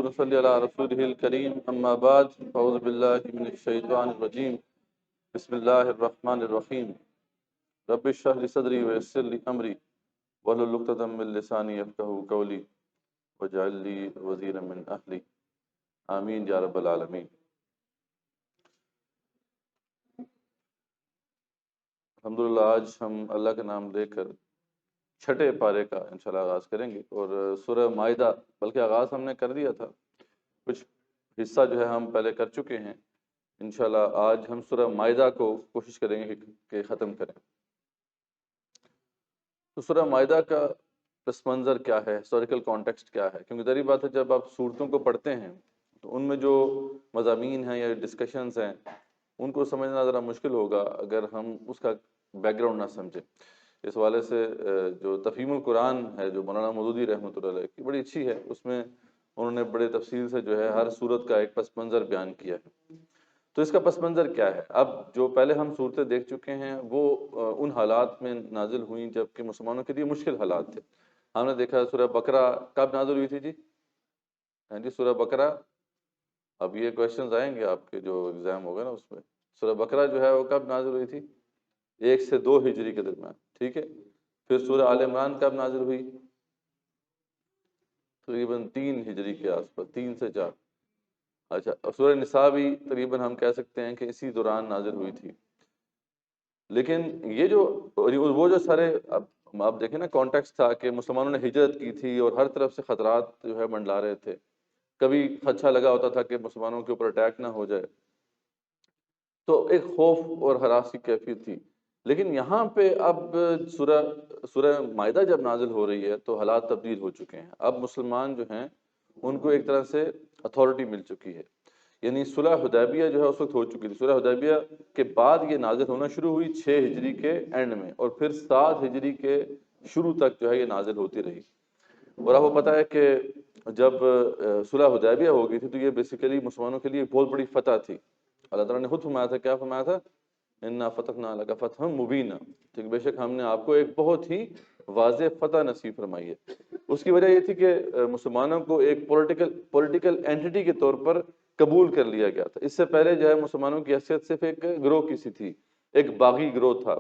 ونصلي على رسوله الكريم أما بعد أعوذ بالله من الشيطان الرجيم بسم الله الرحمن الرحيم رب اشرح لي صدري ويسر لي أمري واحلل عقدة من لساني يفقهوا قولي واجعل لي وزيرا من أهلي آمین یا رب العالمین۔ الحمدللہ آج ہم اللہ کا نام لے کر چھٹے پارے کا انشاءاللہ آغاز کریں گے، اور سورہ مائدہ بلکہ آغاز ہم نے کر دیا تھا، کچھ حصہ جو ہے ہم پہلے کر چکے ہیں۔ انشاءاللہ آج ہم سورہ مائدہ کو کوشش کریں گے کہ ختم کریں۔ تو سورہ مائدہ کا پس منظر کیا ہے، ہسٹوریکل کانٹیکسٹ کیا ہے، کیونکہ ظاہری بات ہے جب آپ صورتوں کو پڑھتے ہیں تو ان میں جو مضامین ہیں یا ڈسکشنز ہیں ان کو سمجھنا ذرا مشکل ہوگا اگر ہم اس کا بیک گراؤنڈ نہ سمجھیں۔ اس حوالے سے جو تفہیم القرآن ہے جو مولانا مودودی رحمۃ اللہ علیہ کی بڑی اچھی ہے، اس میں انہوں نے بڑے تفصیل سے جو ہے ہر صورت کا ایک پس منظر بیان کیا ہے۔ تو اس کا پس منظر کیا ہے؟ اب جو پہلے ہم صورتیں دیکھ چکے ہیں وہ ان حالات میں نازل ہوئیں جب کہ مسلمانوں کے لیے مشکل حالات تھے۔ ہم نے دیکھا سورہ بقرہ کب نازل ہوئی تھی جی؟ ہاں جی، سورہ بقرہ، اب یہ کویشچنز آئیں گے آپ کے جو ایگزام ہوگا نا اس میں۔ سورہ بقرہ جو ہے وہ کب نازل ہوئی تھی؟ 1 سے 2 ہجری کے درمیان، ٹھیک ہے۔ پھر سورہ آل عمران کب نازل ہوئی؟ تقریباً 3 ہجری کے آس پاس، 3 سے 4۔ اچھا، اور سورہ نساء بھی تقریباً ہم کہہ سکتے ہیں کہ اسی دوران نازل ہوئی تھی۔ لیکن یہ جو وہ جو سارے اب آپ دیکھیں نا کانٹیکسٹ تھا کہ مسلمانوں نے ہجرت کی تھی اور ہر طرف سے خطرات جو ہے منڈلا رہے تھے، کبھی خدشہ لگا ہوتا تھا کہ مسلمانوں کے اوپر اٹیک نہ ہو جائے، تو ایک خوف اور ہراس کی کیفیت تھی۔ لیکن یہاں پہ اب سورہ مائدہ جب نازل ہو رہی ہے تو حالات تبدیل ہو چکے ہیں۔ اب مسلمان جو ہیں ان کو ایک طرح سے اتھارٹی مل چکی ہے، یعنی صلح حدیبیہ جو ہے اس وقت ہو چکی تھی۔ صلح حدیبیہ کے بعد یہ نازل ہونا شروع ہوئی 6 ہجری کے اینڈ میں، اور پھر 7 ہجری کے شروع تک جو ہے یہ نازل ہوتی رہی۔ اور آپ کو پتہ ہے کہ جب صلح حدیبیہ ہو گئی تھی تو یہ بیسیکلی مسلمانوں کے لیے ایک بہت بڑی فتح تھی۔ اللہ تعالیٰ نے خود فرمایا تھا، کیا فرمایا تھا؟ انا فتحنا لک فتحا مبینا، ٹھیک، بے شک ہم نے آپ کو ایک بہت ہی واضح فتح نصیب فرمائی ہے۔ اس کی وجہ یہ تھی کہ مسلمانوں کو ایک پولیٹیکل اینٹی کے طور پر قبول کر لیا گیا تھا۔ اس سے پہلے جو ہے مسلمانوں کی حیثیت صرف ایک گروہ کی سی تھی، ایک باغی گروہ تھا۔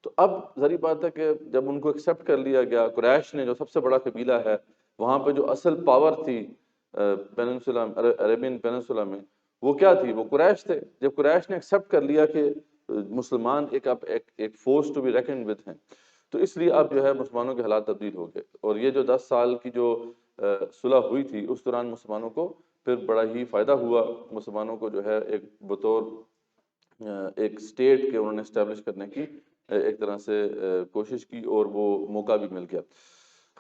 تو اب ظاہری بات ہے کہ جب ان کو ایکسیپٹ کر لیا گیا، قریش نے جو سب سے بڑا قبیلہ ہے وہاں پہ جو اصل پاور تھی پیننسولا عربین پیننسولا میں، وہ کیا تھی؟ وہ قریش تھے۔ جب قریش نے ایکسیپٹ کر لیا کہ مسلمان ایک force to be reckoned with ہیں، تو اس لیے اب جو ہے مسلمانوں کے حالات تبدیل ہو گئے۔ اور یہ جو 10 سال کی جو صلح ہوئی تھی اس دوران مسلمانوں کو پھر بڑا ہی فائدہ ہوا۔ مسلمانوں کو جو ہے ایک بطور ایک اسٹیٹ کے انہوں نے اسٹیبلش کرنے کی ایک طرح سے کوشش کی، اور وہ موقع بھی مل گیا۔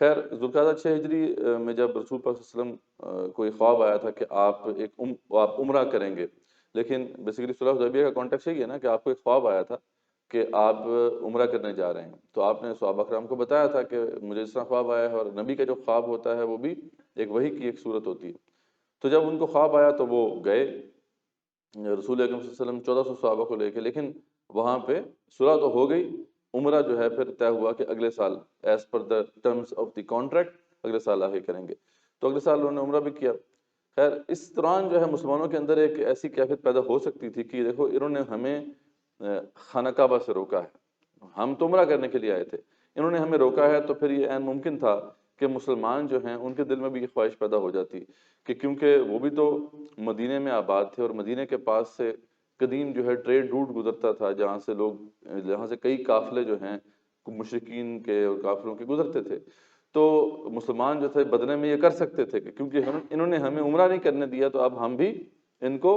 خیر، ذوالقعدہ 6 ہجری میں جب رسول پاک صلی اللہ علیہ وسلم کو ایک خواب آیا تھا کہ آپ عمرہ کریں گے، لیکن بیسیکلی صلح حدیبیہ کا کانٹیکسٹ یہی ہے نا کہ آپ کو ایک خواب آیا تھا کہ آپ عمرہ کرنے جا رہے ہیں، تو آپ نے صحابہ کرام کو بتایا تھا کہ مجھے اس طرح خواب آیا ہے، اور نبی کا جو خواب ہوتا ہے وہ بھی ایک وحی کی ایک صورت ہوتی ہے۔ تو جب ان کو خواب آیا تو وہ گئے رسول اکرم صلی اللہ علیہ وسلم 1400 صحابہ کو لے کے، لیکن وہاں پہ صلح تو ہو گئی، عمرہ جو ہے پھر طے ہوا کہ اگلے سال as per the terms of the contract اگلے سال آگے کریں گے۔ تو اگلے سال انہوں نے عمرہ بھی کیا۔ خیر، اس دوران جو ہے مسلمانوں کے اندر ایک ایسی کیفیت پیدا ہو سکتی تھی کہ دیکھو انہوں نے ہمیں خانہ کعبہ سے روکا ہے، ہم تو عمرہ کرنے کے لیے آئے تھے، انہوں نے ہمیں روکا ہے، تو پھر یہ عین ممکن تھا کہ مسلمان جو ہیں ان کے دل میں بھی یہ خواہش پیدا ہو جاتی کہ کیونکہ وہ بھی تو مدینے میں آباد تھے، اور مدینے کے پاس سے قدیم جو ہے ٹریڈ روٹ گزرتا تھا جہاں سے کئی قافلے جو ہیں مشرکین کے اور کافروں کے گزرتے تھے۔ تو مسلمان جو تھے بدلے میں یہ کر سکتے تھے کہ کیونکہ انہوں نے ہمیں عمرہ نہیں کرنے دیا تو اب ہم بھی ان کو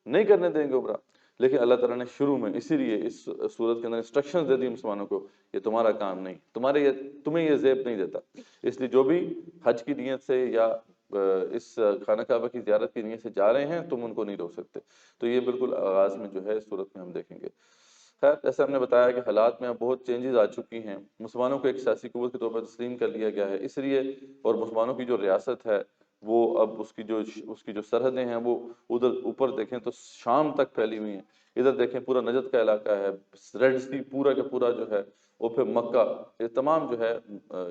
نہیں کرنے دیں گے عمرہ۔ لیکن اللہ تعالیٰ نے شروع میں اسی لیے اس صورت کے اندر انسٹرکشنز دے دی مسلمانوں کو، یہ تمہارا کام نہیں، تمہیں یہ زیب نہیں دیتا، اس لیے جو بھی حج کی نیت سے یا اس خانہ کعبہ کی زیارت کی نیت سے جا رہے ہیں تم ان کو نہیں روک سکتے۔ تو یہ بالکل آغاز میں جو ہے اس صورت میں ہم دیکھیں گے۔ خیر، جیسے ہم نے بتایا کہ حالات میں اب بہت چینجز آ چکی ہیں، مسلمانوں کو ایک سیاسی قوت کے طور پر تسلیم کر لیا گیا ہے، اس لیے اور مسلمانوں کی جو ریاست ہے وہ اب اس کی جو سرحدیں ہیں وہ ادھر اوپر دیکھیں تو شام تک پھیلی ہوئی ہیں، ادھر دیکھیں پورا نجد کا علاقہ ہے، ریڈ سی پورا کا پورا جو ہے، اور پھر مکہ، یہ تمام جو ہے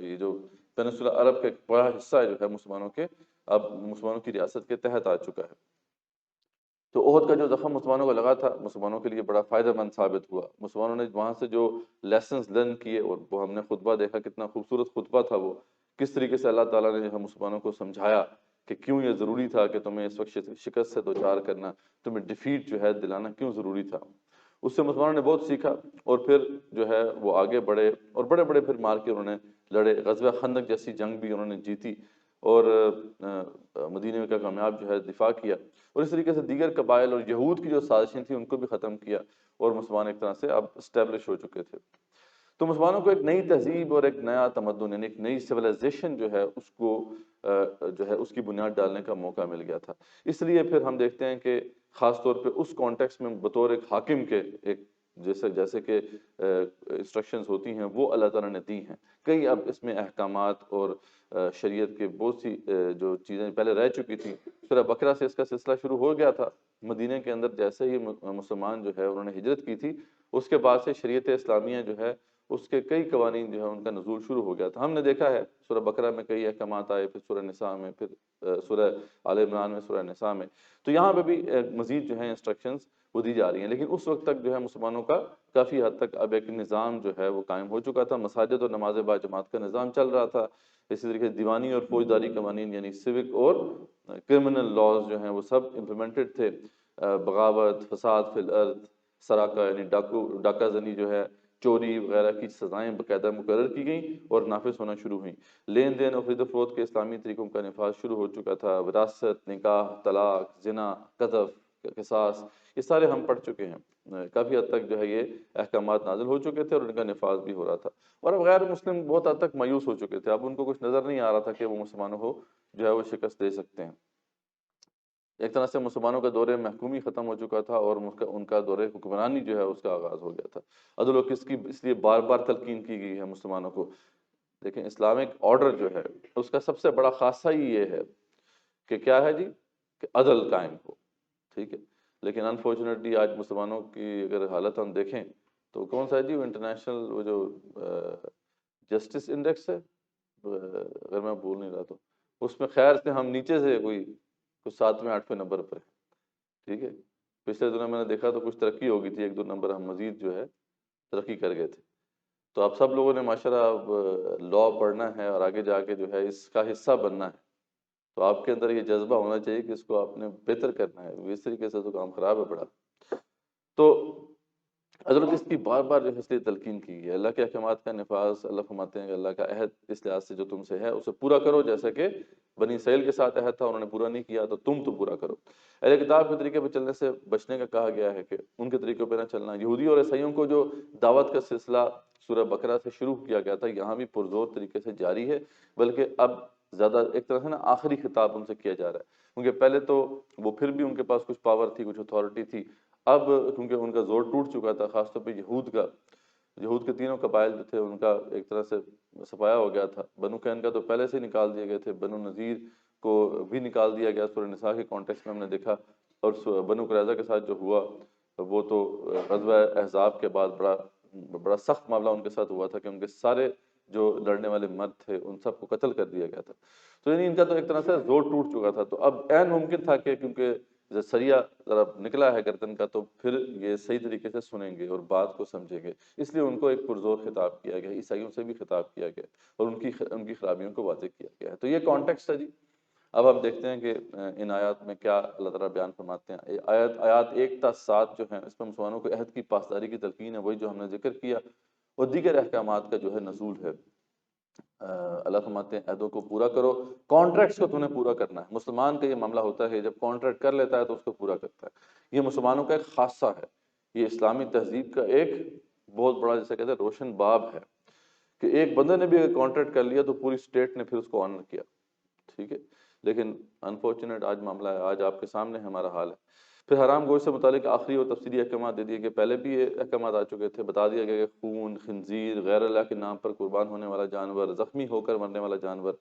یہ جو پیننسولا عرب کا ایک بڑا حصہ جو ہے مسلمانوں کے اب مسلمانوں کی ریاست کے تحت آ چکا ہے۔ تو احد کا جو زخم مسلمانوں کو لگا تھا مسلمانوں کے لیے بڑا فائدہ مند ثابت ہوا۔ مسلمانوں نے وہاں سے جو لیسنز لرن کیے، اور وہ ہم نے خطبہ دیکھا، کتنا خوبصورت خطبہ تھا وہ، کس طریقے سے اللہ تعالیٰ نے جو ہے مسلمانوں کو سمجھایا کہ کیوں یہ ضروری تھا کہ تمہیں اس وقت شکست سے دوچار کرنا، تمہیں ڈیفیٹ جو ہے دلانا کیوں ضروری تھا۔ اس سے مسلمانوں نے بہت سیکھا، اور پھر جو ہے وہ آگے بڑھے، اور بڑے بڑے پھر مار کے انہوں نے لڑے، غزوہ خندق جیسی جنگ بھی انہوں نے جیتی، اور مدینہ کا کامیاب جو ہے دفاع کیا، اور اس طریقے سے دیگر قبائل اور یہود کی جو سازشیں تھیں ان کو بھی ختم کیا، اور مسلمان ایک طرح سے اب اسٹیبلش ہو چکے تھے۔ تو مسلمانوں کو ایک نئی تہذیب اور ایک نیا تمدن، یعنی ایک نئی سویلائزیشن جو ہے اس کو جو ہے اس کی بنیاد ڈالنے کا موقع مل گیا تھا۔ اس لیے پھر ہم دیکھتے ہیں کہ خاص طور پہ اس کانٹیکس میں بطور ایک حاکم کے، ایک جیسے کہ انسٹرکشنز ہوتی ہیں وہ اللہ تعالیٰ نے دی ہیں، کئی اب اس میں احکامات اور شریعت کے بہت سی جو چیزیں پہلے رہ چکی تھیں، سورہ بقرہ سے اس کا سلسلہ شروع ہو گیا تھا۔ مدینہ کے اندر جیسے ہی مسلمان جو ہے انہوں نے ہجرت کی تھی، اس کے بعد سے شریعت اسلامیہ جو ہے اس کے کئی قوانین جو ہے ان کا نزول شروع ہو گیا تھا۔ ہم نے دیکھا ہے سورہ بقرہ میں کئی احکامات آئے، پھر سورہ نساء میں، پھر سورہ آل عمران میں، سورہ نساء میں، تو یہاں پہ بھی مزید جو ہے انسٹرکشنز وہ دی جا رہی ہیں۔ لیکن اس وقت تک جو ہے مسلمانوں کا کافی حد تک اب ایک نظام جو ہے وہ قائم ہو چکا تھا، مساجد اور نماز با جماعت کا نظام چل رہا تھا، اسی طریقے سے دیوانی اور فوجداری قوانین یعنی سیوک اور کرمنل لاز جو ہیں وہ سب امپلیمنٹڈ تھے۔ بغاوت، فساد فی الارض، سراقہ یعنی ڈاکہ زنی جو ہے، چوری وغیرہ کی سزائیں باقاعدہ مقرر کی گئیں اور نافذ ہونا شروع ہوئیں۔ لین دین اور خرید و فروخت کے اسلامی طریقوں کا نفاذ شروع ہو چکا تھا۔ وراثت، نکاح، طلاق، زنا، قذف، قصاص، یہ سارے ہم پڑھ چکے ہیں۔ کافی حد تک جو ہے یہ احکامات نازل ہو چکے تھے اور ان کا نفاذ بھی ہو رہا تھا، اور اب غیر مسلم بہت حد تک مایوس ہو چکے تھے، اب ان کو کچھ نظر نہیں آ رہا تھا کہ وہ مسلمانوں کو جو ہے وہ شکست دے سکتے ہیں۔ ایک طرح سے مسلمانوں کا دور محکومی ختم ہو چکا تھا، اور ان کا دور حکمرانی جو ہے اس کا آغاز ہو گیا تھا۔ عدل و قسط کی اس لیے بار بار تلقین کی گئی ہے مسلمانوں کو۔ لیکن اسلامک آرڈر جو ہے اس کا سب سے بڑا خاصہ ہی یہ ہے کہ کیا ہے جی، کہ عدل قائم ہو، ٹھیک ہے۔ لیکن انفارچونیٹلی آج مسلمانوں کی اگر حالت ہم دیکھیں تو کون سا ہے جی، وہ انٹرنیشنل وہ جو جسٹس انڈیکس ہے، اگر میں بھول نہیں رہا تو اس میں خیر سے ہم نیچے سے کوئی کچھ 7ویں 8ویں نمبر پر ہے، ٹھیک ہے۔ پچھلے دنوں میں نے دیکھا تو کچھ ترقی ہو گئی تھی، 1-2 نمبر ہم مزید جو ہے ترقی کر گئے تھے۔ تو اب سب لوگوں نے ماشاءاللہ اب لاء پڑھنا ہے اور آگے جا کے جو ہے اس کا حصہ بننا ہے، تو آپ کے اندر یہ جذبہ ہونا چاہیے کہ اس کو آپ نے بہتر کرنا ہے، اس طریقے سے تو کام خراب ہے بڑا۔ تو حضرت اس کی بار بار جو ہے اس لیے تلقین کی ہے، اللہ کے احکامات کا نفاذ، اللہ فرماتے ہیں کہ اللہ کا عہد اس لحاظ سے جو تم سے ہے اسے پورا کرو، جیسا کہ بنی اسرائیل کے ساتھ عہد تھا انہوں نے پورا نہیں کیا، تو تم تو پورا کرو۔ اہل کتاب کے طریقے پہ چلنے سے بچنے کا کہا گیا ہے کہ ان کے طریقوں پہ نہ چلنا۔ یہودی اور عیسائیوں کو جو دعوت کا سلسلہ سورہ بقرہ سے شروع کیا گیا تھا یہاں بھی پرزور طریقے سے جاری ہے، بلکہ اب زیادہ ایک طرح سے نا آخری خطاب ان سے کیا جا رہا ہے، کیونکہ پہلے تو وہ پھر بھی ان کے پاس کچھ پاور تھی، کچھ اتھارٹی تھی، اب کیونکہ ان کا زور ٹوٹ چکا تھا، خاص طور پہ یہود کے تینوں قبائل جو تھے ان کا ایک طرح سے صفایا ہو گیا تھا۔ بنو قین کا تو پہلے سے نکال دیے گئے تھے، بنو نذیر کو بھی نکال دیا گیا، سورہ نساء کے کانٹیکس میں ہم نے دیکھا، اور بنو قریظہ کے ساتھ جو ہوا وہ تو غزوہ احزاب کے بعد بڑا سخت معاملہ ان کے ساتھ ہوا تھا کہ ان کے سارے جو لڑنے والے مرد تھے ان سب کو قتل کر دیا گیا تھا۔ تو یعنی ان کا تو ایک طرح سے زور ٹوٹ چکا تھا، تو اب عین ممکن تھا کہ کیونکہ سریا ذرا نکلا ہے گردن کا تو پھر یہ صحیح طریقے سے سنیں گے اور بات کو سمجھیں گے، اس لیے ان کو ایک پرزور خطاب کیا گیا، عیسائیوں سے بھی خطاب کیا گیا اور ان کی خرابیوں کو واضح کیا گیا ہے۔ تو یہ کانٹیکسٹ ہے جی۔ اب ہم دیکھتے ہیں کہ ان آیات میں کیا اللہ تعالیٰ بیان فرماتے ہیں۔ آیات 1 تا 7 جو ہیں اس میں مسلمانوں کو عہد کی پاسداری کی تلقین ہے، وہی جو ہم نے ذکر کیا، اور دیگر احکامات کا جو ہے نزول ہے۔ اللہ فرماتے ہیں عہدوں کو پورا کرو، کانٹریکٹس کو تم نے پورا کرنا ہے۔ مسلمان کا یہ معاملہ ہوتا ہے جب کانٹریکٹ کر لیتا ہے تو اس کو پورا کرتا ہے، یہ مسلمانوں کا ایک خاصہ ہے، یہ اسلامی تہذیب کا ایک بہت بڑا جیسے کہتے ہیں روشن باب ہے کہ ایک بندے نے بھی اگر کانٹریکٹ کر لیا تو پوری اسٹیٹ نے پھر اس کو آنر کیا، ٹھیک ہے۔ لیکن انفارچونیٹ آج معاملہ ہے، آج آپ کے سامنے ہمارا حال ہے۔ پھر حرام گوشت سے متعلق آخری اور تفصیلی احکامات دے دیے گئے، پہلے بھی یہ احکامات آ چکے تھے، بتا دیا گیا کہ خون، خنزیر، غیر اللہ کے نام پر قربان ہونے والا جانور، زخمی ہو کر مرنے والا جانور،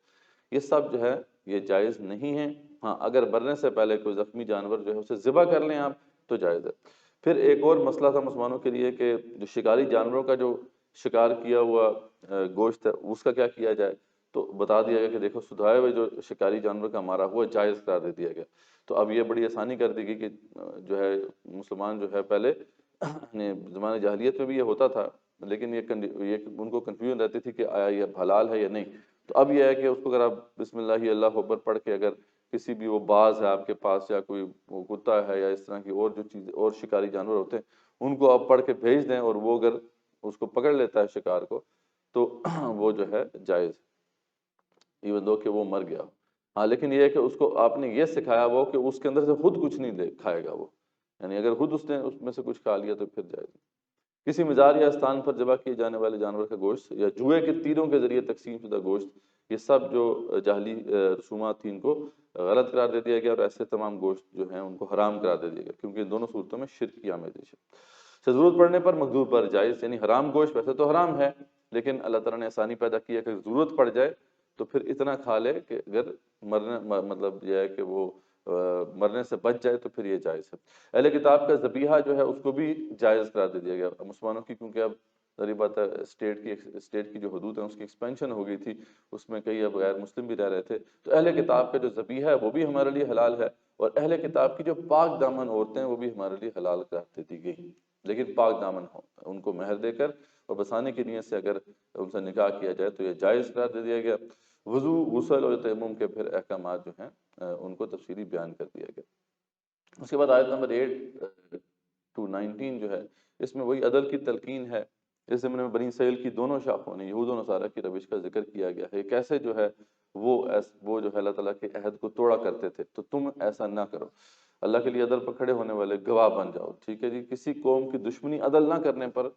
یہ سب جو ہے یہ جائز نہیں ہے۔ ہاں اگر مرنے سے پہلے کوئی زخمی جانور جو ہے اسے ذبح کر لیں آپ تو جائز ہے۔ پھر ایک اور مسئلہ تھا مسلمانوں کے لیے کہ جو شکاری جانوروں کا جو شکار کیا ہوا گوشت ہے اس کا کیا کیا جائے، تو بتا دیا گیا کہ دیکھو سدھائے ہوئے جو شکاری جانور کا مارا ہوا جائز قرار دے دیا گیا۔ تو اب یہ بڑی آسانی کر دی گئی کہ جو ہے مسلمان جو ہے پہلے زمانے جاہلیت میں بھی یہ ہوتا تھا، لیکن یہ ان کو کنفیوژن رہتی تھی کہ آیا یہ حلال ہے یا نہیں۔ تو اب یہ ہے کہ اس کو اگر آپ بسم اللہ اللہ اکبر پڑھ کے اگر کسی بھی وہ باز ہے آپ کے پاس یا کوئی وہ کتا ہے یا اس طرح کی اور جو چیز اور شکاری جانور ہوتے ہیں ان کو آپ پڑھ کے بھیج دیں اور وہ اگر اس کو پکڑ لیتا ہے شکار کو تو وہ جو ہے جائز ہے، ایون دو کہ وہ مر گیا۔ ہاں لیکن یہ ہے کہ اس کو آپ نے یہ سکھایا وہ کہ اس کے اندر سے خود کچھ نہیں کھائے گا وہ، یعنی اگر خود اس نے اس میں سے کچھ کھا لیا تو پھر جائز ہے۔ کسی مزار یا استان پر ذبح کیے جانے والے جانور کا گوشت یا جوئے کے تیروں کے ذریعے تقسیم شدہ گوشت، یہ سب جو جاہلی رسومات تھیں ان کو غلط قرار دے دیا گیا، اور ایسے تمام گوشت جو ہیں ان کو حرام قرار دے دیا گیا، کیونکہ ان دونوں صورتوں میں شرک کی آمیزش ہے۔ ضرورت پڑنے پر مقدور پر جائز، یعنی حرام گوشت ویسے تو حرام ہے لیکن اللہ تعالیٰ نے آسانی پیدا کی ہے کہ ضرورت پڑ جائے تو پھر اتنا کھا لے کہ اگر مرنے مطلب یہ ہے کہ وہ مرنے سے بچ جائے تو پھر یہ جائز ہے۔ اہل کتاب کا ذبیحہ جو ہے اس کو بھی جائز قرار دے دیا گیا مسلمانوں کی، کیونکہ اب ظاہر بات ہے اسٹیٹ کی جو حدود ہیں اس کی ایکسپینشن ہو گئی تھی، اس میں کئی اب غیر مسلم بھی رہ رہے تھے، تو اہل کتاب کا جو ذبیحہ ہے وہ بھی ہمارے لیے حلال ہے، اور اہل کتاب کی جو پاک دامن عورتیں ہیں وہ بھی ہمارے لیے حلال قرار دے دی گئی، لیکن پاک دامن ہوں، ان کو مہر دے کر اور بسانے کی نیت سے اگر ان سے نکاح کیا جائے تو یہ جائز قرار دے دیا گیا۔ وضو، غسل اور تیمم کے پھر احکامات جو ہیں ان کو تفصیلی بیان کر دیا گیا۔ اس کے بعد آیت نمبر 8 to 19 جو ہے اس میں وہی عدل کی تلقین ہے۔ اس زمانے میں بنی اسرائیل کی دونوں شاخوں نے یہود و نصارہ کی روش کا ذکر کیا گیا ہے، کیسے جو ہے وہ جو ہے اللہ تعالیٰ کے عہد کو توڑا کرتے تھے، تو تم ایسا نہ کرو، اللہ کے لیے عدل پر کھڑے ہونے والے گواہ بن جاؤ، ٹھیک ہے جی۔ کسی قوم کی دشمنی عدل نہ کرنے پر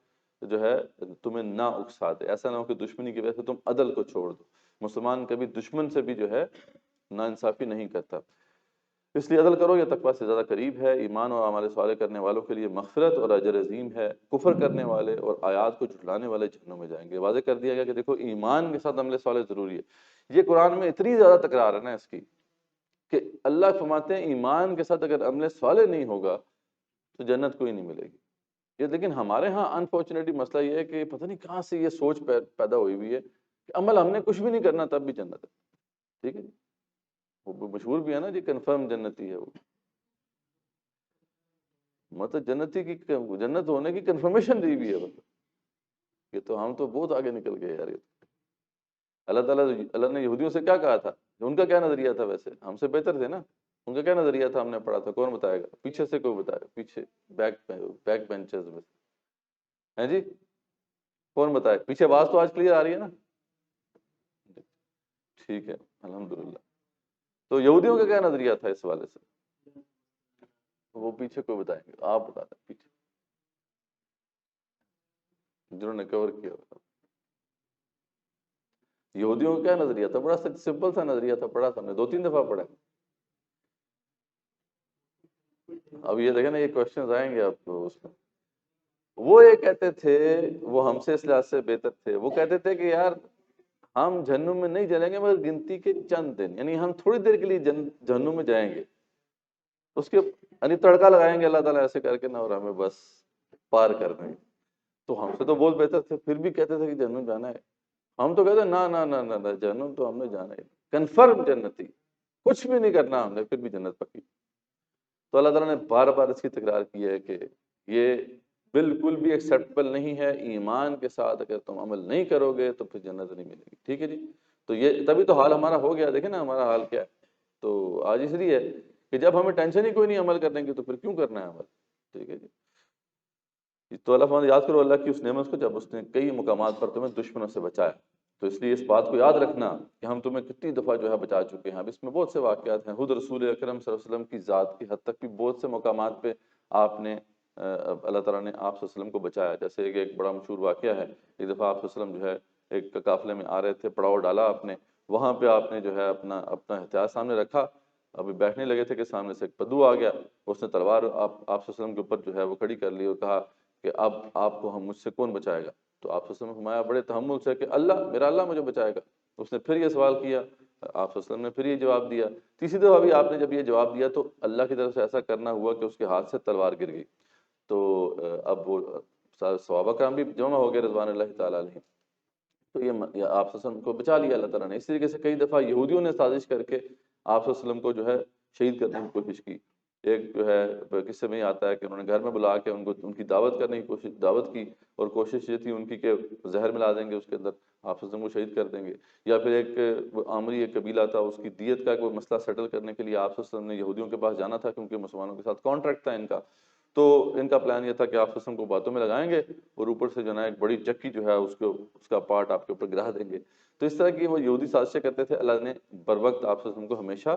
جو ہے تمہیں نہ اکسا دے، ایسا نہ ہو کہ دشمنی کی وجہ سے تم عدل کو چھوڑ دو۔ مسلمان کبھی دشمن سے بھی جو ہے نا انصافی نہیں کرتا، اس لیے عدل کرو، یہ تقویٰ سے زیادہ قریب ہے۔ ایمان اور اعمال صالح کرنے والوں کے لیے مغفرت اور اجر عظیم ہے، کفر کرنے والے اور آیات کو جھٹلانے والے جہنم میں جائیں گے۔ واضح کر دیا گیا کہ دیکھو ایمان کے ساتھ عمل صالح ضروری ہے۔ یہ قرآن میں اتنی زیادہ تکرار ہے نا اس کی کہ اللہ فرماتے ہیں ایمان کے ساتھ اگر عمل صالح نہیں ہوگا تو جنت کوئی نہیں ملے گی۔ یہ لیکن ہمارے ہاں انفارچونیٹلی مسئلہ یہ ہے کہ پتہ نہیں کہاں سے یہ سوچ پیدا ہوئی ہوئی ہے کہ عمل ہم نے کچھ بھی نہیں کرنا تب بھی جنت ہے، ٹھیک ہے جی۔ وہ مشہور بھی ہے نا جی، کنفرم جنتی ہے وہ، مطلب جنتی کی جنت ہونے کی کنفرمیشن دی ہوئی ہے، مطلب یہ تو ہم تو بہت آگے نکل گئے یار۔ یہ اللہ تعالیٰ اللہ نے یہودیوں سے کیا کہا تھا، ان کا کیا نظریہ تھا، ویسے ہم سے بہتر تھے نا، ان کا کیا نظریہ تھا ہم نے پڑھا تھا، کون بتائے گا؟ پیچھے سے کوئی بتائے، پیچھے بیک بینچرز میں ہیں جی، کون بتائے؟ پیچھے آواز تو آج کلیئر آ رہی ہے نا؟ ٹھیک ہے الحمدللہ۔ تو یہودیوں کا کیا نظریہ تھا اس حوالے سے؟ وہ پیچھے کوئی بتائیں گے، آپ بتا دیں پیچھے جنہوں نے کور کیا ہوگا۔ یہودیوں کا کیا نظریہ تھا؟ بڑا سمپل سا نظریہ تھا، پڑھا تھا ہم نے، 2-3 دفعہ پڑھا۔ اب یہ دیکھیں نا، یہ کوشچنز آئیں گے آپ کو اس میں۔ وہ یہ کہتے تھے، وہ ہم سے اس لحاظ سے بہتر تھے، وہ کہتے تھے کہ یار ہم جہنم میں نہیں جلیں گے مگر گنتی کے چند دن، یعنی ہم تھوڑی دیر کے لیے جہنم میں جائیں گے، اس کے یعنی تڑکا لگائیں گے اللہ تعالیٰ ایسے کر کے نا، اور ہمیں بس پار کر دیں گے۔ تو ہم سے تو بہت بہتر تھے، پھر بھی کہتے تھے کہ جہنم جانا ہے۔ ہم تو کہتے ہیں نہ نہ نہ نہ، جہنم تو ہم نے جانا ہے، کنفرم جنتی، کچھ بھی نہیں کرنا ہم نے، پھر بھی جنت پکی۔ تو اللہ تعالیٰ نے بار بار اس کی تکرار کی ہے کہ یہ بالکل بھی ایکسیپٹیبل نہیں ہے، ایمان کے ساتھ اگر تم عمل نہیں کرو گے تو پھر جنت نہیں ملے گی، ٹھیک ہے جی۔ تو یہ تبھی تو حال ہمارا ہو گیا، دیکھیں نا ہمارا حال کیا ہے۔ تو آج اس لیے ہے کہ جب ہمیں ٹینشن ہی کوئی نہیں عمل کرنے کی تو پھر کیوں کرنا ہے عمل، ٹھیک ہے جی۔ تو اللہ فرماتا ہے یاد کرو اللہ کی اس نعمت کو جب اس نے کئی مقامات پر تمہیں دشمنوں سے بچایا، تو اس لیے اس بات کو یاد رکھنا کہ ہم تمہیں کتنی دفعہ جو ہے بچا چکے ہیں۔ اب اس میں بہت سے واقعات ہیں، خود رسول اکرم صلی اللہ علیہ وسلم کی ذات کی حد تک بھی بہت سے مقامات پہ آپ نے اللہ تعالیٰ نے آپ صلی اللہ علیہ وسلم کو بچایا۔ جیسے کہ ایک بڑا مشہور واقعہ ہے، ایک دفعہ آپ صلی اللہ علیہ وسلم جو ہے ایک قافلے میں آ رہے تھے، پڑاؤ ڈالا آپ نے، وہاں پہ آپ نے جو ہے اپنا احتیاط سامنے رکھا، ابھی بیٹھنے لگے تھے کہ سامنے سے ایک بدو آ گیا، اس نے تلوار آپ صلی اللہ علیہ وسلم کے اوپر جو ہے وہ کھڑی کر لی اور کہا کہ اب آپ کو مجھ سے کون بچائے گا؟ تو آپ صلی اللہ علیہ وسلم نے فرمایا بڑے تحمل سے کہ اللہ، میرا اللہ مجھے بچائے گا۔ اس نے پھر یہ سوال کیا، آپ صلی اللہ علیہ وسلم نے پھر یہ جواب دیا، تیسری دفعہ بھی آپ نے جب یہ جواب دیا تو اللہ کی طرف سے ایسا کرنا ہوا کہ اس کے ہاتھ سے تلوار گر گئی۔ تو اب وہ صحابہ کرام بھی جمع ہو گئے رضوان اللہ تعالیٰ علیہ، تو یہ آپ صلی اللہ علیہ وسلم کو بچا لیا اللہ تعالیٰ نے۔ اس طریقے سے کئی دفعہ یہودیوں نے سازش کر کے آپ صلی اللہ علیہ وسلم کو جو ہے شہید کرنے کی کوشش کی۔ ایک جو ہے قصے میں ہی آتا ہے کہ انہوں نے گھر میں بلا کے ان کی دعوت کرنے کی دعوت کی، اور کوشش یہ تھی ان کی کہ زہر ملا دیں گے اس کے اندر، آپ صلی اللہ علیہ وسلم کو شہید کر دیں گے۔ یا پھر ایک عامری ایک قبیلہ تھا، اس کی دیت کا کوئی مسئلہ سیٹل کرنے کے لیے آپ صلی اللہ علیہ وسلم نے یہودیوں کے پاس جانا تھا، کیونکہ مسلمانوں کے ساتھ کانٹریکٹ تھا ان کا۔ تو ان کا پلان یہ تھا کہ آپ صلی اللہ علیہ وسلم کو باتوں میں لگائیں گے اور اوپر سے جو ہے ایک بڑی چکی جو ہے اس کا پارٹ آپ کے اوپر گرا دیں گے۔ تو اس طرح کی وہ یہودی سازشیں کرتے تھے، اللہ نے بر وقت آپ صلی اللہ علیہ وسلم کو ہمیشہ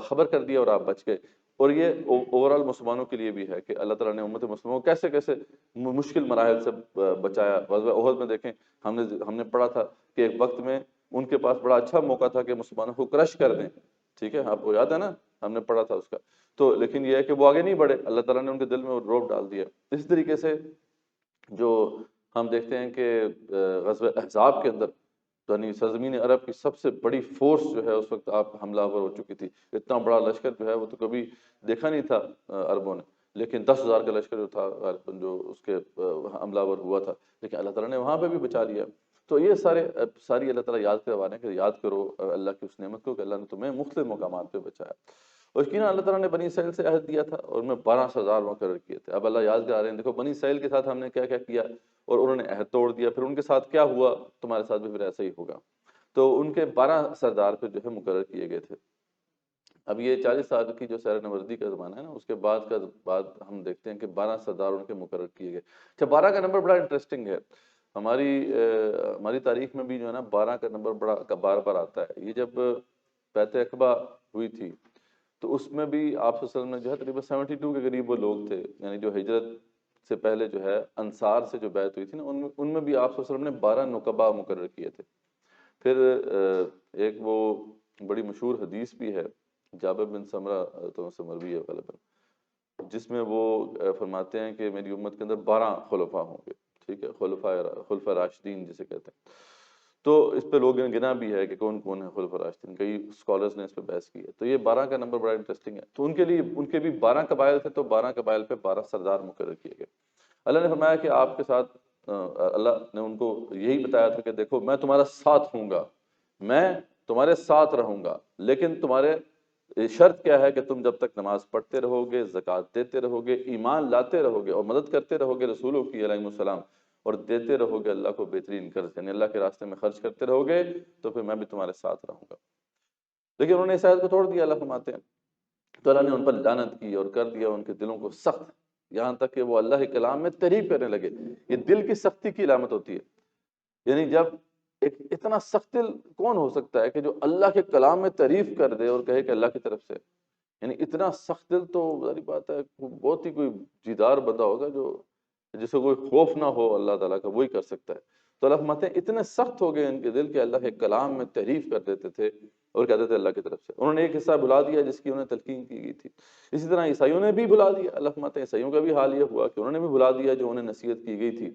خبر کر دیا اور آپ بچ گئے۔ اور یہ اوورال مسلمانوں کے لیے بھی ہے کہ اللہ تعالیٰ نے امت مسلموں کو کیسے کیسے مشکل مراحل سے بچایا۔ غزوہ احد میں دیکھیں، ہم نے پڑھا تھا کہ ایک وقت میں ان کے پاس بڑا اچھا موقع تھا کہ مسلمانوں کو کرش کر دیں، ٹھیک ہے، آپ کو یاد ہے نا، ہم نے پڑھا تھا اس کا۔ تو لیکن یہ ہے کہ وہ آگے نہیں بڑھے، اللہ تعالیٰ نے ان کے دل میں وہ روب ڈال دیا۔ اسی طریقے سے جو ہم دیکھتے ہیں کہ غزوہ احزاب کے اندر یعنی سرزمین عرب کی سب سے بڑی فورس جو ہے اس وقت آپ حملہ آور ہو چکی تھی۔ اتنا بڑا لشکر جو ہے وہ تو کبھی دیکھا نہیں تھا عربوں نے، لیکن 10,000 کا لشکر جو تھا جو اس کے حملہ آور ہوا تھا، لیکن اللہ تعالیٰ نے وہاں پہ بھی بچا لیا۔ تو یہ ساری اللہ تعالیٰ یاد کروانے کہ یاد کرو اللہ کی اس نعمت کو کہ اللہ نے تمہیں مختلف مقامات پہ بچایا۔ اور یقیناً اللہ تعالیٰ نے بنی اسرائیل سے عہد دیا تھا اور ان میں 12 سردار مقرر کیے تھے۔ اب اللہ یاد کرا رہے ہیں، دیکھو بنی اسرائیل کے ساتھ ہم نے کیا کیا کیا اور انہوں نے عہد توڑ دیا، پھر ان کے ساتھ کیا ہوا، تمہارے ساتھ بھی پھر ایسا ہی ہوگا۔ تو ان کے 12 سردار پہ جو ہے مقرر کیے گئے تھے۔ اب یہ 40 سال کی جو سیر نوردی کا زمانہ ہے نا، اس کے بعد ہم دیکھتے ہیں کہ 12 سردار ان کے مقرر کیے گئے۔ اچھا، 12 کا نمبر بڑا انٹرسٹنگ ہے۔ ہماری تاریخ میں بھی جو ہے نا 12 کا نمبر بڑا بار بار آتا ہے۔ یہ جب بیعت عقبہ ہوئی تھی تو اس میں بھی آپ صلی اللہ علیہ وسلم نے جو ہے تقریباً 72 کے قریب وہ لوگ تھے، یعنی جو ہجرت سے پہلے جو ہے انصار سے جو بیعت ہوئی تھی نا، ان میں بھی آپ صلی اللہ علیہ وسلم نے 12 نقبا مقرر کیے تھے۔ پھر ایک وہ بڑی مشہور حدیث بھی ہے، جابر بن سمرہ تو سے مروی ہے غالباً، جس میں وہ فرماتے ہیں کہ میری امت کے اندر 12 خلفاء ہوں گے، ٹھیک ہے، خلفاء راشدین جسے کہتے ہیں۔ تو اس پہ لوگ گنا بھی ہے کہ کون کون ہے خلفاء راشدین، کئی اسکالرز نے اس پہ بحث کی ہے۔ تو یہ 12 کا نمبر بڑا انٹرسٹنگ ہے۔ تو ان کے بھی 12 قبائل تھے، تو 12 قبائل پہ 12 سردار مقرر کیے گئے۔ اللہ نے فرمایا کہ آپ کے ساتھ اللہ نے ان کو یہی بتایا تھا کہ دیکھو میں تمہارا ساتھ ہوں گا، میں تمہارے ساتھ رہوں گا، لیکن تمہارے شرط کیا ہے کہ تم جب تک نماز پڑھتے رہو گے، زکوٰۃ دیتے رہو گے، ایمان لاتے رہو گے اور مدد کرتے رہو گے رسولوں کی علیہ السلام، اور دیتے رہو گے اللہ کو بہترین قرض، یعنی اللہ کے راستے میں خرچ کرتے رہو گے، تو پھر میں بھی تمہارے ساتھ رہوں گا۔ لیکن انہوں نے اس آیت کو توڑ دیا، اللہ فرماتے ہیں تو اللہ نے ان پر لعنت کی اور کر دیا ان کے دلوں کو سخت، یہاں تک کہ وہ اللہ کے کلام میں تحریف کرنے لگے۔ یہ دل کی سختی کی علامت ہوتی ہے، یعنی جب ایک اتنا سخت دل کون ہو سکتا ہے کہ جو اللہ کے کلام میں تعریف کر دے اور کہے کہ اللہ کی طرف سے، یعنی اتنا سخت دل تو ظاہری بات ہے بہت ہی کوئی جیدار بندہ ہوگا جو جسے کوئی خوف نہ ہو اللہ تعالیٰ کا، وہی کر سکتا ہے۔ تو اللہ فرماتے ہیں اتنے سخت ہو گئے ان کے دل کہ اللہ کے کلام میں تعریف کر دیتے تھے اور کہتے تھے اللہ کی طرف سے۔ انہوں نے ایک حصہ بھلا دیا جس کی انہیں تلقین کی گئی تھی۔ اسی طرح عیسائیوں نے بھی بھلا دیا، اللہ فرماتے ہیں عیسائیوں کا بھی حال یہ ہوا کہ انہوں نے بھی بھلا دیا جو انہیں نصیحت کی گئی تھی۔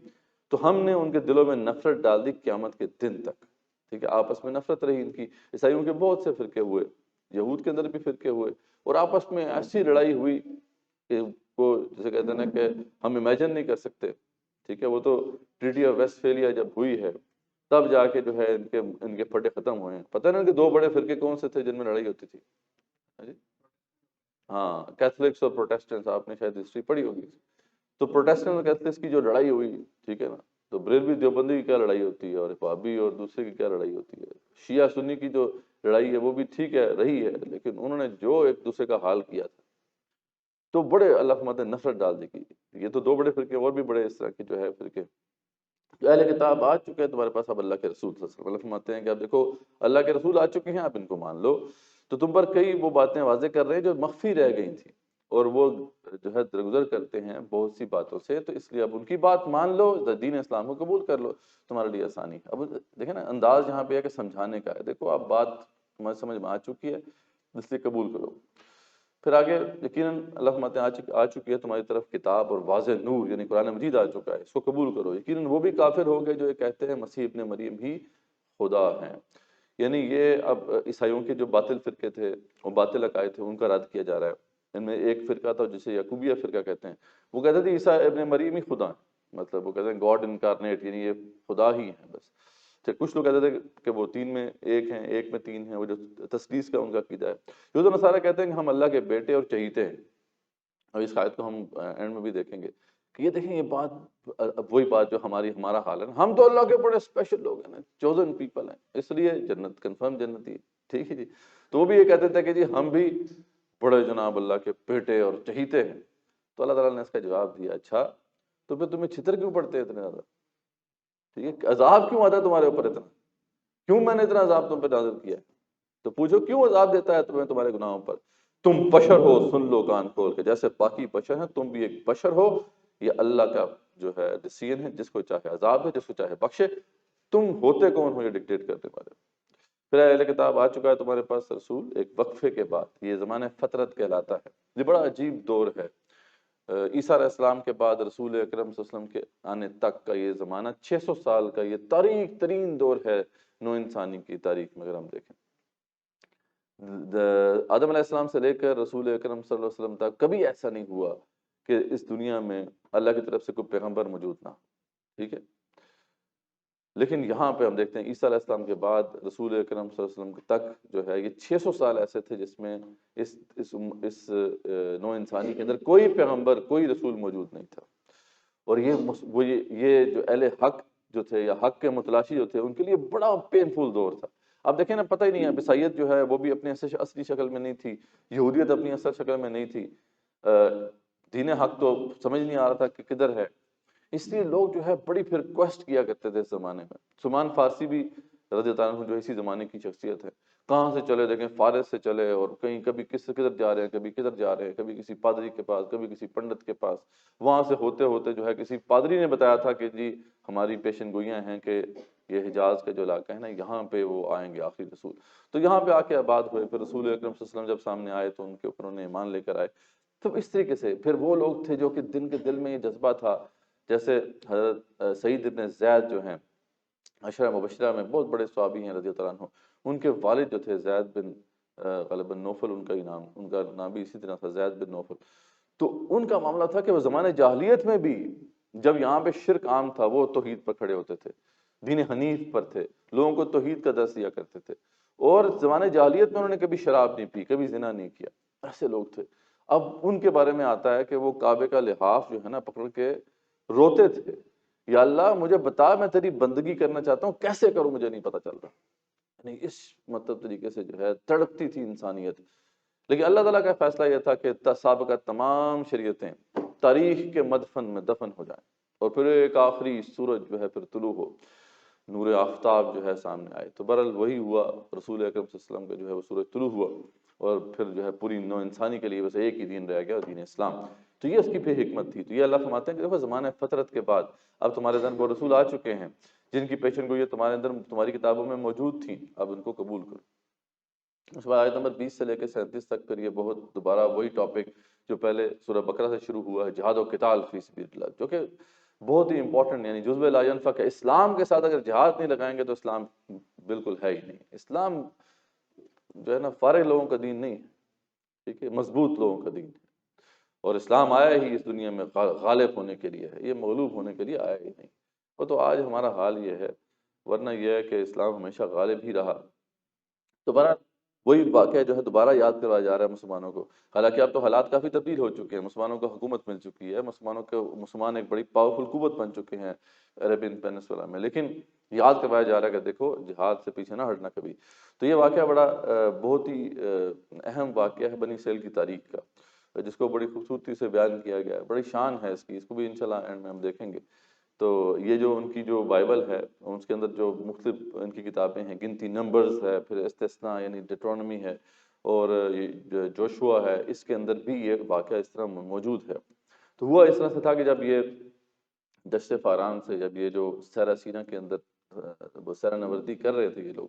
تو ہم نے ان کے دلوں میں نفرت ڈال دی قیامت کے دن تک، ٹھیک ہے، آپس میں نفرت رہی ان کی۔ عیسائیوں کے بہت سے فرقے ہوئے، یہود کے اندر بھی فرقے ہوئے، اور آپس میں ایسی لڑائی ہوئی کہ وہ جسے کہتے ہیں نا کہ ہم امیجن نہیں کر سکتے، ٹھیک ہے۔ وہ تو ٹریٹی آف ویسٹ فیلیا جب ہوئی ہے تب جا کے جو ہے ان کے پھٹے ختم ہوئے ہیں۔ پتہ نا کہ 2 بڑے فرقے کون سے تھے جن میں لڑائی ہوتی تھی؟ ہاں، کیتھولکس اور پروٹیسٹنٹس، آپ نے شاید ہسٹری پڑھی ہوگی۔ تو پروٹیسٹنٹ اور کیتھولکس کی جو لڑائی ہوئی، ٹھیک ہے نا، تو بریلوی دیوبندی کی کیا لڑائی ہوتی ہے اور وہابی اور دوسرے کی کیا لڑائی ہوتی ہے، شیعہ سنی کی جو لڑائی ہے وہ بھی ٹھیک ہے رہی ہے، لیکن انہوں نے جو ایک دوسرے کا حال کیا تھا تو بڑے اللہ فرماتے ہیں نفرت ڈال دی گئی۔ یہ تو 2 بڑے فرقے، اور بھی بڑے اس طرح کے جو ہے فرقے۔ جو اہل کتاب آ چکے ہیں تمہارے پاس، اب اللہ کے رسول صلی اللہ علیہ وسلم، اللہ فرماتے ہیں کہ اب دیکھو اللہ کے رسول آ چکے ہیں، آپ ان کو مان لو، تو تم پر کئی وہ باتیں واضح کر رہے ہیں جو مخفی رہ گئی تھیں، اور وہ جو ہے درگزر کرتے ہیں بہت سی باتوں سے، تو اس لیے اب ان کی بات مان لو، دین اسلام کو قبول کر لو، تمہارے لیے آسانی ہے۔ اب دیکھیں نا انداز یہاں پہ ہے کہ سمجھانے کا ہے، دیکھو اب بات تمہاری سمجھ میں آ چکی ہے اس لیے قبول کرو۔ پھر آگے یقیناً اللہ فرماتے ہیں آ چکی ہے تمہاری طرف کتاب اور واضح نور، یعنی قرآن مجید آ چکا ہے، اس کو قبول کرو۔ یقیناً وہ بھی کافر ہو گئے جو یہ کہتے ہیں مسیح ابن مریم ہی خدا ہیں، یعنی یہ اب عیسائیوں کے جو باطل فرقے تھے، وہ باطل عقائد تھے، ان کا رد کیا جا رہا ہے۔ ان میں ایک فرقہ تھا جسے یعقوبیہ فرقہ کہتے ہیں، وہ کہتے تھے عیسیٰ ابن مریم ہی خدا ہیں، مطلب وہ کہتے ہیں گاڈ انکارنیٹ، یعنی یہ خدا ہی ہیں بس، کچھ لوگ کہتے تھے کہ وہ 3 میں 1 ہیں، 1 میں 3 ہیں، وہ جو تثلیث کا ان کا عقیدہ ہے۔ یہود و نصارہ کہتے ہیں کہ ہم اللہ کے بیٹے اور چہیتے ہیں، اور اس آیت کو ہم اینڈ میں بھی دیکھیں گے کہ یہ دیکھیں یہ بات وہی بات جو ہمارا حال ہے نا، ہم تو اللہ کے بڑے اسپیشل لوگ ہیں نا، چوزن پیپل ہیں، اس لیے جنت کنفرم جنتی ہے، ٹھیک ہے جی۔ تو وہ بھی یہ کہتے تھے کہ جی ہم بھی بڑے جناب اللہ کے بیٹے اور چہیتے ہیں۔ تو اللہ تعالیٰ نے اس کا جواب دیا، اچھا تو پھر تمہیں چھتر کیوں پڑتے ہیں اتنے زیادہ؟ ٹھیک ہے، عذاب کیوں آتا ہے تمہارے اوپر اتنا؟ کیوں میں نے اتنا عذاب تم پہ نازل کیا ہے؟ تو پوچھو کیوں عذاب دیتا ہے تمہیں تمہارے گناہوں پر؟ تم بشر ہو، سن لو کان کھول کے، جیسے باقی بشر ہیں تم بھی ایک بشر ہو، یہ اللہ کا جو ہے ڈسیزن ہے، جس کو چاہے عذاب ہے، جس کو چاہے بخشے۔ تم ہوتے کون ہو یہ ڈکٹیٹ کرنے والے؟ پھر اہل کتاب آ چکا ہے تمہارے پاس رسول ایک وقفے کے بعد، یہ زمانہ فترت کہلاتا ہے، یہ بڑا عجیب دور ہے۔ عیسیٰ علیہ السلام کے بعد رسول اکرم صلی اللہ علیہ وسلم کے آنے تک کا یہ زمانہ 600 سال کا یہ تاریک ترین دور ہے نو انسانی کی تاریخ میں۔ اگر ہم دیکھیں آدم علیہ السلام سے لے کر رسول اکرم صلی اللہ علیہ وسلم تک کبھی ایسا نہیں ہوا کہ اس دنیا میں اللہ کی طرف سے کوئی پیغمبر موجود نہ ہو، ٹھیک ہے۔ لیکن یہاں پہ ہم دیکھتے ہیں عیسیٰ علیہ السلام کے بعد رسول اکرم صلی اللہ علیہ وسلم تک جو ہے یہ 600 سال ایسے تھے جس میں اس نو انسانی کے اندر کوئی پیغمبر کوئی رسول موجود نہیں تھا، اور یہ جو اہل حق جو تھے یا حق کے متلاشی جو تھے ان کے لیے بڑا پینفل دور تھا۔ اب دیکھیں نا، پتہ ہی نہیں ہے عیسائیت جو ہے وہ بھی اپنی اصلی شکل میں نہیں تھی، یہودیت اپنی اصل شکل میں نہیں تھی، دین حق تو سمجھ نہیں آ رہا تھا کہ کدھر ہے، اس لیے لوگ جو ہے بڑی پھر کوسٹ کیا کرتے تھے اس زمانے میں۔ سلمان فارسی بھی رضی اللہ عنہ جو اسی زمانے کی شخصیت ہے، کہاں سے چلے دیکھیں، فارس سے چلے، اور کہیں کبھی کدھر جا رہے ہیں، کبھی کدھر جا رہے ہیں، کبھی کسی پادری کے پاس، کبھی کسی پنڈت کے پاس، وہاں سے ہوتے ہوتے جو ہے کسی پادری نے بتایا تھا کہ جی ہماری پیشن گوئیاں ہیں کہ یہ حجاز کا جو علاقہ ہے نا یہاں پہ وہ آئیں گے آخری رسول، تو یہاں پہ آ کے آباد ہوئے۔ پھر رسول اکرم صلی اللہ علیہ وسلم جب سامنے آئے تو ان کے اوپر انہیں ایمان لے کر آئے۔ تو اس طریقے سے پھر وہ لوگ تھے جو کہ دن کے دل میں یہ جذبہ تھا، جیسے حضرت سعید ابن زید جو ہیں عشرہ مبشرہ میں بہت بڑے صحابی ہیں رضی اللہ عنہ، ان کے والد جو تھے زید بن غالباً نوفل ان کا نام بھی اسی طرح تھا، زید بن نوفل۔ تو ان کا معاملہ تھا کہ وہ زمانے جاہلیت میں بھی جب یہاں پہ شرک عام تھا وہ توحید پر کھڑے ہوتے تھے، دین حنیف پر تھے، لوگوں کو توحید کا درس دیا کرتے تھے، اور زمانے جاہلیت میں انہوں نے کبھی شراب نہیں پی، کبھی زنا نہیں کیا، ایسے لوگ تھے۔ اب ان کے بارے میں آتا ہے کہ وہ کعبے کا لحاف جو ہے نا پکڑ کے روتے تھے، یا اللہ مجھے بتا، میں تیری بندگی کرنا چاہتا ہوں، کیسے کروں مجھے نہیں پتا چل رہا۔ یعنی اس طریقے سے جو ہے تڑپتی تھی انسانیت۔ لیکن اللہ تعالیٰ کا فیصلہ یہ تھا کہ سابقہ تمام شریعتیں تاریخ کے مدفن میں دفن ہو جائیں، اور پھر ایک آخری سورج جو ہے پھر طلوع ہو، نور آفتاب جو ہے سامنے آئے۔ تو بہرحال وہی ہوا، رسول اکرم صلی اللہ علیہ وسلم کا جو ہے وہ سورج طلوع ہوا، اور پھر جو ہے پوری نو انسانی کے لیے بس ایک ہی دین رہ گیا، دین اسلام۔ تو یہ اس کی پھر حکمت تھی۔ تو یہ اللہ فرماتے ہیں کہ دیکھو زمانہ فترت کے بعد اب تمہارے اندر وہ رسول آ چکے ہیں جن کی پیشن گوئی تمہارے اندر تمہاری کتابوں میں موجود تھیں، اب ان کو قبول کرو۔ اس کے بعد آیت نمبر 20 سے لے کے 37 تک پھر یہ بہت دوبارہ وہی ٹاپک جو پہلے سورہ بقرہ سے شروع ہوا ہے، جہاد و قتال فی سبیل اللہ، جو کہ بہت ہی امپورٹنٹ، یعنی جزو لا ینفع، اسلام کے ساتھ اگر جہاد نہیں لگائیں گے تو اسلام بالکل ہے ہی نہیں۔ اسلام جو ہے نا فارغ لوگوں کا دین نہیں ہے، ٹھیک ہے، مضبوط لوگوں کا دین ہے، اور اسلام آیا ہی اس دنیا میں غالب ہونے کے لیے ہے، یہ مغلوب ہونے کے لیے آیا ہی نہیں۔ وہ تو آج ہمارا حال یہ ہے، ورنہ یہ ہے کہ اسلام ہمیشہ غالب ہی رہا۔ دوبارہ وہی واقعہ جو ہے دوبارہ یاد کروایا جا رہا ہے مسلمانوں کو، حالانکہ اب تو حالات کافی تبدیل ہو چکے ہیں، مسلمانوں کو حکومت مل چکی ہے، مسلمان ایک بڑی پاورفل قوت بن چکے ہیں عربین پینسولا میں، لیکن یاد کروایا جا رہا ہے کہ دیکھو جہاد سے پیچھے نہ ہٹنا کبھی۔ تو یہ واقعہ بڑا بہت ہی اہم واقعہ ہے بنی اسرائیل کی تاریخ کا، جس کو بڑی خوبصورتی سے بیان کیا گیا ہے، بڑی شان ہے اس کی، اس کو بھی انشاءاللہ اینڈ میں ہم دیکھیں گے۔ تو یہ جو ان کی جو بائبل ہے اس کے اندر جو مختلف ان کی کتابیں ہیں، گنتی نمبرز ہے، پھر استثناء یعنی ڈیٹرونمی ہے، اور جوشوا ہے، اس کے اندر بھی یہ واقعہ اس طرح موجود ہے۔ تو ہوا اس طرح سے تھا کہ جب یہ دشت فاران سے، جب یہ جو سیرا سینا کے اندر وہ سیرا نوردی کر رہے تھے یہ لوگ،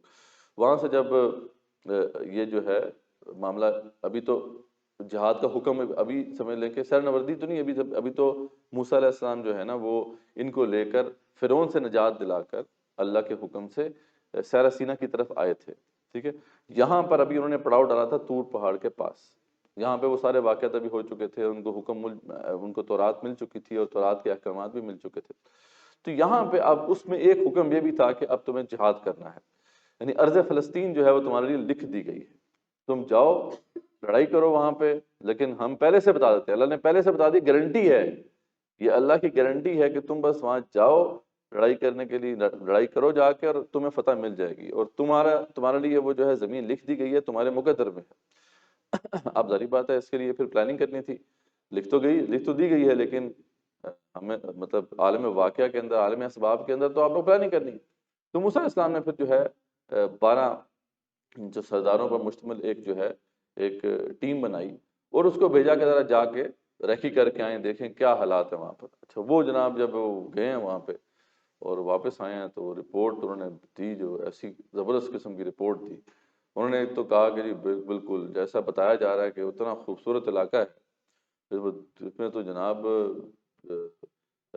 وہاں سے جب یہ جو ہے معاملہ، ابھی تو جہاد کا حکم ابھی سمجھ لیں کہ سیر نوردی تو نہیں، ابھی تو موسیٰ علیہ السلام جو ہے نا وہ ان کو لے کر فرعون سے نجات دلا کر اللہ کے حکم سے سیرا سینا کی طرف آئے تھے، ٹھیک ہے۔ یہاں پر ابھی انہوں نے پڑاؤ ڈالا تھا طور پہاڑ کے پاس، یہاں پہ وہ سارے واقعات ابھی ہو چکے تھے، ان کو ان کو تورات مل چکی تھی اور تورات کے احکامات بھی مل چکے تھے۔ تو یہاں پہ اب اس میں ایک حکم یہ بھی تھا کہ اب تمہیں جہاد کرنا ہے، یعنی ارض فلسطین جو ہے وہ تمہارے لیے لکھ دی گئی ہے، تم جاؤ لڑائی کرو وہاں پہ، لیکن ہم پہلے سے بتا دیتے ہیں، اللہ نے پہلے سے بتا دی، گارنٹی ہے، یہ اللہ کی گارنٹی ہے کہ تم بس وہاں جاؤ لڑائی کرنے کے لیے، لڑائی کرو جا کے، اور تمہیں فتح مل جائے گی، اور تمہارے لیے وہ جو ہے زمین لکھ دی گئی ہے، تمہارے مقدر میں ہے۔ اب ظاہری بات ہے اس کے لیے پھر پلاننگ کرنی تھی، لکھ تو دی گئی ہے، لیکن ہمیں مطلب عالم واقعہ کے اندر، عالم اسباب کے اندر تو آپ کو پلاننگ کرنی ہے۔ تو موسیٰ علیہ السلام نے پھر جو ہے 12 جو سرداروں پر مشتمل ایک جو ہے ایک ٹیم بنائی، اور اس کو بھیجا کہ ذرا جا کے ریکی کر کے آئیں، دیکھیں کیا حالات ہیں وہاں پر۔ اچھا وہ جناب جب وہ گئے ہیں وہاں پہ اور واپس آئے ہیں تو وہ رپورٹ انہوں نے دی، جو ایسی زبردست قسم کی رپورٹ دی، انہوں نے تو کہا کہ جی بالکل جیسا بتایا جا رہا ہے کہ اتنا خوبصورت علاقہ ہے، اس میں تو جناب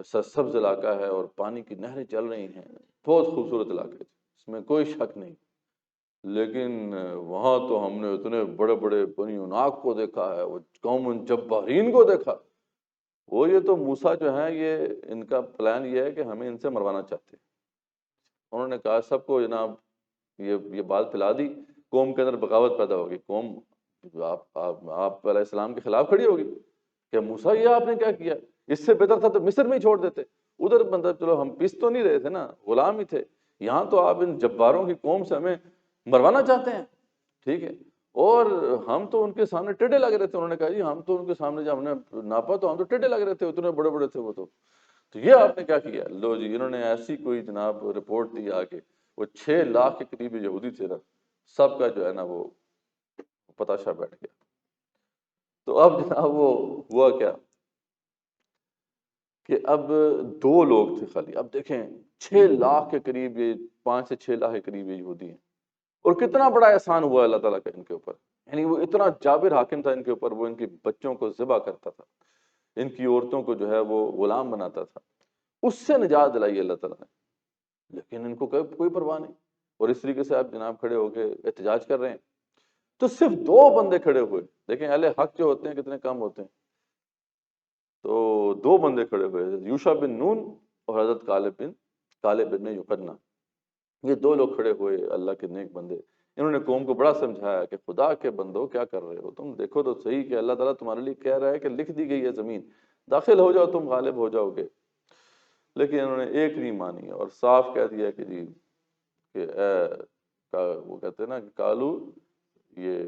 سبز علاقہ ہے اور پانی کی نہریں چل رہی ہیں، بہت خوبصورت علاقہ ہے، اس میں کوئی شک نہیں، لیکن وہاں تو ہم نے اتنے بڑے بڑے بنی عناق کو دیکھا ہے، وہ قوم جبارین کو دیکھا۔ وہ یہ تو موسیٰ جو ہیں یہ ان کا پلان یہ ہے کہ ہمیں ان سے مروانا چاہتے ہیں۔ انہوں نے کہا سب کو جناب یہ بات پھیلا دی، قوم کے اندر بغاوت پیدا ہوگی، قوم آپ علیہ السلام کے خلاف کھڑی ہوگی کہ موسیٰ یہ آپ نے کیا کیا، اس سے بہتر تھا تو مصر میں ہی چھوڑ دیتے، ادھر مطلب چلو ہم پس تو نہیں رہے تھے نا، غلام ہی تھے، یہاں تو آپ ان جباروں کی قوم سے ہمیں مروانا چاہتے ہیں، ٹھیک ہے، اور ہم تو ان کے سامنے ٹیڑھے لگ رہے تھے۔ انہوں نے کہا جی ہم تو ان کے سامنے جب ہم نے ناپا تو ہم تو ٹیڑھے لگ رہے تھے، اتنے بڑے بڑے تھے وہ تو یہ آپ نے کیا کیا؟ لو جی انہوں نے ایسی کوئی جناب رپورٹ دی آگے، وہ 6 لاکھ کے قریب یہودی تھے نا، سب کا جو ہے نا وہ پتاشا بیٹھ گیا۔ تو اب جناب وہ ہوا کیا کہ اب 2 لوگ تھے خالی، اب دیکھیں 6 لاکھ کے قریب، یہ 5 سے 6 لاکھ کے قریب یہ یہودی ہیں، اور کتنا بڑا احسان ہوا اللہ تعالیٰ کا ان کے اوپر، یعنی وہ اتنا جابر حاکم تھا ان کے اوپر، وہ ان کے بچوں کو ذبح کرتا تھا، ان کی عورتوں کو جو ہے وہ غلام بناتا تھا، اس سے نجات دلائی اللہ تعالیٰ نے، لیکن ان کو کوئی پرواہ نہیں، اور اس طریقے سے آپ جناب کھڑے ہو کے احتجاج کر رہے ہیں۔ تو صرف 2 بندے کھڑے ہوئے، دیکھیں اہل حق جو ہوتے ہیں کتنے کم ہوتے ہیں، تو 2 بندے کھڑے ہوئے، یوشع بن نون اور حضرت کالب بن یقنہ، یہ 2 لوگ کھڑے ہوئے اللہ کے نیک بندے، انہوں نے قوم کو بڑا سمجھایا کہ خدا کے بندو کیا کر رہے ہو تم، دیکھو تو صحیح کہ اللہ تعالیٰ تمہارے لیے کہہ رہا ہے کہ لکھ دی گئی ہے زمین، داخل ہو جاؤ تم غالب ہو جاؤ گے، لیکن انہوں نے ایک نہیں مانی اور صاف کہہ دیا کہ جی کہ وہ کہتے ہیں نا کہ کالو، یہ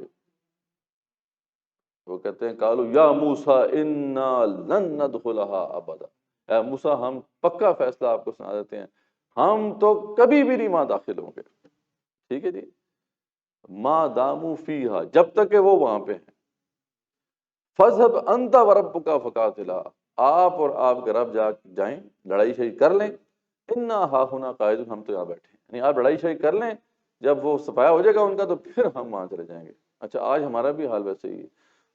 وہ کہتے ہیں کالو یا موسیٰ انا لن ندخلها ابدا، اے موسیٰ ہم پکا فیصلہ آپ کو سنا دیتے ہیں، ہم تو کبھی بھی نہیں وہاں داخل ہوں گے، ٹھیک ہے جی، ما داموا فیہا، جب تک کہ وہ وہاں پہ ہیں، فذهب انت وربک فقاتلا، آپ اور آپ کا رب جائیں لڑائی شہید کر لیں، انا ہاہنا قاعدون، ہم تو یہاں بیٹھے ہیں، یعنی آپ لڑائی شہید کر لیں، جب وہ صفایا ہو جائے گا ان کا تو پھر ہم وہاں چلے جائیں گے۔ اچھا آج ہمارا بھی حال ویسے ہی ہے،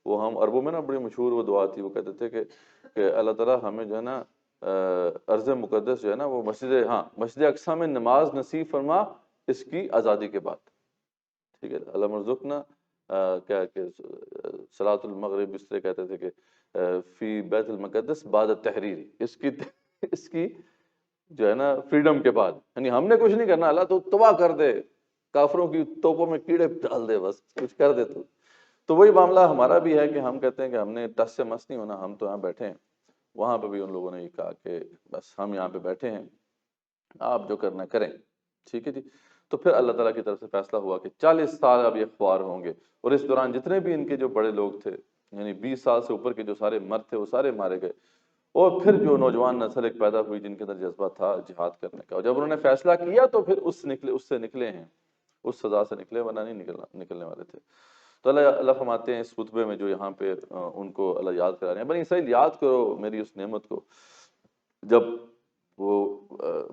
وہ ہم عربوں میں نا بڑی مشہور وہ دعا تھی، وہ کہتے تھے کہ اللہ تعالیٰ ہمیں جو ہے نا ارض مقدس جو ہے نا وہ مسجد اقصی میں نماز نصیب فرما اس کی آزادی کے بعد، ٹھیک ہے، اللہ مرزقنا کیا کہ صلاۃ المغرب اس طرح کہتے تھے کہ فی بیت المقدس بعد التحریر، اس کی جو ہے نا فریڈم کے بعد، یعنی ہم نے کچھ نہیں کرنا، اللہ تو تباہ کر دے، کافروں کی توپوں میں کیڑے ڈال دے، بس کچھ کر دے تو وہی معاملہ ہمارا بھی ہے کہ ہم کہتے ہیں کہ ہم نے ٹس سے مس نہیں ہونا، ہم تو یہاں بیٹھے ہیں، وہاں پہ بھی ان لوگوں نے یہ کہا کہ بس ہم یہاں پہ بیٹھے ہیں، آپ جو کرنا کریں، ٹھیک ہے جی۔ تو پھر اللہ تعالیٰ کی طرف سے فیصلہ ہوا کہ 40 سال اب یہ خوار ہوں گے، اور اس دوران جتنے بھی ان کے جو بڑے لوگ تھے، یعنی 20 سال سے اوپر کے جو سارے مرد تھے وہ سارے مارے گئے، اور پھر جو نوجوان نسل ایک پیدا ہوئی جن کے اندر جذبہ تھا جہاد کرنے کا، اور جب انہوں نے فیصلہ کیا تو پھر اس سے نکلے ہیں، اس سزا سے نکلے، ورنہ نہیں نکلنے والے تھے۔ تو اللہ فرماتے ہیں اس خطبے میں جو یہاں پہ ان کو اللہ یاد کرا رہے ہیں، بنی اسرائیل یاد کرو میری اس نعمت کو، جب وہ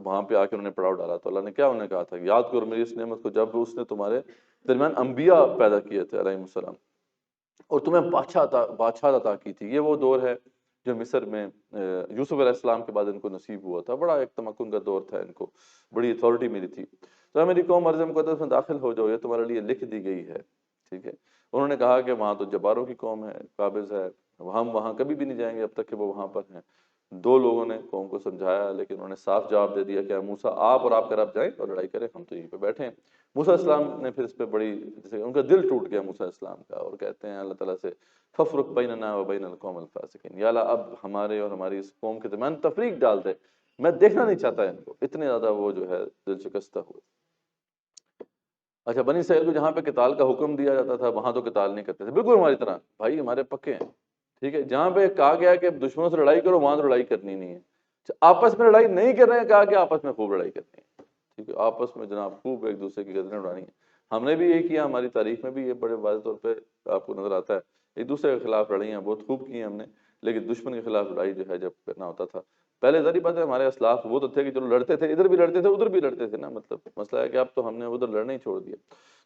وہاں پہ آ کے انہوں نے پڑاؤ ڈالا تو اللہ نے کیا انہوں نے کہا تھا، یاد کرو میری اس نعمت کو جب اس نے تمہارے درمیان انبیاء پیدا کیے تھے علیہ السلام، اور تمہیں بادشاہ عطا کی تھی۔ یہ وہ دور ہے جو مصر میں یوسف علیہ السلام کے بعد ان کو نصیب ہوا تھا، بڑا ایک تمکن کا دور تھا، ان کو بڑی اتھارٹی ملی تھی۔ تو میری قوم ارض مقدس میں داخل ہو جاؤ، یہ تمہارے لیے لکھ دی گئی ہے، ٹھیک ہے۔ انہوں نے کہا کہ وہاں تو جباروں کی قوم ہے، قابض ہے، ہم وہاں کبھی بھی نہیں جائیں گے اب تک کہ وہ وہاں پر ہیں، دو لوگوں نے قوم کو سمجھایا لیکن انہوں نے صاف جواب دے دیا کہ اے موسیٰ آپ اور آپ کا رب جائیں اور لڑائی کریں، ہم تو یہیں پہ بیٹھے ہیں۔ موسیٰ السلام نے پھر اس پہ بڑی، جیسے ان کا دل ٹوٹ گیا موسیٰ السلام کا، اور کہتے ہیں اللہ تعالیٰ سے فَفْرُقْ بَيْنَنَا وَبَيْنَ الْقَوْمِ الْفَاسِقِينَ، یا اللہ اب ہمارے اور ہماری اس قوم کے درمیان تفریق ڈال دے، میں دیکھنا نہیں چاہتا ان کو، اتنے زیادہ وہ جو ہے دل شکستہ ہوئے۔ اچھا، بنی اسرائیل کو جہاں پہ قتال کا حکم دیا جاتا تھا وہاں تو قتال نہیں کرتے تھے، بالکل ہماری طرح بھائی ہمارے پکے ہیں، ٹھیک ہے۔ جہاں پہ کہا گیا کہ دشمنوں سے لڑائی کرو وہاں تو لڑائی کرنی نہیں ہے۔ اچھا، آپس میں لڑائی نہیں کر رہے ہیں، کہا کہ آپس میں خوب لڑائی کرنی ہے، ٹھیک ہے، آپس میں جناب خوب ایک دوسرے کی گردنیں اڑانی ہے۔ ہم نے بھی یہ کیا، ہماری تاریخ میں بھی یہ بڑے واضح طور پہ آپ کو نظر آتا ہے، ایک دوسرے کے خلاف لڑائیاں بہت خوب کی ہیں ہم نے، لیکن دشمن کے خلاف لڑائی جو ہے جب کرنا ہوتا تھا، پہلے ظاہری بات ہے ہمارے اسلاف وہ تو تھے کہ چلو لڑتے تھے، ادھر بھی لڑتے تھے ادھر بھی لڑتے تھے نا، مطلب مسئلہ ہے کہ اب تو ہم نے ادھر لڑنا ہی چھوڑ دیا۔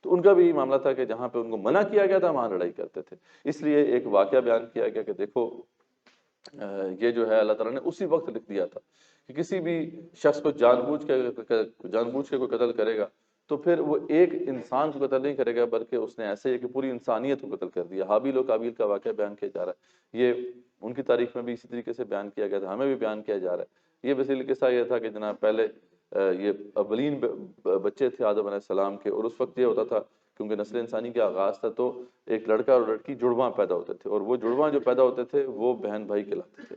تو ان کا بھی یہ معاملہ تھا کہ جہاں پہ ان کو منع کیا گیا تھا وہاں لڑائی کرتے تھے۔ اس لیے ایک واقعہ بیان کیا گیا کہ دیکھو یہ جو ہے اللہ تعالیٰ نے اسی وقت لکھ دیا تھا کہ کسی بھی شخص کو جان بوجھ کے کوئی قتل کرے گا تو پھر وہ ایک انسان کو قتل نہیں کرے گا، بلکہ اس نے ایسے ہی کہ پوری انسانیت کو قتل کر دیا۔ حابیل و قابیل کا واقعہ بیان کیا جا رہا ہے، یہ ان کی تاریخ میں بھی اسی طریقے سے بیان کیا گیا تھا، ہمیں بھی بیان کیا جا رہا ہے۔ یہ بصیل قصہ یہ تھا کہ جناب پہلے یہ اولین بچے تھے آدم علیہ السلام کے، اور اس وقت یہ ہوتا تھا کیونکہ نسل انسانی کا آغاز تھا تو ایک لڑکا اور لڑکی جڑواں پیدا ہوتے تھے، اور وہ جڑواں جو پیدا ہوتے تھے وہ بہن بھائی کہلاتے تھے۔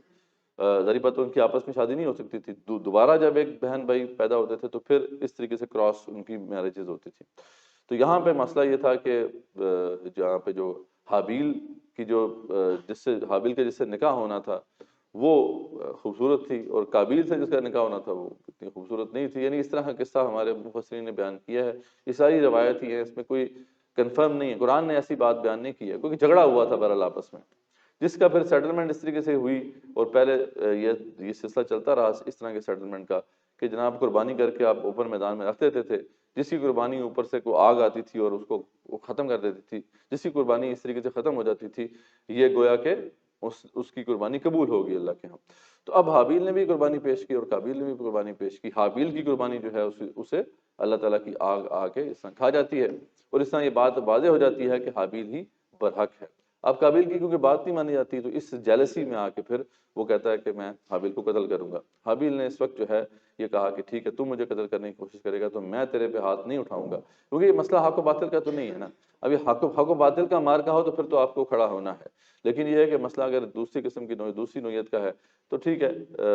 ظاہری بات ان کی آپس میں شادی نہیں ہو سکتی تھی، دوبارہ جب ایک بہن بھائی پیدا ہوتے تھے تو پھر اس طریقے سے کراس ان کی میرجز ہوتی تھی۔ تو یہاں پہ مسئلہ یہ تھا کہ جہاں پہ جو حابیل کی جو جس سے حابیل کا جس سے نکاح ہونا تھا وہ خوبصورت تھی، اور قابیل سے جس کا نکاح ہونا تھا وہ اتنی خوبصورت نہیں تھی، یعنی اس طرح کا قصہ ہمارے مفسرین نے بیان کیا ہے۔ یہ ساری روایت ہی ہے، اس میں کوئی کنفرم نہیں ہے، قرآن نے ایسی بات بیان نہیں کی ہے، کیونکہ جھگڑا ہوا تھا بہرحال آپس میں، جس کا پھر سیٹلمنٹ اس طریقے سے ہوئی، اور پہلے یہ سلسلہ چلتا رہا اس طرح کے سیٹلمنٹ کا کہ جناب قربانی کر کے آپ اوپن میدان میں رکھ دیتے تھے، جس کی قربانی اوپر سے کوئی آگ آتی تھی اور اس کو وہ ختم کر دیتی تھی، جس کی قربانی اس طریقے سے ختم ہو جاتی تھی، یہ گویا کہ اس کی قربانی قبول ہوگی اللہ کے ہاں۔ تو اب حابیل نے بھی قربانی پیش کی اور قابیل نے بھی قربانی پیش کی۔ حابیل کی قربانی جو ہے اسے اللہ تعالیٰ کی آگ آ کے اس طرح کھا جاتی ہے، اور اس طرح یہ بات واضح ہو جاتی ہے کہ حابیل ہی برحق ہے۔ اب قابیل کی کیونکہ بات نہیں مانی جاتی تو اس جیلسی میں آ کے پھر وہ کہتا ہے کہ میں حابیل کو قتل کروں گا۔ حابیل نے اس وقت جو ہے یہ کہا کہ ٹھیک ہے تم مجھے قتل کرنے کی کوشش کرے گا تو میں تیرے پہ ہاتھ نہیں اٹھاؤں گا، کیونکہ یہ مسئلہ حق و باطل کا تو نہیں ہے نا، اب یہ حق و باطل کا مار کا ہو تو پھر تو آپ کو کھڑا ہونا ہے، لیکن یہ ہے کہ مسئلہ اگر دوسری قسم کی دوسری نوعیت کا ہے تو ٹھیک ہے۔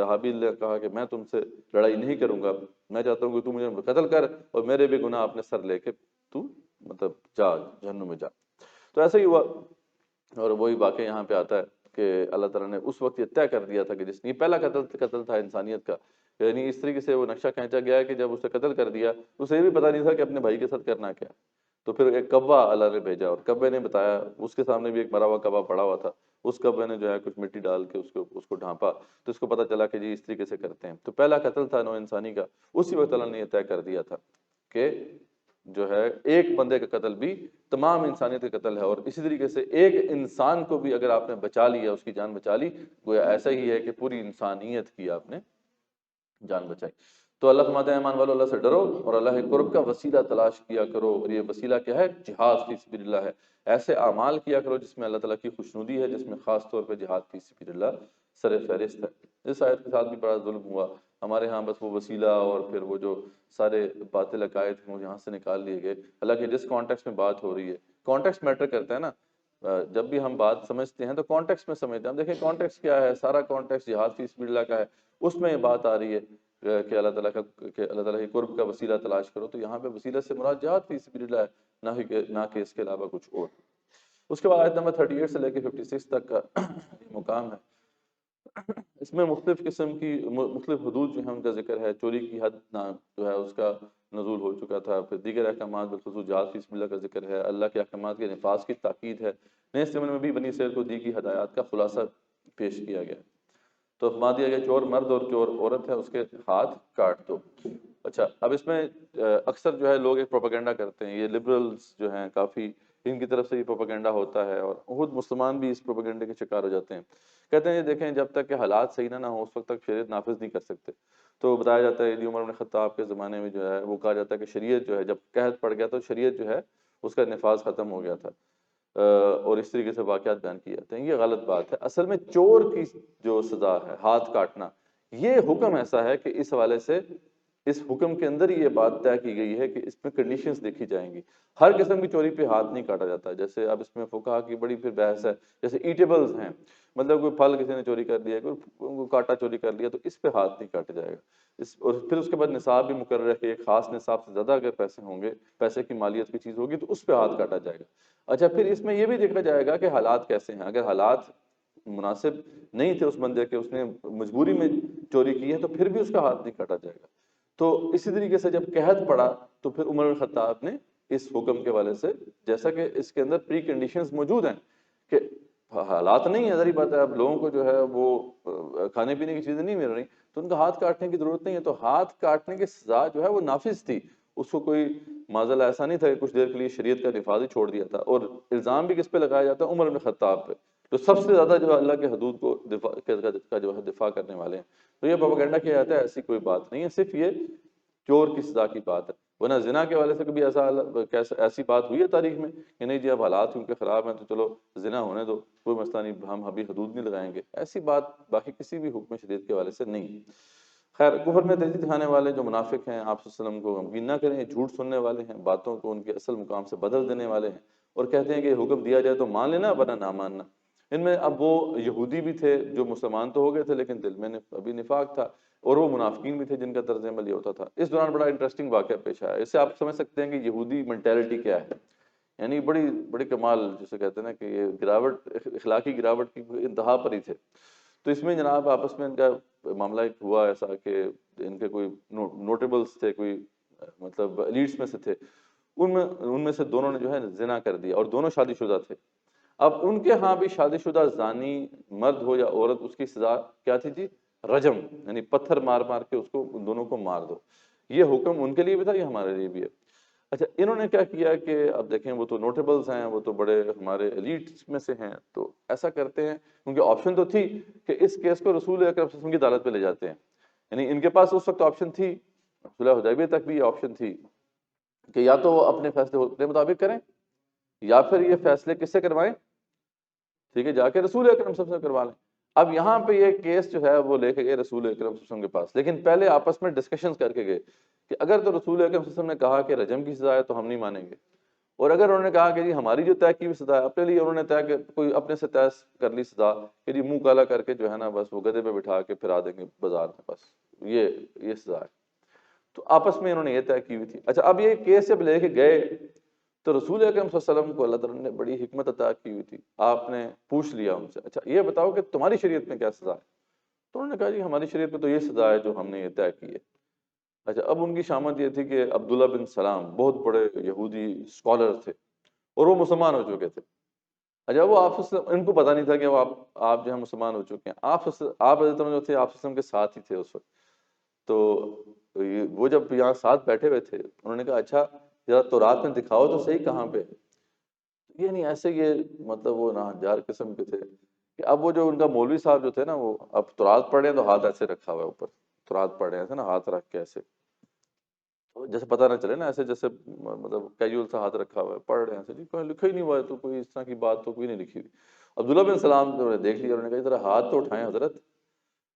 حابیل نے کہا کہ میں تم سے لڑائی نہیں کروں گا، میں چاہتا ہوں کہ تو مجھے قتل کر اور میرے بھی گناہ اپنے سر لے کے تو مطلب جا جہنم میں جا۔ تو ایسا ہی ہوا، اور وہی واقعہ یہاں پہ آتا ہے کہ اللہ تعالیٰ نے اس وقت یہ طے کر دیا تھا کہ جس یہ پہلا قتل تھا انسانیت کا، یعنی اس طریقے سے وہ نقشہ کھینچا گیا ہے کہ جب اسے قتل کر دیا اسے یہ بھی پتہ نہیں تھا کہ اپنے بھائی کے ساتھ کرنا کیا، تو پھر ایک کوا اللہ نے بھیجا اور کبے نے بتایا، اس کے سامنے بھی ایک مرا ہوا کوا پڑا ہوا تھا، اس کبے نے جو ہے کچھ مٹی ڈال کے اس کو ڈھانپا تو اس کو پتہ چلا کہ جی اس طریقے سے کرتے ہیں۔ تو پہلا قتل تھا نو انسانی کا، اسی وقت اللہ نے یہ طے کر دیا تھا کہ جو ہے ایک بندے کا قتل بھی تمام انسانیت کا قتل ہے، اور اسی طریقے سے ایک انسان کو بھی اگر آپ نے بچا لیا، اس کی جان بچا لی، گویا ایسا ہی ہے کہ پوری انسانیت کی آپ نے جان بچائی۔ تو اللہ فرماتے ہیں ایمان والو اللہ سے ڈرو اور اللہ کے قرب کا وسیلہ تلاش کیا کرو، اور یہ وسیلہ کیا ہے؟ جہاد فی سبیل اللہ ہے، ایسے اعمال کیا کرو جس میں اللہ تعالیٰ کی خوشنودی ہے، جس میں خاص طور پہ جہاد فی سبیل اللہ سر فہرست ہے۔ اس آیت کے ساتھ بھی بڑا ظلم ہوا ہمارے ہاں، بس وہ وسیلہ اور پھر وہ جو سارے باطل عقائد ہیں وہ یہاں سے نکال لیے گئے، حالانکہ جس کانٹیکس میں بات ہو رہی ہے، کانٹیکس میٹر کرتا ہے نا، جب بھی ہم بات سمجھتے ہیں تو کانٹیکس میں سمجھتے ہیں۔ ہم دیکھیں کانٹیکس کیا ہے، سارا کانٹیکس جہاد فی سبیل اللہ کا ہے، اس میں یہ بات آ رہی ہے کہ اللہ تعالیٰ کے قرب کا وسیلہ تلاش کرو، تو یہاں پہ وسیلہ سے مراد جہاد فی سبیل اللہ ہے، نہ کہ اس کے علاوہ کچھ اور۔ اس کے بعد آیت نمبر 38 سے لے کے 56 تک کا مقام ہے، اس میں مختلف قسم کی مختلف حدود جو ہیں ان کا ذکر ہے، چوری کی حد جو ہے اس کا نزول ہو چکا تھا، پھر دیگر احکامات بالخصوص جہاد فی سبیل اللہ کا ذکر ہے، اللہ کے احکامات کے نفاذ کی تاکید ہے، نئے سمن میں بھی بنی اسرائیل کو دی گئی ہدایات کا خلاصہ پیش کیا گیا۔ تو فرما دیا گیا چور مرد اور چور عورت ہے اس کے ہاتھ کاٹ دو۔ اچھا، اب اس میں اکثر جو ہے لوگ ایک پروپیگنڈا کرتے ہیں، یہ لبرلز جو ہیں کافی ان کی طرف سے یہ پروپیگنڈا ہوتا ہے، اور خود مسلمان بھی اس پروپیگنڈے کے شکار ہو جاتے ہیں، کہتے ہیں یہ دیکھیں جب تک کہ حالات صحیح نہ ہو اس وقت تک شریعت نافذ نہیں کر سکتے۔ تو بتایا جاتا ہے عمر بن خطاب کے زمانے میں جو ہے وہ کہا جاتا ہے کہ شریعت جو ہے جب قحط پڑ گیا تو شریعت جو ہے اس کا نفاذ ختم ہو گیا تھا، اور اس طریقے سے واقعات بیان کیے جاتے ہیں، یہ غلط بات ہے۔ اصل میں چور کی جو سزا ہے ہاتھ کاٹنا، یہ حکم ایسا ہے کہ اس حوالے سے اس حکم کے اندر یہ بات طے کی گئی ہے کہ اس میں کنڈیشنز دیکھی جائیں گی۔ ہر قسم کی چوری پہ ہاتھ نہیں کاٹا جاتا، جیسے اب اس میں فقہا کی بڑی پھر بحث ہے، جیسے ایٹیبلز ہیں، مطلب کوئی پھل کسی نے چوری کر لیا، کوئی کاٹا چوری کر لیا، تو اس پہ ہاتھ نہیں کاٹا جائے گا۔ اور پھر اس کے بعد نصاب بھی مقرر ہے کہ ایک خاص نصاب سے زیادہ اگر پیسے ہوں گے، پیسے کی مالیت کی چیز ہوگی، تو اس پہ ہاتھ کاٹا جائے گا۔ اچھا، پھر اس میں یہ بھی دیکھا جائے گا کہ حالات کیسے ہیں۔ اگر حالات مناسب نہیں تھے اس بندے کے، اس نے مجبوری میں چوری کی ہے، تو پھر بھی اس کا ہاتھ نہیں کاٹا جائے گا۔ تو اسی طریقے سے جب قحط پڑا تو پھر عمر بن خطاب نے اس حکم کے والے سے، جیسا کہ اس کے اندر پری کنڈیشنز موجود ہیں کہ حالات نہیں ہے، ظاہری بات ہے، اب لوگوں کو جو ہے وہ کھانے پینے کی چیزیں نہیں مل رہی، تو ان کا ہاتھ کاٹنے کی ضرورت نہیں ہے، تو ہاتھ کاٹنے کی سزا جو ہے وہ نافذ تھی، اس کو کوئی معذلہ ایسا نہیں تھا کہ کچھ دیر کے لیے شریعت کا نفاذ ہی چھوڑ دیا تھا۔ اور الزام بھی کس پہ لگایا جاتا ہے؟ عمر بن خطاب پہ، جو سب سے زیادہ جو اللہ کے حدود کو دفاع کا جو ہے دفاع کرنے والے ہیں۔ تو یہ پروپیگنڈا کیا جاتا ہے، ایسی کوئی بات نہیں ہے، صرف یہ چور کی سزا کی بات ہے۔ ورنہ زنا کے والے سے کبھی ایسی بات ہوئی ہے تاریخ میں کہ نہیں جی اب حالات ان کے خراب ہیں تو چلو زنا ہونے دو، کوئی مسئلہ نہیں، ہم ابھی حدود نہیں لگائیں گے، ایسی بات باقی کسی بھی حکم شریعت کے حوالے سے نہیں۔ خیر، کفر میں تیزی دکھانے والے جو منافق ہیں، آپ صلی اللہ علیہ وسلم کو غمگین نہ کریں، جھوٹ سننے والے ہیں، باتوں کو ان کے اصل مقام سے بدل دینے والے ہیں، اور کہتے ہیں کہ حکم دیا جائے تو مان لینا ورنہ نہ ماننا۔ ان میں اب وہ یہودی بھی تھے جو مسلمان تو ہو گئے تھے لیکن دل میں ابھی نفاق تھا، اور وہ منافقین بھی تھے جن کا طرز عمل یہ ہوتا تھا۔ اس دوران بڑا انٹرسٹنگ واقعہ پیش آیا، اس سے آپ سمجھ سکتے ہیں کہ یہودی مینٹیلٹی کیا ہے، یعنی بڑی بڑی کمال جسے کہتے ہیں نا کہ یہ گراوٹ، اخلاقی گراوٹ کی انتہا پر ہی تھے۔ تو اس میں جناب آپس میں ان کا معاملہ ایک ہوا ایسا کہ ان کے کوئی نوٹیبلز تھے، کوئی مطلب ایلیٹس میں سے تھے، ان میں سے دونوں نے جو ہے زنا کر دیا، اور دونوں شادی شدہ تھے۔ اب ان کے ہاں بھی شادی شدہ زانی مرد ہو یا عورت، اس کی سزا کیا تھی جی؟ رجم، یعنی پتھر مار مار کے اس کو، ان دونوں کو مار دو۔ یہ حکم ان کے لیے بھی تھا، یہ ہمارے لیے بھی ہے۔ اچھا، انہوں نے کیا کیا کہ اب دیکھیں وہ تو نوٹیبلز ہیں، وہ تو بڑے ہمارے ایلیٹس میں سے ہیں، تو ایسا کرتے ہیں، کیونکہ آپشن تو تھی کہ اس کیس کو رسول اکرم صلی اللہ علیہ وسلم کی عدالت پہ لے جاتے ہیں، یعنی ان کے پاس اس وقت آپشن تھی، صلح حدیبیہ تک بھی یہ آپشن تھی کہ یا تو وہ اپنے فیصلے اپنے مطابق کریں، یا پھر یہ فیصلے کس سے کروائیں؟ ٹھیک ہے، جا کے رسول اکرم صلی اللہ علیہ وسلم سے کروا لیں۔ اب یہاں پہ یہ کیس جو ہے وہ لے کے گئے رسول اکرم صلی اللہ علیہ وسلم کے پاس، لیکن پہلے آپس میں ڈسکشنز کر کے گئے کہ اگر تو رسول اکرم صلی اللہ علیہ وسلم نے کہا کہ رجم کی سزا ہے تو ہم نہیں مانیں گے، اور اگر انہوں نے کہا کہ جی ہماری جو طے کی ہوئی سزا ہے، اپنے لیے انہوں نے طے کہ کوئی اپنے سے طے کر لی سزا کہ جی منہ کالا کر کے جو ہے نا بس وہ گدھے پہ بٹھا کے پھرا دیں گے بازار میں، بس یہ سزا ہے، تو آپس میں انہوں نے یہ طے کی ہوئی تھی۔ اچھا، اب یہ کیس جب لے کے گئے تو رسول اکرم صلی اللہ علیہ وسلم کو اللہ تعالیٰ نے بڑی حکمت عطا کی ہوئی تھی، آپ نے پوچھ لیا ان سے، اچھا یہ بتاؤ کہ تمہاری شریعت میں کیا سزا ہے؟ تو انہوں نے کہا جی ہماری شریعت میں تو یہ سزا ہے جو ہم نے یہ طے کی ہے۔ اچھا، اب ان کی شامت یہ تھی کہ عبداللہ بن سلام بہت بڑے یہودی اسکالر تھے، اور وہ مسلمان ہو چکے تھے۔ اچھا، وہ ان کو پتہ نہیں تھا کہ وہ آپ جو ہے مسلمان ہو چکے ہیں، آپ حضرت جو تھے آپ کے ساتھ ہی تھے اس وقت، تو وہ جب یہاں ساتھ بیٹھے ہوئے تھے، انہوں نے کہا اچھا ذرا تورات میں دکھاؤ تو صحیح کہاں پہ، یہ نہیں ایسے، یہ مطلب وہ ناہنجار قسم کے تھے کہ اب وہ جو ان کا مولوی صاحب جو تھے نا، وہ اب تورات پڑھ رہے ہیں تو ہاتھ ایسے رکھا ہوا ہے اوپر، تورات پڑھ رہے ہیں نا ہاتھ رکھ کے ایسے، جیسے پتہ نہ چلے نا، ایسے جیسے مطلب کیجول سا ہاتھ رکھا ہوا ہے، پڑھ رہے ہیں ایسے، جی کوئی لکھا ہی نہیں ہوا ہے، تو کوئی اس طرح کی بات تو کوئی نہیں لکھی ہوئی۔ عبداللہ بن سلام نے دیکھ لیا، انہوں نے کہا ذرا ہاتھ تو اٹھائیں حضرت،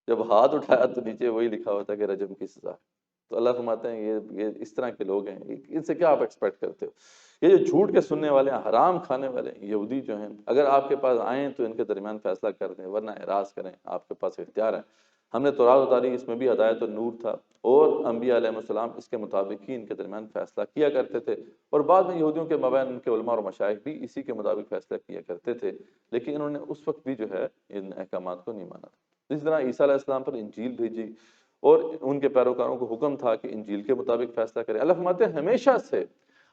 جب ہاتھ اٹھایا تو نیچے وہی لکھا ہوا تھا کہ رجم کی سزا ہے۔ تو اللہ فرماتے ہیں یہ اس طرح کے لوگ ہیں، ان سے کیا آپ ایکسپیکٹ کرتے ہو؟ یہ جو جھوٹ کے سننے والے ہیں، حرام کھانے والے ہیں، یہودی جو ہیں، اگر آپ کے پاس آئیں تو ان کے درمیان فیصلہ کر دیں، ورنہ اعراض کریں، آپ کے پاس اختیار ہے۔ ہم نے تورات اتاری، اس میں بھی ہدایت اور نور تھا، اور انبیاء علیہ السلام اس کے مطابق ہی ان کے درمیان فیصلہ کیا کرتے تھے، اور بعد میں یہودیوں کے مابین ان کے علماء اور مشائخ بھی اسی کے مطابق فیصلہ کیا کرتے تھے، لیکن انہوں نے اس وقت بھی جو ہے ان احکامات کو نہیں مانا تھا۔ اس طرح عیسیٰ علیہ السلام پر انجیل بھیجی، اور ان کے پیروکاروں کو حکم تھا کہ انجیل کے مطابق فیصلہ کریں۔ اللہ فرماتے ہیں ہمیشہ سے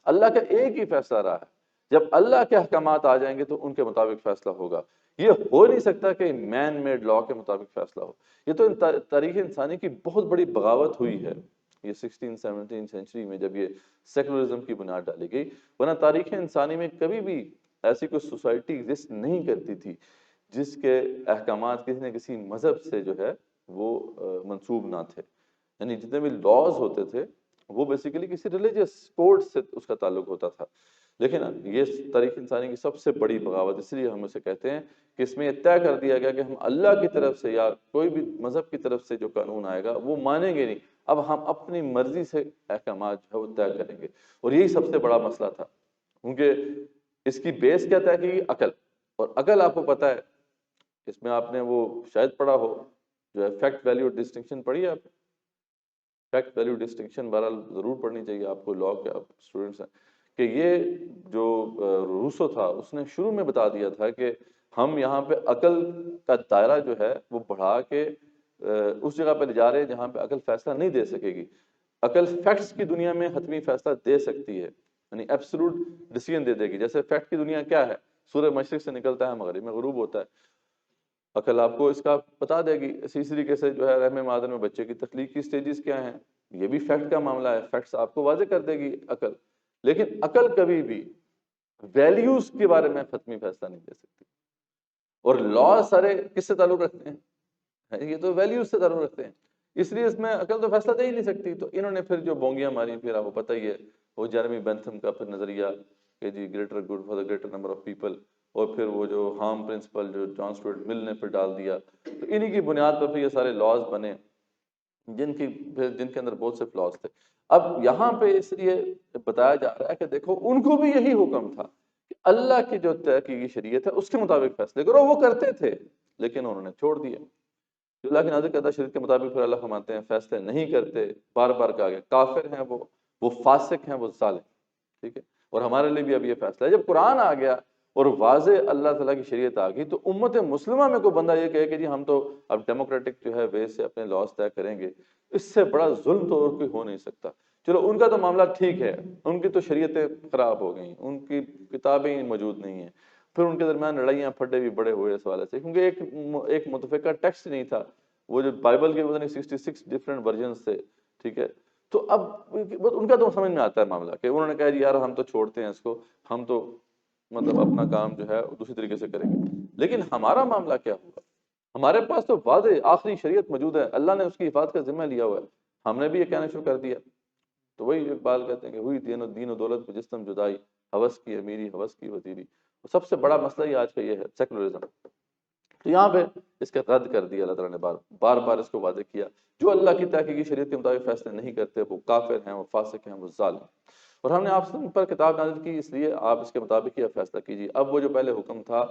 اللہ کا ایک ہی فیصلہ رہا ہے، جب اللہ کے احکامات آ جائیں گے تو ان کے مطابق فیصلہ ہوگا۔ یہ ہو نہیں سکتا کہ مین میڈ لا کے مطابق فیصلہ ہو۔ یہ تو تاریخ انسانی کی بہت بڑی بغاوت ہوئی ہے، یہ 16-17 سینچری میں جب یہ سیکولرزم کی بنیاد ڈالی گئی، ورنہ تاریخ انسانی میں کبھی بھی ایسی کوئی سوسائٹی ایگزسٹ نہیں کرتی تھی جس کے احکامات کسی نہ کسی مذہب سے جو ہے وہ منسوب نہ تھے، یعنی جتنے بھی لاز ہوتے تھے وہ بیسیکلی کسی ریلیجیس کوڈ سے اس کا تعلق ہوتا تھا۔ لیکن یہ تاریخ انسانی کی سب سے بڑی بغاوت، اس لیے ہم اسے کہتے ہیں کہ اس میں یہ طے کر دیا گیا کہ ہم اللہ کی طرف سے یا کوئی بھی مذہب کی طرف سے جو قانون آئے گا وہ مانیں گے نہیں، اب ہم اپنی مرضی سے احکامات جو ہے وہ طے کریں گے۔ اور یہی سب سے بڑا مسئلہ تھا، کیونکہ اس کی بیس کیا طے کی؟ عقل۔ اور عقل آپ کو پتہ ہے، اس میں آپ نے وہ شاید پڑھا ہو جو ہے فیکٹ ویلیو ڈسٹنکشن پڑھی ہے آپ نے؟ فیکٹ ویلیو ڈسٹنکشن بہرحال ضرور پڑھنی چاہیے آپ کو، لاء کے آپ اسٹوڈنٹس ہیں، کہ یہ جو روسو تھا اس نے شروع میں بتا دیا تھا کہ ہم یہاں پہ عقل کا دائرہ جو ہے وہ بڑھا کے اس جگہ پہ لے جا رہے ہیں جہاں پہ عقل فیصلہ نہیں دے سکے گی۔ عقل فیکٹس کی دنیا میں حتمی فیصلہ دے سکتی ہے، یعنی ایبسولوٹ ڈیسیژن دے دے گی۔ جیسے فیکٹ کی دنیا کیا ہے؟ سورج مشرق سے نکلتا ہے، مغرب میں غروب ہوتا ہے، عقل آپ کو اس کا بتا دے گی۔ اسی طریقے سے جو ہے رحم مادر میں بچے کی تخلیق کی سٹیجز کیا ہیں، یہ بھی فیکٹ کا معاملہ ہے، فیکٹس آپ کو واضح کر دے گی عقل۔ لیکن عقل کبھی بھی ویلیوز کے بارے میں حتمی فیصلہ نہیں دے سکتی۔ اور لاء سارے کس سے تعلق رکھتے ہیں؟ یہ تو ویلیوز سے تعلق رکھتے ہیں، اس لیے اس میں عقل تو فیصلہ دے ہی نہیں سکتی۔ تو انہوں نے پھر جو بونگیاں ماری، پھر آپ کو پتہ ہی ہے وہ جیرمی بینتھم کا پھر نظریہ کہ جی greater good for the greater number of people, اور پھر وہ جو ہارم پرنسپل جو جان اسٹوارٹ مل نے پھر ڈال دیا، تو انہی کی بنیاد پر پھر یہ سارے لاز بنے جن کے اندر بہت سے فلاز تھے۔ اب یہاں پہ اس لیے بتایا جا رہا ہے کہ دیکھو ان کو بھی یہی حکم تھا کہ اللہ کی جو طے کی شریعت ہے اس کے مطابق فیصلے کرو، وہ کرتے تھے لیکن انہوں نے چھوڑ دیا۔ جو اللہ کی نازل کردہ شریعت کے مطابق پھر اللہ فرماتے ہیں فیصلے نہیں کرتے، بار بار کہا گیا کافر ہیں وہ فاسق ہیں، وہ ظالم، ٹھیک ہے۔ اور ہمارے لیے بھی اب یہ فیصلہ ہے، جب قرآن آ گیا اور واضح اللہ تعالیٰ کی شریعت آ گئی، تو امت مسلمہ میں کوئی بندہ یہ کہے کہ جی ہم تو اب ڈیموکریٹک جو ہے وے سے اپنے لاز طے کریں گے، اس سے بڑا ظلم تو اور کوئی ہو نہیں سکتا۔ چلو ان کا تو معاملہ ٹھیک ہے، ان کی تو شریعتیں خراب ہو گئیں، ان کی کتابیں موجود نہیں ہیں، پھر ان کے درمیان لڑائیاں پھڈے بھی بڑے ہوئے اس حوالے سے، کیونکہ ایک متفقہ ٹیکسٹ نہیں تھا، وہ جو بائبل کے 66 ڈفرینٹ ورژنز تھے، ٹھیک ہے۔ تو اب ان کا تو سمجھ میں آتا ہے معاملہ کہ انہوں نے کہا جی یار ہم تو چھوڑتے ہیں اس کو، ہم تو مطلب اپنا کام جو ہے دوسری طریقے سے کریں گے۔ لیکن ہمارا معاملہ کیا ہوگا؟ ہمارے پاس تو واضح آخری شریعت موجود ہے، اللہ نے اس کی حفاظت کا ذمہ لیا ہوا ہے، ہم نے بھی یہ کہنا شروع کر دیا۔ تو وہی اقبال کہتے ہیں کہ ہوئی دین و دولت پہ جسم جدائی، ہوس کی امیری ہوس کی وزیری۔ سب سے بڑا مسئلہ ہی آج کا یہ ہے، سیکولرزم۔ تو یہاں پہ اس کا رد کر دیا اللہ تعالیٰ نے، بار بار اس کو واضح کیا، جو اللہ کی تحقیقی شریعت کے مطابق فیصلے نہیں کرتے وہ کافر ہیں، وہ فاسق ہیں، وہ ظالم۔ اور ہم نے آپ سے پر کتاب نازل کی، اس لیے آپ اس کے مطابق ہی فیصلہ کیجیے۔ اب وہ جو پہلے حکم تھا،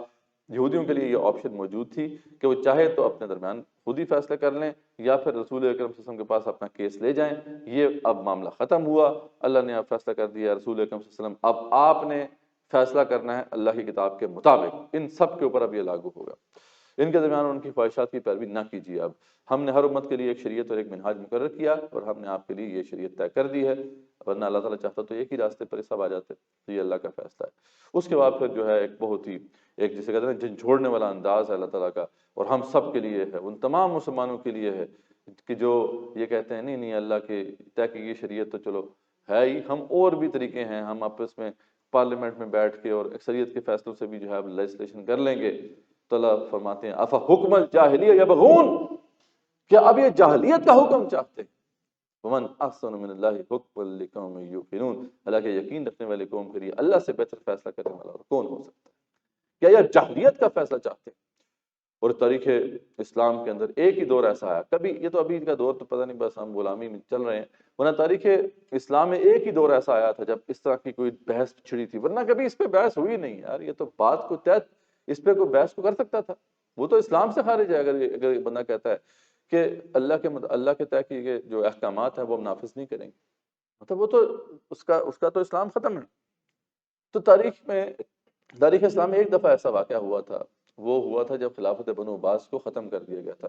یہودیوں کے لیے یہ آپشن موجود تھی کہ وہ چاہے تو اپنے درمیان خود ہی فیصلہ کر لیں یا پھر رسول اکرم صلی اللہ علیہ وسلم کے پاس اپنا کیس لے جائیں۔ یہ اب معاملہ ختم ہوا، اللہ نے اب فیصلہ کر دیا، رسول اکرم صلی اللہ علیہ وسلم اب آپ نے فیصلہ کرنا ہے اللہ کی کتاب کے مطابق، ان سب کے اوپر اب یہ لاگو ہوگا۔ ان کے درمیان ان کی خواہشات کی پیروی نہ کیجیے۔ اب ہم نے ہر امت کے لیے ایک شریعت اور ایک منہاج مقرر کیا، اور ہم نے آپ کے لیے یہ شریعت طے کر دی ہے، ورنہ اللہ تعالیٰ چاہتا تو ایک ہی راستے پر سب آ جاتے، تو یہ اللہ کا فیصلہ ہے۔ اس کے بعد پھر جو ہے ایک بہت ہی ایک جسے کہتے ہیں جھنجھوڑنے والا انداز ہے اللہ تعالیٰ کا، اور ہم سب کے لیے ہے، ان تمام مسلمانوں کے لیے ہے کہ جو یہ کہتے ہیں نہیں نہیں اللہ کے طے کی یہ شریعت تو چلو ہے ہی، ہم اور بھی طریقے ہیں، ہم آپس میں پارلیمنٹ میں بیٹھ کے اور اکثریت کے فیصلوں سے بھی جو ہے لیجسلیشن کر لیں گے۔ تو اللہ فرماتے ہیں افا حکم الجاہلیہ یبغون، کیا اب یہ جاہلیت کا حکم چاہتے ہیں؟ ومن احسن من اللہ حکما لقوم یوقنون، اللہ کے یقین رکھنے والے قوم کے لیے اللہ سے بہتر فیصلہ کرنے والا اور کون ہو سکتا ہے؟ کیا یہ جاہلیت کا فیصلہ چاہتے ہیں؟ اور تاریخ اسلام کے اندر ایک ہی دور ایسا آیا، کبھی یہ تو ابھی کا دور تو پتہ نہیں، بس ہم غلامی میں چل رہے ہیں، ورنہ تاریخ اسلام میں ایک ہی دور ایسا آیا تھا جب اس طرح کی کوئی بحث چھڑی تھی، ورنہ کبھی اس پہ بحث ہوئی نہیں یار، یہ تو بات کو تحت اس پہ کوئی بحث کو کر سکتا تھا؟ وہ تو اسلام سے خارج ہے اگر یہ بندہ کہتا ہے کہ اللہ کے طے کیے گئے جو احکامات ہیں وہ ہم نافذ نہیں کریں گے، مطلب وہ تو اس کا تو اسلام ختم ہے۔ تو تاریخ اسلام میں ایک دفعہ ایسا واقعہ ہوا تھا، وہ ہوا تھا جب خلافت بنو عباس کو ختم کر دیا گیا تھا،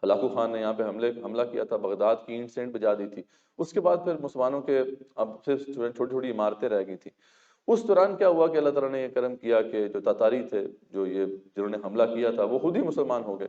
ہلاکو خان نے یہاں پہ حملہ کیا تھا، بغداد کی اینٹ سینٹ بجا دی تھی۔ اس کے بعد پھر مسلمانوں کے اب صرف چھوٹی چھوٹی عمارتیں رہ گئی تھیں۔ اس دوران کیا ہوا کہ اللہ تعالیٰ نے یہ کرم کیا کہ جو تاتاری تھے جنہوں نے حملہ کیا تھا وہ خود ہی مسلمان ہو گئے،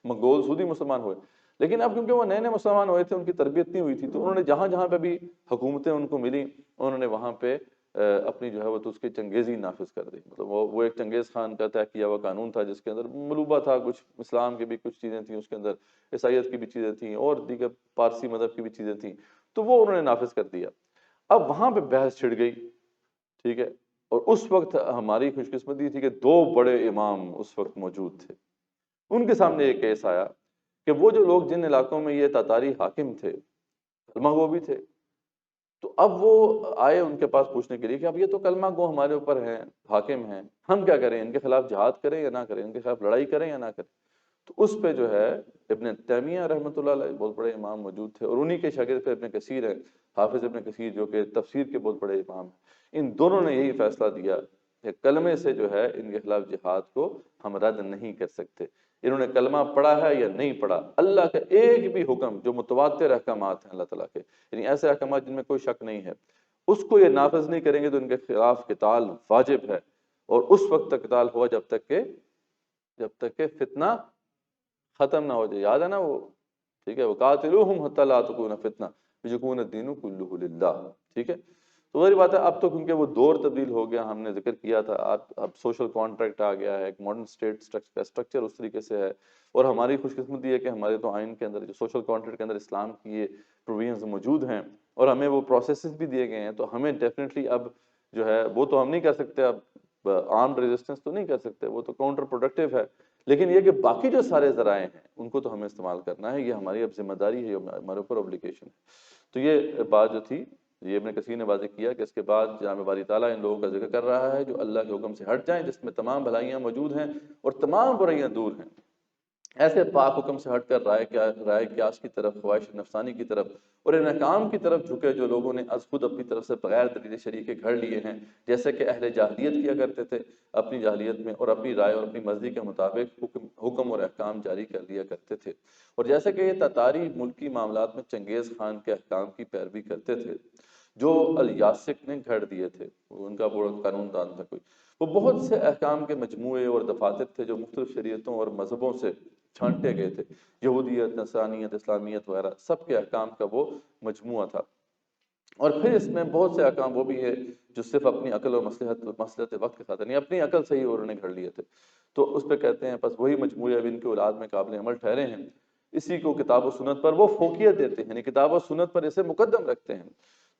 منگول خود ہی مسلمان ہوئے۔ لیکن اب کیونکہ وہ نئے نئے مسلمان ہوئے تھے، ان کی تربیت نہیں ہوئی تھی، تو انہوں نے جہاں جہاں پہ بھی حکومتیں ان کو ملی، انہوں نے وہاں پہ اپنی جو ہے وہ تو اس کی چنگیزی نافذ کر دی۔ مطلب وہ ایک چنگیز خان کا طے کیا ہوا قانون تھا جس کے اندر ملوبہ تھا، کچھ اسلام کی بھی کچھ چیزیں تھیں اس کے اندر، عیسائیت کی بھی چیزیں تھیں اور دیگر پارسی مذہب کی بھی چیزیں تھیں، تو وہ انہوں نے نافذ کر دیا۔ اب وہاں پہ بحث چھڑ گئی، ٹھیک ہے، اور اس وقت ہماری خوش قسمتی تھی کہ 2 بڑے امام اس وقت موجود تھے. ان کے سامنے یہ کیس آیا کہ وہ جو لوگ جن علاقوں میں یہ تاتاری حاکم تھے، کلمہ گو بھی تھے، تو اب وہ آئے ان کے پاس پوچھنے کے لیے کہ اب یہ تو کلمہ گو ہمارے اوپر ہیں، حاکم ہیں، ہم کیا کریں؟ ان کے خلاف جہاد کریں یا نہ کریں؟ ان کے خلاف لڑائی کریں یا نہ کریں؟ تو اس پہ جو ہے ابن تیمیہ رحمۃ اللہ علیہ بہت بڑے امام موجود تھے، اور انہی کے شاگرد پہ ابن کثیر ہیں، حافظ ابن کثیر، جو کہ تفسیر کے بہت بڑے امام ہیں. ان دونوں نے یہی فیصلہ دیا کہ کلمے سے جو ہے ان کے خلاف جہاد کو ہم رد نہیں کر سکتے. انہوں نے کلمہ پڑھا ہے یا نہیں پڑھا، اللہ کا ایک بھی حکم جو متواتر احکامات ہیں اللہ تعالیٰ کے، یعنی ایسے احکامات جن میں کوئی شک نہیں ہے، اس کو یہ نافذ نہیں کریں گے تو ان کے خلاف قتال واجب ہے. اور اس وقت تک قتال ہوا جب تک کہ فتنہ ختم نہ ہو جائے. یاد ہے نا وہ، ٹھیک ہے، وقاتلوہم حتی لا تکون فتنہ ویکون الدین کلہ للہ. ٹھیک ہے، تو وہی بات ہے. اب تو کیونکہ وہ دور تبدیل ہو گیا، ہم نے ذکر کیا تھا، اب سوشل کانٹریکٹ آ گیا ہے، ایک ماڈرن اسٹیٹ کا اسٹرکچر اس طریقے سے ہے. اور ہماری خوش قسمتی ہے کہ ہمارے تو آئین کے اندر جو سوشل کانٹریکٹ کے اندر اسلام کی یہ پروویژنز موجود ہیں، اور ہمیں وہ پروسیسز بھی دیے گئے ہیں. تو ہمیں ڈیفینیٹلی اب جو ہے وہ تو ہم نہیں کر سکتے، اب آرمڈ ریزسٹنس تو نہیں کر سکتے، وہ تو کاؤنٹر پروڈکٹیو ہے. لیکن یہ کہ باقی جو سارے ذرائع ہیں ان کو تو ہمیں استعمال کرنا ہے، یہ ہماری اب ذمہ داری ہے، یہ ہمارے اوپر اوبلیگیشن ہے. تو یہ بات جو تھی یہ ابن کثیر نے واضح کیا کہ اس کے بعد جناب باری تعالیٰ ان لوگوں کا ذکر کر رہا ہے جو اللہ کے حکم سے ہٹ جائیں، جس میں تمام بھلائیاں موجود ہیں اور تمام برائیاں دور ہیں. ایسے پاک حکم سے ہٹ کر رائے قیاس کی طرف، خواہش نفسانی کی طرف اور ان احکام کی طرف جھکے جو لوگوں نے از خود اپنی طرف سے بغیر دلیل شرعی کے گھڑ لیے ہیں، جیسے کہ اہل جاہلیت کیا کرتے تھے اپنی جاہلیت میں، اور اپنی رائے اور اپنی مرضی کے مطابق حکم اور احکام جاری کر لیا کرتے تھے. اور جیسے کہ یہ تاتاری ملکی معاملات میں چنگیز خان کے احکام کی پیروی کرتے تھے جو الیاسک نے گھڑ دیے تھے، ان کا بڑا قانون دان تھا کوئی. وہ بہت سے احکام کے مجموعے اور دفاتر تھے جو مختلف شریعتوں اور مذہبوں سے چھانٹے گئے تھے، یہودیت، نصرانیت، اسلامیت وغیرہ سب کے احکام کا وہ مجموعہ تھا. اور پھر اس میں بہت سے احکام وہ بھی ہے جو صرف اپنی عقل اور مصلحت وقت کے ساتھ، یعنی اپنی عقل سے ہی انہوں نے گھڑ لیے تھے. تو اس پہ کہتے ہیں بس وہی مجموعے اب ان کے اولاد میں قابل عمل ٹھہرے ہیں، اسی کو کتاب و سنت پر وہ فوقیت دیتے ہیں، یعنی کتاب و سنت پر اسے مقدم رکھتے ہیں.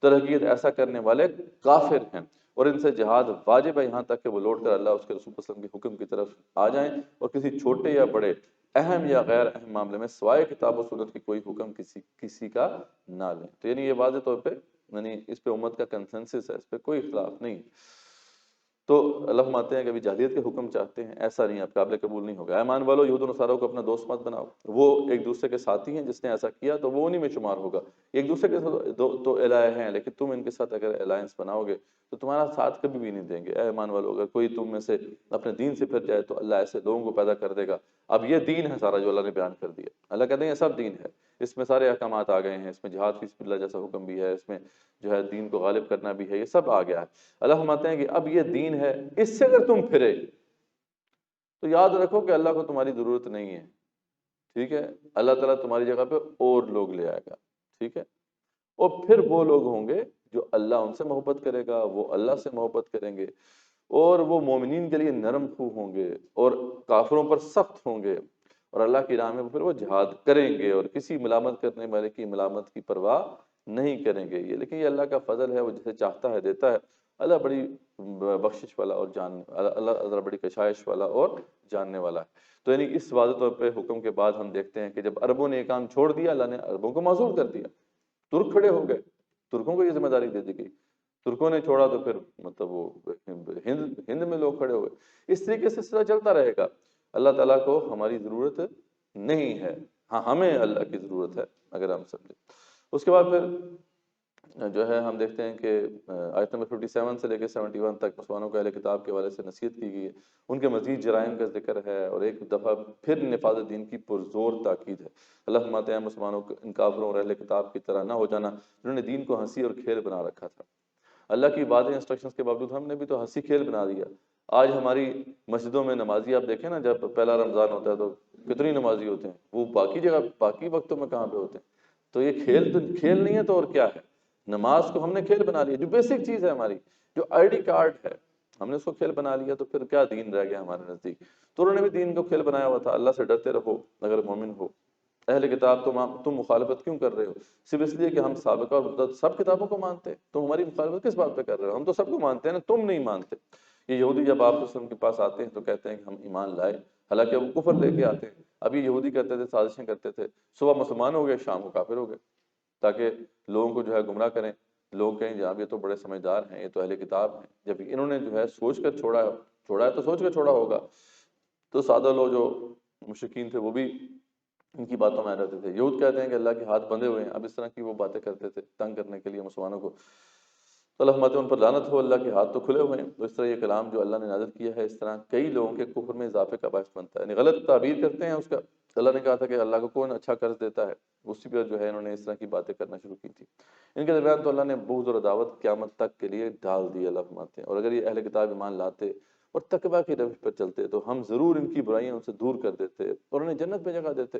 ترغیب ایسا کرنے والے کافر ہیں، اور ان سے جہاد واجب ہے یہاں تک کہ وہ لوٹ کر اللہ اس کے رسول صلی اللہ علیہ وسلم کے حکم کی طرف آ جائیں، اور کسی چھوٹے یا بڑے، اہم یا غیر اہم معاملے میں سوائے کتاب و سنت کی کوئی حکم کسی کا نہ لیں. تو یعنی یہ واضح طور پہ یعنی اس پہ امت کا کنسنسس ہے، اس پہ کوئی اختلاف نہیں. تو اللہ فرماتے ہیں کہ ابھی جاہلیت کے حکم چاہتے ہیں، ایسا نہیں، آپ قابل قبول نہیں ہوگا. ایمان والو، یہود و نصاروں کو اپنا دوست مت بناؤ، وہ ایک دوسرے کے ساتھی ہیں، جس نے ایسا کیا تو وہ انہی میں شمار ہوگا. ایک دوسرے کے ساتھ تو الہ ہیں، لیکن تم ان کے ساتھ اگر الائنس بناؤ گے تو تمہارا ساتھ کبھی بھی نہیں دیں گے. اے ایمان والو، اگر کوئی تم میں سے اپنے دین سے پھر جائے تو اللہ ایسے لوگوں کو پیدا کر دے گا. اب یہ دین ہے سارا جو اللہ نے بیان کر دیا. اللہ کہتے ہیں یہ سب دین ہے، اس میں سارے احکامات آ گئے ہیں، اس میں جہاد فی سبیل اللہ جیسا حکم بھی ہے، اس میں جو ہے دین کو غالب کرنا بھی ہے، یہ سب آ گیا ہے. اللہ فرماتے ہیں کہ اب یہ دین ہے، اس سے اگر تم پھرے تو یاد رکھو کہ اللہ کو تمہاری ضرورت نہیں ہے. ٹھیک ہے، اللہ تعالیٰ تمہاری جگہ پہ اور لوگ لے آئے گا. ٹھیک ہے، اور پھر وہ لوگ ہوں گے جو اللہ ان سے محبت کرے گا، وہ اللہ سے محبت کریں گے، اور وہ مومنین کے لیے نرم خو ہوں گے اور کافروں پر سخت ہوں گے، اور اللہ کی راہ میں پھر وہ جہاد کریں گے اور کسی ملامت کرنے والے کی ملامت کی پرواہ نہیں کریں گے. یہ لیکن یہ اللہ کا فضل ہے، وہ جسے چاہتا ہے دیتا ہے. اللہ بڑی بخشش والا اور اللہ بڑی کشائش والا اور جاننے والا ہے. تو یعنی اس واضح طور پہ حکم کے بعد ہم دیکھتے ہیں کہ جب عربوں نے یہ کام چھوڑ دیا، اللہ نے عربوں کو معذور کر دیا. ترک کھڑے ہو گئے، ترکوں کو یہ ذمہ داری دے دی گئی، ترکوں نے چھوڑا تو پھر مطلب وہ ہند میں لوگ کھڑے ہوئے. اس طریقے سے سلسلہ چلتا رہے گا. اللہ تعالیٰ کو ہماری ضرورت نہیں ہے، ہاں ہمیں اللہ کی ضرورت ہے اگر ہم سمجھیں. اس کے بعد پھر جو ہے ہم دیکھتے ہیں کہ آیت نمبر 57 سے لے کے 71 تک مسلمانوں کو اہل کتاب کے حوالے سے نصیحت کی گئی ہے، ان کے مزید جرائم کا ذکر ہے، اور ایک دفعہ پھر نفاذ دین کی پرزور تاکید ہے. اللہ فرماتے ہیں مسلمانوں کو ان کافروں اور اہل کتاب کی طرح نہ ہو جانا جنہوں نے دین کو ہنسی اور کھیل بنا رکھا تھا. اللہ کی واضح انسٹرکشنز کے باوجود ہم نے بھی تو ہنسی کھیل بنا دیا. آج ہماری مسجدوں میں نمازی آپ دیکھیں نا، جب پہلا رمضان ہوتا ہے تو کتنی نمازی ہوتے ہیں، وہ باقی جگہ باقی وقتوں میں کہاں پہ ہوتے ہیں. تو یہ کھیل نہیں ہے تو اور کیا ہے؟ نماز کو ہم نے کھیل بنا لیا، جو بیسک چیز ہے ہماری، جو آئی ڈی کارڈ ہے، ہم نے اس کو کھیل بنا لیا. تو پھر کیا دین رہ گیا ہمارے نزدیک؟ تو انہوں نے بھی دین کو کھیل بنایا ہوا تھا. اللہ سے ڈرتے رہو اگر مومن ہو. اہل کتاب تم مخالفت کیوں کر رہے ہو؟ صرف اس لیے کہ ہم سابقہ اور متعدد سب کتابوں کو مانتے ہیں، تم ہماری مخالفت کس بات پہ کر رہے ہو؟ ہم تو سب کو مانتے ہیں نا، تم نہیں مانتے۔ یہ یہودی جب آپ صلی اللہ علیہ وسلم کے پاس آتے ہیں تو کہتے ہیں کہ ہم ایمان لائے، حالانکہ وہ کفر لے کے آتے ہیں۔ اب یہ یہودی کرتے تھے، سازشیں کرتے تھے، صبح مسلمان ہو گئے، شام کو کافر ہو گئے، تاکہ لوگوں کو جو ہے گمراہ کریں، لوگ کہیں جناب یہ تو بڑے سمجھدار ہیں، یہ تو اہل کتاب ہیں، جب انہوں نے جو ہے سوچ کر چھوڑا ہے تو سوچ کر چھوڑا ہوگا۔ تو سادہ لوگ جو مشرکین تھے وہ بھی ان کی باتوں میں آ جاتے تھے۔ یہود کہتے ہیں کہ اللہ کے ہاتھ بندھے ہوئے ہیں، اب اس طرح کی وہ باتیں کرتے تھے تنگ کرنے کے لیے مسلمانوں کو۔ تو اللہ فرماتے ہیں ان پر لعنت ہو، اللہ کے ہاتھ تو کھلے ہوئے ہیں۔ تو اس طرح یہ کلام جو اللہ نے نازل کیا ہے اس طرح کئی لوگوں کے کفر میں اضافے کا باعث بنتا ہے، یعنی غلط تعبیر کرتے ہیں اس کا۔ اللہ نے کہا تھا کہ اللہ کو کون اچھا قرض دیتا ہے، اسی پہ جو ہے انہوں نے اس طرح کی باتیں کرنا شروع کی تھی۔ ان کے درمیان تو اللہ نے بغض اور عداوت قیامت تک کے لیے ڈال دی، اللہ فرماتے ہیں۔ اور اگر یہ اہل کتاب ایمان لاتے اور تقویٰ کی روش پر چلتے تو ہم ضرور ان کی برائیاں ان سے دور کر دیتے اور انہیں جنت میں جگہ دیتے۔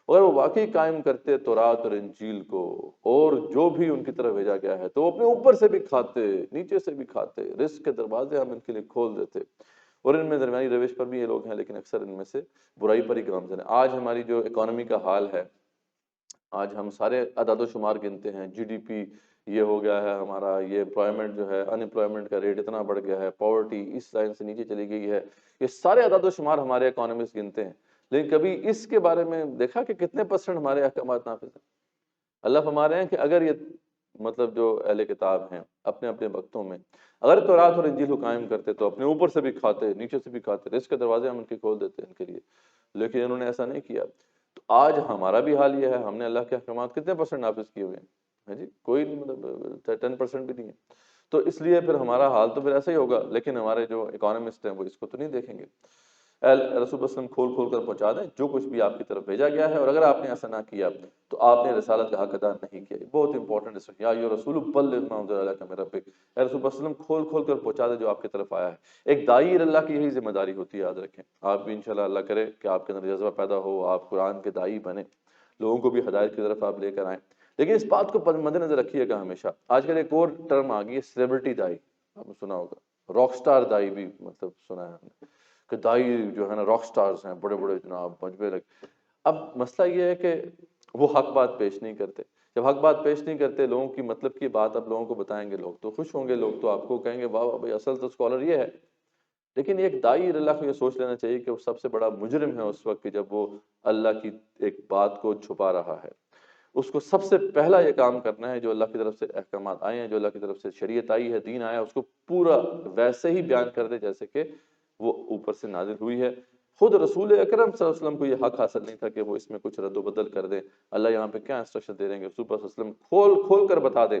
اگر وہ واقعی قائم کرتے تورات اور انجیل کو اور جو بھی ان کی طرف بھیجا گیا ہے تو وہ اپنے اوپر سے بھی کھاتے، نیچے سے بھی کھاتے، رزق کے دروازے ہم ان کے لیے کھول دیتے۔ اور ان میں درمیانی روش پر بھی یہ لوگ ہیں، لیکن اکثر ان میں سے برائی پر ہی گامزن ہیں۔ آج ہماری جو اکانومی کا حال ہے، آج ہم سارے اعداد و شمار گنتے ہیں، جی ڈی پی یہ ہو گیا ہے ہمارا، یہ امپلائمنٹ جو ہے، ان امپلائمنٹ کا ریٹ اتنا بڑھ گیا ہے، پاورٹی اس لائن سے نیچے چلی گئی ہے، یہ سارے اعداد و شمار ہمارے اکانومسٹ گنتے ہیں، لیکن کبھی اس کے بارے میں دیکھا کہ کتنے پرسنٹ ہمارے احکامات نافذ ہیں؟ اللہ فرما رہے ہیں کہ اگر یہ مطلب جو اہل کتاب ہیں اپنے اپنے وقتوں میں اگر تورات اور انجیل کو قائم کرتے تو اپنے اوپر سے بھی کھاتے، نیچے سے بھی کھاتے، رزق کے دروازے ہم ان کے کھول دیتے ان کے لیے، لیکن انہوں نے ایسا نہیں کیا۔ تو آج ہمارا بھی حال یہ ہے، ہم نے اللہ کے احکامات کتنے پرسنٹ نافذ کیے ہوئے ہیں جی؟ کوئی نہیں، مطلب 10% بھی نہیں ہے۔ تو اس لیے پھر ہمارا حال تو پھر ایسا ہی ہوگا، لیکن ہمارے جو اکانومسٹ ہیں وہ اس کو تو نہیں دیکھیں گے۔ رسول صلی اللہ علیہ وسلم کھول کھول کر پہنچا دیں جو کچھ بھی آپ کی طرف بھیجا گیا ہے، اور اگر آپ نے ایسا نہ کیا تو آپ نے رسالت کا حق ادا نہیں کیا۔ بہت امپورٹنٹ ہے، یا ایھا رسول بلغ ما انزل الیک من ربک، اے رسول صلی اللہ علیہ وسلم کھول کھول کر پہنچا دیں جو آپ کی طرف آیا ہے۔ ایک داعی اللہ کی یہی ذمہ داری ہوتی ہے، یاد رکھیں۔ آپ بھی انشاءاللہ اللہ کرے کہ آپ کے اندر جذبہ پیدا ہو، آپ قرآن کے داعی بنیں، لوگوں کو بھی ہدایت کی طرف آپ لے کر آئیں۔ لیکن اس بات کو مد نظر رکھیے گا ہمیشہ، آج کل ایک اور ٹرم آ گئی ہے، سیلیبریٹی داعی، آپ نے سنا ہوگا، راک سٹار داعی بھی مطلب سنا ہے ہم نے، کہ داعی جو ہے نا راک سٹارز ہیں، بڑے بڑے جناب مجمع لگ۔ اب مسئلہ یہ ہے کہ وہ حق بات پیش نہیں کرتے۔ جب حق بات پیش نہیں کرتے، لوگوں کی مطلب کی بات اب لوگوں کو بتائیں گے، لوگ تو خوش ہوں گے، لوگ تو آپ کو کہیں گے واہ واہ بھائی اصل تو اسکالر یہ ہے۔ لیکن ایک داعی اللہ کو یہ سوچ لینا چاہیے کہ وہ سب سے بڑا مجرم ہے اس وقت کہ جب وہ اللہ کی ایک بات کو چھپا رہا ہے۔ اس کو سب سے پہلا یہ کام کرنا ہے، جو اللہ کی طرف سے احکامات آئے ہیں، جو اللہ کی طرف سے شریعت آئی ہے، دین آیا، اس کو پورا ویسے ہی بیان کر دے جیسے کہ وہ اوپر سے نازل ہوئی ہے۔ خود رسول اکرم صلی اللہ علیہ وسلم کو یہ حق حاصل نہیں تھا کہ وہ اس میں کچھ رد و بدل کر دیں۔ اللہ یہاں پہ کیا انسٹرکشن دے رہے ہیں کہ رسول صلی اللہ علیہ وسلم کھول کھول کر بتا دیں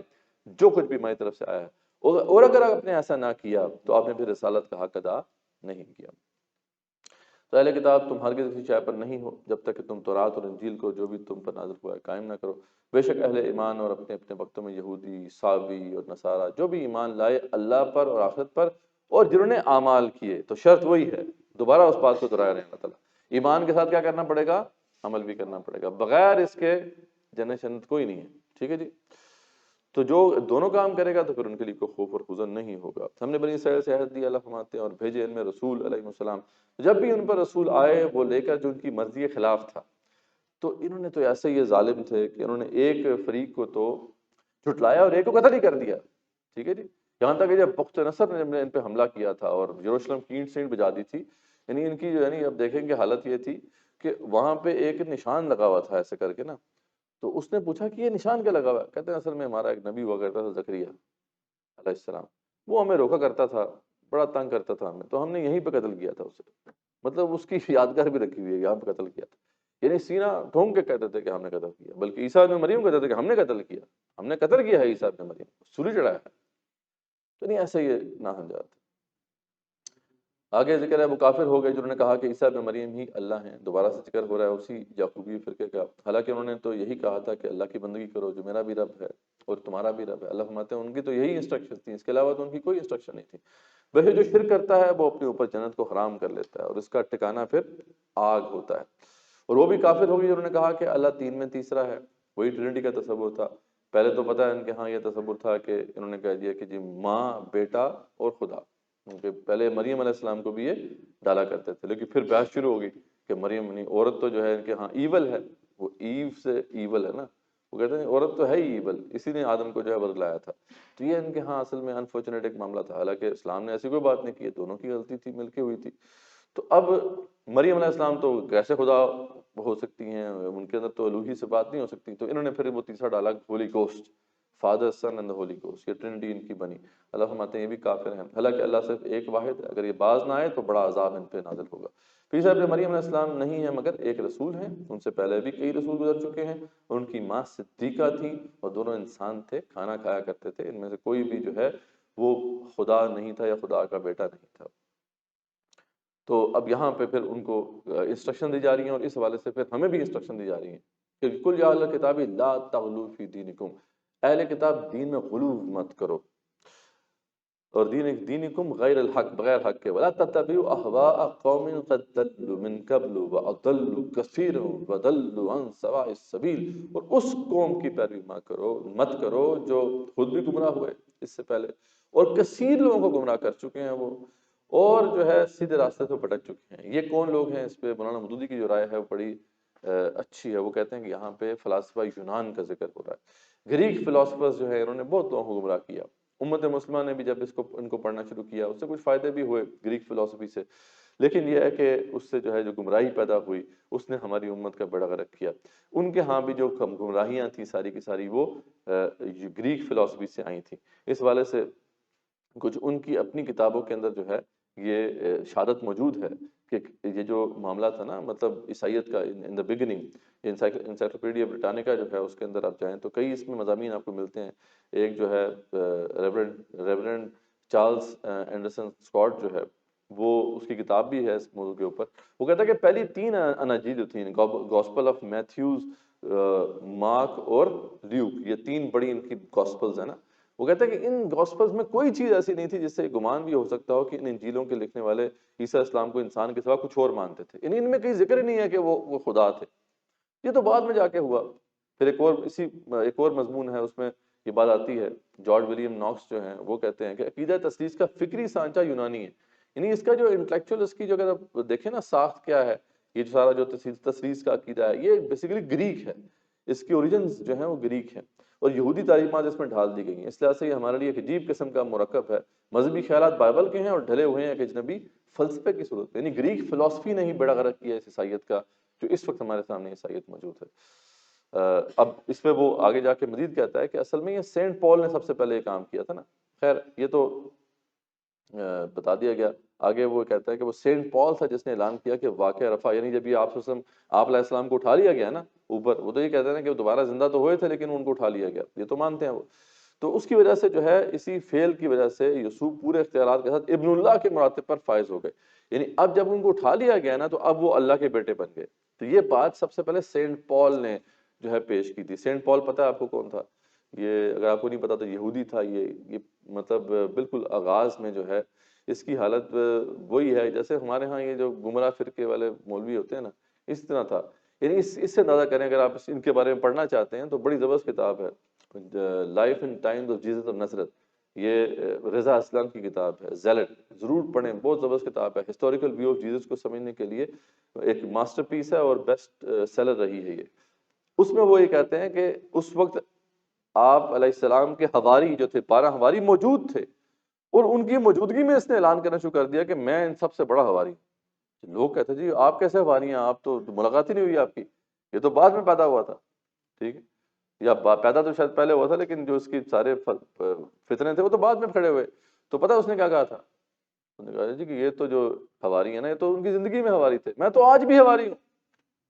جو کچھ بھی ہماری طرف سے آیا ہے، اور اگر آپ نے ایسا نہ کیا تو آپ نے پھر رسالت کا حق ادا نہیں کیا۔ تو اہل کتاب تم ہرگز کسی شے پر نہیں ہو جب تک کہ تم تورات اور انجیل کو جو بھی تم پر نازل ہوا ہے قائم نہ کرو۔ بے شک اہل ایمان اور اپنے اپنے وقتوں میں یہودی، عیساوی اور نصارہ جو بھی ایمان لائے اللہ پر اور آخرت پر اور جنہوں نے اعمال کیے، تو شرط وہی ہے، دوبارہ اس بات کو دہرایا رہے ہیں اللہ تعالیٰ، ایمان کے ساتھ کیا کرنا پڑے گا؟ عمل بھی کرنا پڑے گا، بغیر اس کے جنت شنت کوئی نہیں ہے، ٹھیک ہے جی؟ تو جو دونوں کام کرے گا تو پھر ان کے لیے کوئی خوف اور حزن نہیں ہوگا۔ ہم نے بنی اسرائیل سے عہد دیا، اللہ فرماتے ہیں، اور بھیجے ان میں رسول علیہ السلام، جب بھی ان پر رسول آئے وہ لے کر جو ان کی مرضی کے خلاف تھا، تو انہوں نے تو ایسے یہ ظالم تھے کہ انہوں نے ایک فریق کو تو جھٹلایا اور ایک کو قتل ہی کر دیا، ٹھیک ہے جی؟ یہاں تک کہ جب بخت نصر نے ان پہ حملہ کیا تھا اور یروشلم کی اینٹ سینٹ بجا دی تھی، یعنی ان کی جو یعنی اب دیکھیں گے حالت یہ تھی کہ وہاں پہ ایک نشان لگا ہوا تھا ایسے کر کے نا، تو اس نے پوچھا کہ یہ نشان کیا لگا ہوا ہے؟ کہتے ہیں اصل میں ہمارا ایک نبی ہوا کرتا تھا زکریا علیہ السلام، وہ ہمیں روکا کرتا تھا، بڑا تنگ کرتا تھا ہمیں، تو ہم نے یہیں پہ قتل کیا تھا اسے، مطلب اس کی یادگار بھی رکھی ہوئی ہے، یہاں پہ قتل کیا تھا، یعنی سینہ ٹھونک کے کہتے تھے کہ ہم نے قتل کیا، بلکہ عیسیٰ ابن مریم کہتے تھے کہ ہم نے قتل کیا، ہم نے قتل کیا ہے عیسیٰ ابن مریم، سولی چڑھایا ہے۔ تو نہیں، ایسے یہ نہ ہم جاتے۔ آگے ذکر ہے وہ کافر ہو گئے جنہوں نے کہا کہ عیسیٰ ابن مریم ہی اللہ ہیں، دوبارہ سے ذکر ہو رہا ہے اسی یعقوبی فرقے کا، حالانکہ انہوں نے تو یہی کہا تھا کہ اللہ کی بندگی کرو جو میرا بھی رب ہے اور تمہارا بھی رب ہے۔ اللہ فرماتے ہیں ان کی تو یہی انسٹرکشن تھی، اس کے علاوہ تو ان کی کوئی انسٹرکشن نہیں تھی۔ ویسے جو شرک کرتا ہے وہ اپنے اوپر جنت کو حرام کر لیتا ہے اور اس کا ٹھکانہ پھر آگ ہوتا ہے۔ اور وہ بھی کافر ہو گئے جنہوں نے کہا کہ اللہ تین میں تیسرا ہے، وہی ٹرینٹی کا تصور تھا۔ پہلے تو پتہ ہے ان کے ہاں یہ تصور تھا کہ انہوں نے کہہ دیا کہ جی ماں، بیٹا اور خدا، کیونکہ پہلے مریم علیہ السلام کو بھی یہ ڈالا کرتے تھے، لیکن پھر بحث شروع ہو گئی کہ مریم نہیں، عورت تو جو ہے ان کے ہاں ایول ہے، وہ ایو سے ایول ہے نا، وہ کہتے ہیں عورت تو ہے ہی ایول، اسی نے آدم کو جو ہے بدلایا تھا. تو یہ ان کے ہاں اصل میں انفارچونیٹ ایک معاملہ تھا، حالانکہ اسلام نے ایسی کوئی بات نہیں کی، دونوں کی غلطی تھی، مل کے ہوئی تھی. تو اب مریم علیہ السلام تو کیسے خدا ہو سکتی ہیں، ان کے اندر تو الوہی سے بات نہیں ہو سکتی. تو انہوں نے پھر وہ تیسرا ڈالا holy ghost, father son and holy ghost, یہ ٹرینٹی ان کی بنی. اللہ فرماتے ہیں یہ بھی کافر ہیں، حالانکہ اللہ صرف ایک واحد ہے، اگر یہ باز نہ آئے تو بڑا عذاب ان پہ نازل ہوگا. تو عیسیٰ ابن مریم علیہ السلام نہیں ہے مگر ایک رسول ہیں، ان سے پہلے بھی کئی رسول گزر چکے ہیں. ان کی ماں صدیقہ تھی اور دونوں انسان تھے، کھانا کھایا کرتے تھے. ان میں سے کوئی بھی جو ہے وہ خدا نہیں تھا یا خدا کا بیٹا نہیں تھا. تو اب یہاں پہ پھر ان کو انسٹرکشن دی جا رہی ہیں، اور اس حوالے سے پھر ہمیں بھی انسٹرکشن دی جا رہی ہیں کہ کل یا اہل کتاب لا تغلو فی دینکم، اہل کتاب دین میں غلو مت کرو، اور دینکم غیر الحق، بغیر حق کے، ولا تتبعوا اهواء قوم قد ضلوا من قبل واضلوا كثيرا وضلوا عن سواء السبيل، اور اس قوم کی پیروی مت کرو جو خود بھی گمراہ ہوئے اس سے پہلے، اور کثیر لوگوں کو گمراہ کر چکے ہیں وہ، اور جو ہے سیدھے راستے سے بھٹک چکے ہیں. یہ کون لوگ ہیں؟ اس پہ مولانا مودودی کی جو رائے ہے وہ بڑی اچھی ہے. وہ کہتے ہیں کہ یہاں پہ فلاسفہ یونان کا ذکر ہو رہا ہے. گریک فلاسفرز جو ہے انہوں نے بہت لوگوں کو گمراہ کیا. امت مسلمہ نے بھی جب ان کو پڑھنا شروع کیا، اس سے کچھ فائدے بھی ہوئے گریک فلاسفی سے، لیکن یہ ہے کہ اس سے جو ہے جو گمراہی پیدا ہوئی اس نے ہماری امت کا بڑا غرق کیا. ان کے ہاں بھی جو گمراہیاں تھیں ساری کی ساری وہ گریک فلاسفی سے آئی تھیں. اس والے سے کچھ ان کی اپنی کتابوں کے اندر جو ہے یہ شہادت موجود ہے کہ یہ جو معاملہ تھا نا، مطلب عیسائیت کا ان دا بگننگ، انسائکلوپیڈیا برٹانیکا جو ہے اس کے اندر آپ جائیں تو کئی اس میں مضامین آپ کو ملتے ہیں. ایک جو ہے ریورنڈ چارلز اینڈرسن اسکاٹ جو ہے وہ، اس کی کتاب بھی ہے اس موضوع کے اوپر. وہ کہتا ہے کہ پہلی 3 اناجیل جو تھیں، گاسپل آف میتھیوز، مارک اور لیوک، یہ 3 بڑی ان کی گاسپلز ہیں نا. وہ کہتا ہے کہ ان گاسپلز میں کوئی چیز ایسی نہیں تھی جس سے گمان بھی ہو سکتا ہو کہ ان انجیلوں کے لکھنے والے عیسیٰ اسلام کو انسان کے سوا کچھ اور مانتے تھے. یعنی ان میں کہیں ذکر ہی نہیں ہے کہ وہ خدا تھے. یہ تو بعد میں جا کے ہوا. پھر ایک اور مضمون ہے، اس میں یہ بات آتی ہے، جارج ولیم ناکس جو ہیں وہ کہتے ہیں کہ عقیدہ تثلیث کا فکری سانچہ یونانی ہے. یعنی اس کا جو انٹلیکچوئل، اس کی جو اگر آپ دیکھیں نا ساخت کیا ہے، یہ جو سارا جو تثلیث کا عقیدہ ہے یہ بیسیکلی گریک ہے، اس کی اوریجنز جو ہیں وہ گریک ہیں، اور یہودی تعلیمات اس میں ڈھال دی گئی ہیں. اس لحاظ سے یہ ہمارے لیے ایک عجیب قسم کا مرکب ہے. مذہبی خیالات بائبل کے ہیں اور ڈھلے ہوئے ہیں ایک اجنبی فلسفے کی صورت میں. یعنی گریک فلسفی نے ہی بڑا غرق کیا اس عیسائیت کا جو اس وقت ہمارے سامنے عیسائیت موجود ہے. اب اس پہ وہ آگے جا کے مزید کہتا ہے کہ اصل میں یہ سینٹ پال نے سب سے پہلے یہ کام کیا تھا نا. خیر یہ تو بتا دیا گیا. آگے وہ کہتا ہے کہ وہ سینٹ پال تھا جس نے اعلان کیا کہ واقعہ رفع، یعنی جب یہ آپ علیہ السلام کو اٹھا لیا گیا نا اوپر، وہ تو یہ کہتے ہیں نا کہ وہ دوبارہ زندہ تو ہوئے تھے لیکن ان کو اٹھا لیا گیا، یہ تو مانتے ہیں وہ. تو اس کی وجہ سے جو ہے اسی فعل کی وجہ سے یسوع پورے اختیارات کے ساتھ ابن اللہ کے مراتب پر فائز ہو گئے. یعنی اب جب ان کو اٹھا لیا گیا نا تو اب وہ اللہ کے بیٹے بن گئے. تو یہ بات سب سے پہلے سینٹ پال نے جو ہے پیش کی تھی. سینٹ پال پتہ ہے آپ کو کون تھا؟ یہ اگر آپ کو نہیں پتا تو یہودی تھا. یہ مطلب بالکل آغاز میں جو ہے اس کی حالت وہی ہے جیسے ہمارے ہاں یہ جو گمراہ فرقے والے مولوی ہوتے ہیں نا، اس طرح تھا. یعنی اس سے اندازہ کریں، اگر آپ ان کے بارے میں پڑھنا چاہتے ہیں تو بڑی زبردست کتاب ہے، life and times of Jesus of Nazareth, یہ رضا اسلام کی کتاب ہے، زیلٹ، ضرور پڑھیں، بہت زبردست کتاب ہے. ہسٹوریکل ویو آف جیسس کو سمجھنے کے لیے ایک ماسٹر پیس ہے اور بیسٹ سیلر رہی ہے یہ. اس میں وہ یہ کہتے ہیں کہ اس وقت آپ علیہ السلام کے حواری جو تھے، 12 حواری موجود تھے، اور ان کی موجودگی میں اس نے اعلان کرنا شروع کر دیا کہ میں ان سب سے بڑا حواری ہوں. لوگ کہتے ہیں جی آپ کیسے حواری ہیں، آپ تو ملاقات ہی نہیں ہوئی آپ کی، یہ تو بعد میں پیدا ہوا تھا. ٹھیک ہے، یا پیدا تو شاید پہلے ہوا تھا لیکن جو اس کی سارے فتنے تھے وہ تو بعد میں کھڑے ہوئے. تو پتہ اس نے کیا کہا تھا؟ اس نے کہا جی کہ یہ تو جو حواری ہیں نا، یہ تو ان کی زندگی میں حواری تھے، میں تو آج بھی حواری ہوں.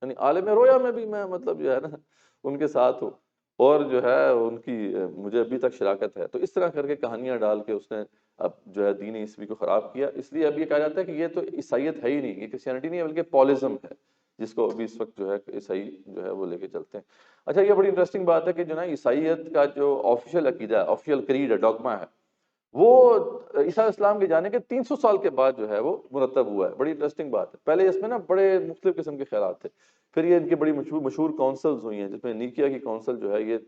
یعنی عالم رویا میں بھی میں مطلب جو ہے نا ان کے ساتھ ہوں، اور جو ہے ان کی مجھے ابھی تک شراکت ہے. تو اس طرح کر کے کہانیاں ڈال کے اس نے اب جو ہے دین عیسوی کو خراب کیا. اس لیے اب یہ کہا جاتا ہے کہ یہ تو عیسائیت ہے ہی نہیں، یہ کرسچینٹی نہیں ہے بلکہ پالزم ہے، جس کو ابھی اس وقت جو ہے عیسائی جو ہے وہ لے کے چلتے ہیں. اچھا یہ بڑی انٹرسٹنگ بات ہے کہ جو نا عیسائیت کا جو آفیشیل عقیدہ ہے، آفیشیل کریڈ ہے، ڈوگما ہے، وہ عیسیٰ اسلام کے جانے کے 300 سال کے بعد جو ہے وہ مرتب ہوا ہے. بڑی انٹرسٹنگ بات ہے. پہلے اس میں نا بڑے مختلف قسم کے خیالات تھے. پھر یہ ان کی بڑی مشہور کونسلز ہوئی ہیں، جس میں نیکیا کی کونسل جو ہے یہ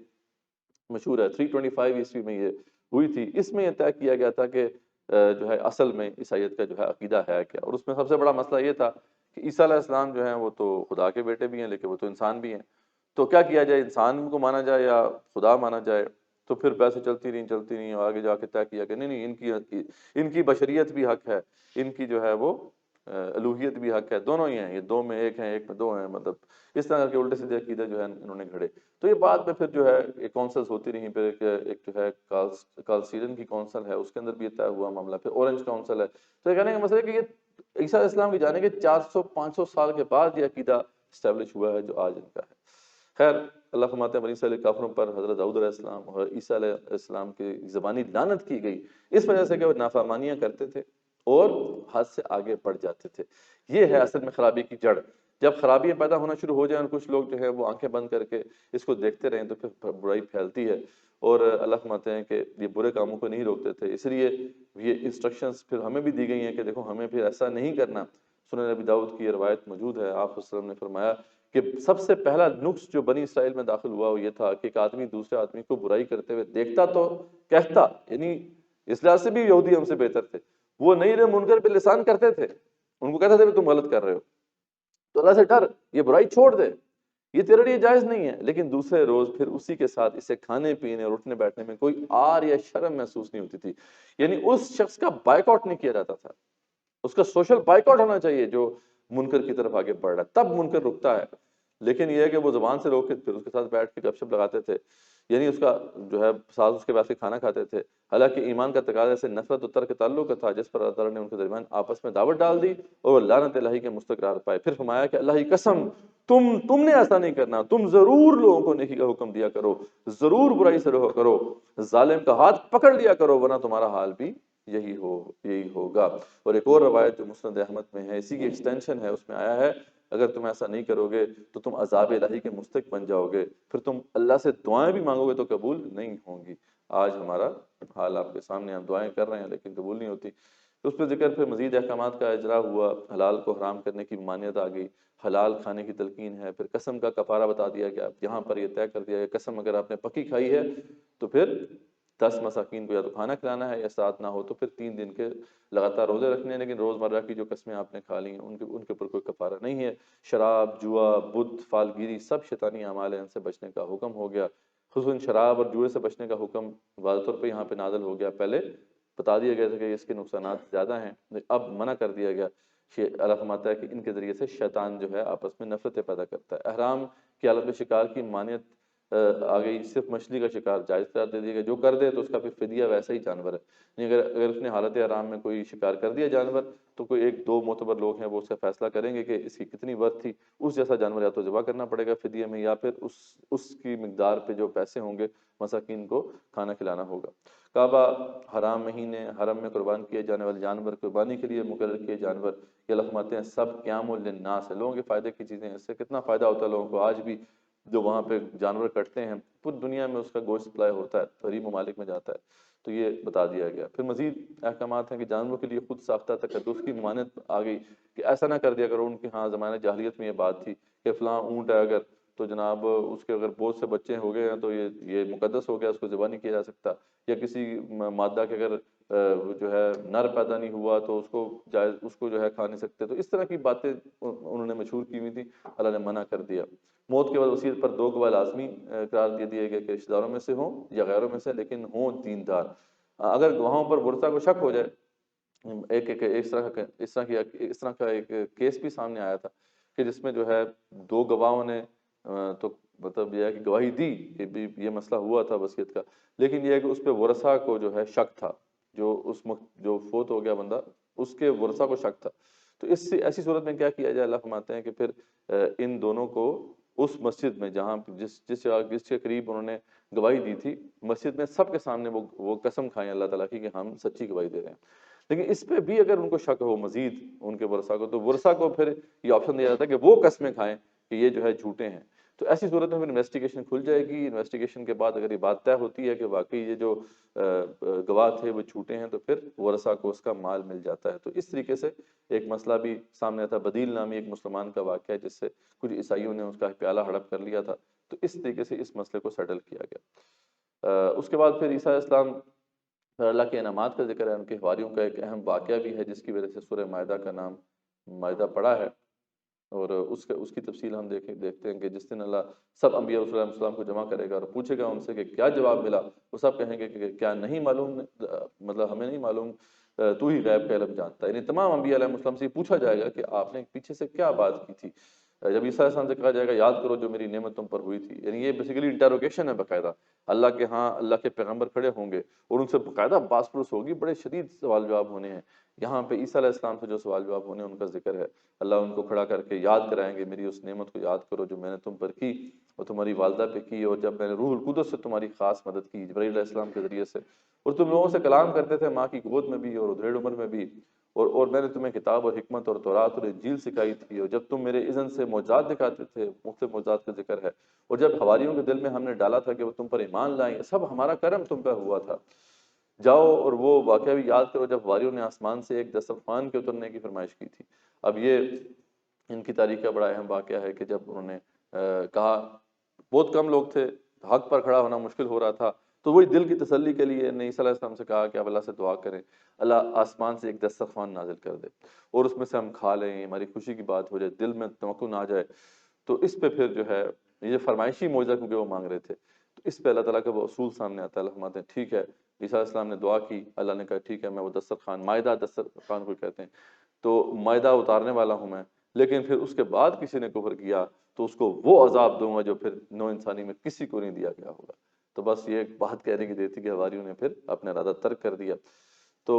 مشہور ہے، 325 عیسوی میں یہ ہوئی تھی. اس میں یہ طے کیا گیا تھا کہ جو ہے اصل میں عیسائیت کا جو ہے عقیدہ ہے کیا. اور اس میں سب سے بڑا مسئلہ یہ تھا کہ عیسیٰ علیہ السلام جو ہیں وہ تو خدا کے بیٹے بھی ہیں لیکن وہ تو انسان بھی ہیں. تو کیا کیا جائے، انسان کو مانا جائے یا خدا مانا جائے؟ تو پھر بحثیں چلتی رہیں اور آگے جا کے طے کیا کہ نہیں ان کی بشریت بھی حق ہے، ان کی جو ہے وہ الوہیت بھی حق ہے، دونوں ہی ہیں، یہ دو میں ایک ہیں ایک میں دو ہیں، مطلب اس طرح کے الٹے سیدھے عقیدے جو ہے انہوں نے گھڑے۔ تو یہ بعد میں پھر جو ہے ایک کونسلز ہوتی رہیں، پھر ایک جو ہے کالسیڈن کی کونسل ہے، اس کے اندر بھی یہ طے ہوا معاملہ، پھر اورنج کونسل ہے۔ تو یہ کہنے کا مسئلہ ہے کہ یہ عیسیٰ علیہ السلام کی جانے کے 400-500 سال کے بعد یہ عقیدہ اسٹیبلش ہوا ہے جو آج ان کا ہے۔ خیر، اللہ فرماتے ہیں بنی اسرائیل کافروں پر حضرت داؤد علیہ السلام اور عیسیٰ علیہ السلام کی زبانی لعنت کی گئی، اس وجہ سے کہ وہ نافرمانیاں کرتے تھے اور حد سے آگے بڑھ جاتے تھے۔ یہ ہے اصل میں خرابی کی جڑ۔ جب خرابیاں پیدا ہونا شروع ہو جائیں اور کچھ لوگ جو ہے وہ آنکھیں بند کر کے اس کو دیکھتے رہیں تو پھر برائی پھیلتی ہے، اور اللہ فرماتے ہیں کہ یہ برے کاموں کو نہیں روکتے تھے، اس لیے یہ انسٹرکشنز پھر ہمیں بھی دی گئی ہیں کہ دیکھو ہمیں پھر ایسا نہیں کرنا۔ سنن نبی داؤد کی یہ روایت موجود ہے، آپ صلی اللہ علیہ وسلم نے فرمایا کہ سب سے پہلا نقص جو بنی اسرائیل میں داخل ہوا وہ یہ تھا کہ ایک آدمی دوسرے آدمی کو برائی کرتے ہوئے دیکھتا تو کہتا، یعنی اس لحاظ سے بھی یہودی ہم سے بہتر تھے، وہ نہیں رہے منکر پہ لسان کرتے تھے، ان کو کہتے تھے کہ تم غلط کر رہے ہو، تو اللہ سے ڈر، یہ برائی چھوڑ دے، یہ تیرے لیے جائز نہیں ہے، لیکن دوسرے روز پھر اسی کے ساتھ اسے کھانے پینے اور اٹھنے بیٹھنے میں کوئی آر یا شرم محسوس نہیں ہوتی تھی، یعنی اس شخص کا بائیک آؤٹ نہیں کیا جاتا تھا، اس کا سوشل بائیک آؤٹ ہونا چاہیے جو منکر کی طرف آگے بڑھ رہا ہے، تب منکر رکتا ہے۔ لیکن یہ ہے کہ وہ زبان سے روک کے پھر اس کے ساتھ بیٹھ کے گپ شپ لگاتے تھے، یعنی اس کا جو ہے ساتھ اس کے بیٹھ کے کھانا کھاتے تھے، حالانکہ ایمان کا تقاضا سے نفرت و ترک تعلق کا تھا، جس پر اللہ تعالیٰ نے ان کے درمیان آپس میں دعوت ڈال دی اور وہ لعنت الہی کے مستقرار پائے۔ پھر فرمایا کہ اللہ کی قسم تم نے ایسا نہیں کرنا، تم ضرور لوگوں کو نیکی کا حکم دیا کرو، ضرور برائی سے رہو کرو، ظالم کا ہاتھ پکڑ لیا کرو ورنہ تمہارا حال بھی یہی ہوگا۔ اور ایک اور روایت جو مسند احمد میں ہے، اسی کی ایکسٹینشن ہے، اس میں آیا ہے اگر تم ایسا نہیں کرو گے تو تم عذاب الہی کے مستحق بن جاؤ گے، پھر تم اللہ سے دعائیں بھی مانگو گے تو قبول نہیں ہوں گی۔ آج ہمارا حال آپ کے سامنے، ہم دعائیں کر رہے ہیں لیکن قبول نہیں ہوتی۔ تو اس پہ ذکر پھر مزید احکامات کا اجرا ہوا، حلال کو حرام کرنے کی ممانعت آ گئی، حلال کھانے کی تلقین ہے، پھر قسم کا کفارہ بتا دیا گیا، یہاں پر یہ طے کر دیا کہ قسم اگر آپ نے پکی کھائی ہے تو پھر 10 مساکین کو یا تو کھانا کھلانا ہے، یا ساتھ نہ ہو تو پھر 3 دن کے لگاتار روزے رکھنے ہیں، لیکن روزمرہ کی جو قسمیں آپ نے کھا لی ہیں ان کے اوپر کوئی کفارہ نہیں ہے۔ شراب، جوا، بت، فالگیری سب شیطانی اعمال ہیں، ان سے بچنے کا حکم ہو گیا، خصوصاً شراب اور جوئے سے بچنے کا حکم واضح طور پہ یہاں پہ نازل ہو گیا۔ پہلے بتا دیا گیا تھا کہ اس کے نقصانات زیادہ ہیں، اب منع کر دیا گیا۔ اللہ فرماتا ہے کہ ان کے ذریعے سے شیطان جو ہے آپس میں نفرتیں پیدا کرتا ہے۔ احرام کی حالت میں شکار کی ممانعت آ گئی، صرف مچھلی کا شکار جائز قرار دے دیا گیا، جو کر دے تو اس کا پھر فدیہ ویسا ہی جانور ہے، یعنی اگر اس نے حالت حرام میں کوئی شکار کر دیا جانور تو کوئی 1-2 معتبر لوگ ہیں وہ اس کا فیصلہ کریں گے کہ اس کی کتنی ورتھ تھی، اس جیسا جانور یا تو ذبح کرنا پڑے گا فدیے میں، یا پھر اس کی مقدار پہ جو پیسے ہوں گے مساکین کو کھانا کھلانا ہوگا۔ کعبہ، حرام مہینے، حرم میں قربان کیے جانے والے جانور، قربانی کے لیے مقرر کیے جانور، یہ اللہ فرماتے ہیں سب قیام للناس ہے، لوگوں کے فائدے کی چیزیں ہیں، اس سے کتنا فائدہ ہوتا ہے لوگوں کو۔ آج بھی جو وہاں پہ جانور کٹتے ہیں پوری دنیا میں اس کا گوشت سپلائی ہوتا ہے، غریب ممالک میں جاتا ہے، تو یہ بتا دیا گیا۔ پھر مزید احکامات ہیں کہ جانوروں کے لیے خود ساختہ تقدس کی ممانعت آ گئی کہ ایسا نہ کر دیا کرو، ان کے ہاں زمانہ جاہلیت میں یہ بات تھی کہ فلاں اونٹ ہے اگر تو جناب اس کے اگر بہت سے بچے ہو گئے ہیں تو یہ مقدس ہو گیا، اس کو ذبح نہیں کیا جا سکتا، یا کسی مادہ کے اگر جو ہے نر پیدا نہیں ہوا تو اس کو جو ہے کھا نہیں سکتے، تو اس طرح کی باتیں انہوں نے مشہور کی ہوئی تھی، اللہ نے منع کر دیا۔ موت کے بعد وصیت پر 2 گواہ لازمی قرار دے دیے گئے کہ رشتہ داروں میں سے ہوں یا غیروں میں سے، لیکن ہوں دیندار۔ اگر گواہوں پر ورثہ کو شک ہو جائے، اس طرح کا ایک کیس بھی سامنے آیا تھا کہ جس میں جو ہے 2 گواہوں نے تو مطلب یہ ہے کہ گواہی دی کہ بھی یہ مسئلہ ہوا تھا وصیت کا، لیکن یہ ہے کہ اس پہ ورثہ کو جو ہے شک تھا، جو فوت ہو گیا بندہ اس کے ورثہ کو شک تھا، تو ایسی صورت میں کیا کیا جائے؟ اللہ فرماتے ہیں کہ پھر ان دونوں کو اس مسجد میں جہاں جس کے قریب انہوں نے گواہی دی تھی، مسجد میں سب کے سامنے وہ قسم کھائیں اللہ تعالیٰ کی کہ ہم سچی گواہی دے رہے ہیں، لیکن اس پہ بھی اگر ان کو شک ہو مزید ان کے ورثہ کو، تو ورثہ کو پھر یہ آپشن دیا جاتا ہے کہ وہ قسمیں کھائیں کہ یہ جو ہے جھوٹے ہیں۔ تو ایسی صورت میں پھر انویسٹیگیشن کھل جائے گی، انویسٹیگیشن کے بعد اگر یہ بات طے ہوتی ہے کہ واقعی یہ جو گواہ تھے وہ جھوٹے ہیں تو پھر ورثہ کو اس کا مال مل جاتا ہے۔ تو اس طریقے سے ایک مسئلہ بھی سامنے آتا ہے، بدیل نامی ایک مسلمان کا واقعہ ہے جس سے کچھ عیسائیوں نے اس کا پیالہ ہڑپ کر لیا تھا، تو اس طریقے سے اس مسئلے کو سیٹل کیا گیا۔ اس کے بعد پھر عیسیٰ علیہ السلام پھر اللہ کے انعامات کا ذکر ہے، ان کے حواریوں کا ایک اہم واقعہ بھی ہے جس کی وجہ سے سورہ مائدہ کا نام مائدہ پڑا ہے۔ اور اس کی تفصیل ہم دیکھتے ہیں کہ جس دن اللہ سب انبیاء رسول اللہ علیہ وسلم کو جمع کرے گا اور پوچھے گا ان سے کہ کیا جواب ملا، وہ سب کہیں گے کہ کیا نہیں معلوم، مطلب ہمیں نہیں معلوم، تو ہی غیب کا علم جانتا ہے۔ یعنی تمام انبیاء علیہ السلام سے پوچھا جائے گا کہ آپ نے پیچھے سے کیا بات کی تھی۔ جب عیسیٰ علیہ السلام سے کہا جائے گا یاد کرو جو میری نعمت تم پر ہوئی تھی، یعنی یہ بیسیکلی انٹروگیشن ہے باقاعدہ، اللہ کے ہاں اللہ کے پیغمبر کھڑے ہوں گے اور ان سے باقاعدہ باس پرس ہوگی، بڑے شدید سوال جواب ہونے ہیں۔ یہاں پہ عیسیٰ علیہ السلام سے جو سوال جواب ہونے ہیں ان کا ذکر ہے، اللہ ان کو کھڑا کر کے یاد کرائیں گے میری اس نعمت کو یاد کرو جو میں نے تم پر کی اور تمہاری والدہ پہ کی، اور جب میں نے روح القدس سے تمہاری خاص مدد کی جبرائیل علیہ السلام کے ذریعے سے، اور تم لوگوں سے کلام کرتے تھے ماں کی گود میں بھی اور ادھیڑ عمر میں بھی، اور میں نے تمہیں کتاب اور حکمت اور تورات اور انجیل سکھائی تھی، اور جب تم میرے اذن سے معجزات دکھاتے تھے، مختلف معجزات کا ذکر ہے، اور جب حواریوں کے دل میں ہم نے ڈالا تھا کہ وہ تم پر ایمان لائیں، سب ہمارا کرم تم پہ ہوا تھا۔ جاؤ اور وہ واقعہ بھی یاد کرو جب حواریوں نے آسمان سے ایک دسترخوان کے اترنے کی فرمائش کی تھی۔ اب یہ ان کی تاریخ کا بڑا اہم واقعہ ہے کہ جب انہوں نے کہا، بہت کم لوگ تھے، حق پر کھڑا ہونا مشکل ہو رہا تھا، تو وہی دل کی تسلی کے لیے نے عیسیٰ علیہ السلام سے کہا کہ آپ اللہ سے دعا کریں اللہ آسمان سے ایک دسترخوان نازل کر دے اور اس میں سے ہم کھا لیں، ہماری خوشی کی بات ہو جائے، دل میں تمکن آ جائے۔ تو اس پہ پھر جو ہے یہ فرمائشی معجزہ کیونکہ وہ مانگ رہے تھے، تو اس پہ اللہ تعالیٰ کا وہ اصول سامنے آتا ہے۔ اللہ فرماتے ہیں ٹھیک ہے، عیسیٰ علیہ السلام نے دعا کی، اللہ نے کہا ٹھیک ہے میں وہ دسترخوان، مائدہ دسترخوان کو کہتے ہیں، تو مائدہ اتارنے والا ہوں میں، لیکن پھر اس کے بعد کسی نے کفر کیا تو اس کو وہ عذاب دوں گا جو پھر نو انسانی میں کسی کو نہیں دیا گیا ہوگا۔ تو بس یہ ایک بات کہنے کی دیتی کہ حواریوں نے پھر اپنا ارادہ ترک کر دیا۔ تو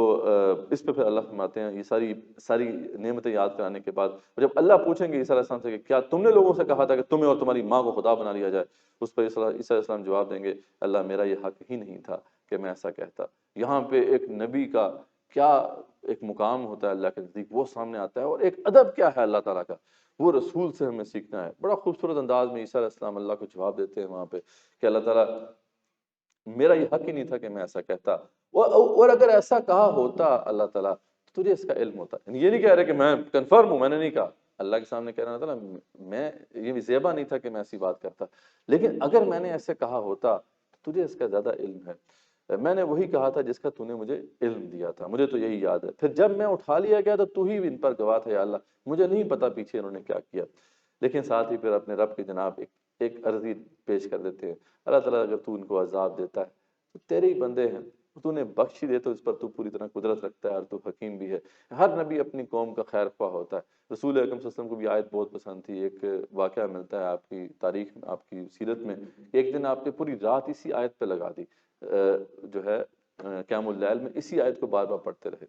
اس پہ پھر اللہ فرماتے ہیں یہ ساری نعمتیں یاد کرانے کے بعد جب اللہ پوچھیں گے عیسیٰ علیہ السلام سے کہ کیا تم نے لوگوں سے کہا تھا کہ تمہیں اور تمہاری ماں کو خدا بنا لیا جائے، اس پر عیسیٰ علیہ السلام جواب دیں گے اللہ میرا یہ حق ہی نہیں تھا کہ میں ایسا کہتا۔ یہاں پہ ایک نبی کا کیا ایک مقام ہوتا ہے اللہ کے نزدیک وہ سامنے آتا ہے، اور ایک ادب کیا ہے اللہ تعالیٰ کا، وہ رسول سے ہمیں سیکھنا ہے۔ بڑا خوبصورت انداز میں عیسیٰ علیہ السلام اللہ کو جواب دیتے ہیں وہاں پہ کہ اللہ تعالیٰ میرا یہ حق ہی نہیں تھا کہ میں ایسا کہتا، اور اگر ایسا کہا ہوتا اللہ تعالیٰ تو تجھے اس کا علم ہوتا۔ یہ نہیں کہہ رہے کہ میں کنفرم ہوں، میں نے نہیں کہا، اللہ کے سامنے کہہ رہا تعالیٰ میں یہ بھی زیبا نہیں تھا کہ میں ایسی بات کرتا، لیکن اگر میں نے ایسے کہا ہوتا تو تجھے اس کا زیادہ علم ہے، میں نے وہی کہا تھا جس کا تو نے مجھے علم دیا تھا، مجھے تو یہی یاد ہے، پھر جب میں اٹھا لیا گیا تو ہی ان پر گواہ تھا یا اللہ، مجھے نہیں پتا پیچھے انہوں نے کیا کیا۔ لیکن ساتھ ہی پھر اپنے رب کے جناب ایک عرضی پیش کر دیتے ہیں، اللہ تعالیٰ اگر تو ان کو عذاب دیتا ہے تو تیرے ہی بندے ہیں، تو نے بخش ہی دے تو اس پر تو پوری طرح قدرت رکھتا ہے اور تو حکیم بھی ہے۔ ہر نبی اپنی قوم کا خیر خواہ ہوتا ہے۔ رسول اکرم صلی اللہ علیہ وسلم کو بھی آیت بہت پسند تھی، ایک واقعہ ملتا ہے آپ کی تاریخ میں، آپ کی سیرت میں، ایک دن آپ نے پوری رات اسی آیت پہ لگا دی، جو ہے قیام اللیل میں اسی آیت کو بار بار پڑھتے رہے۔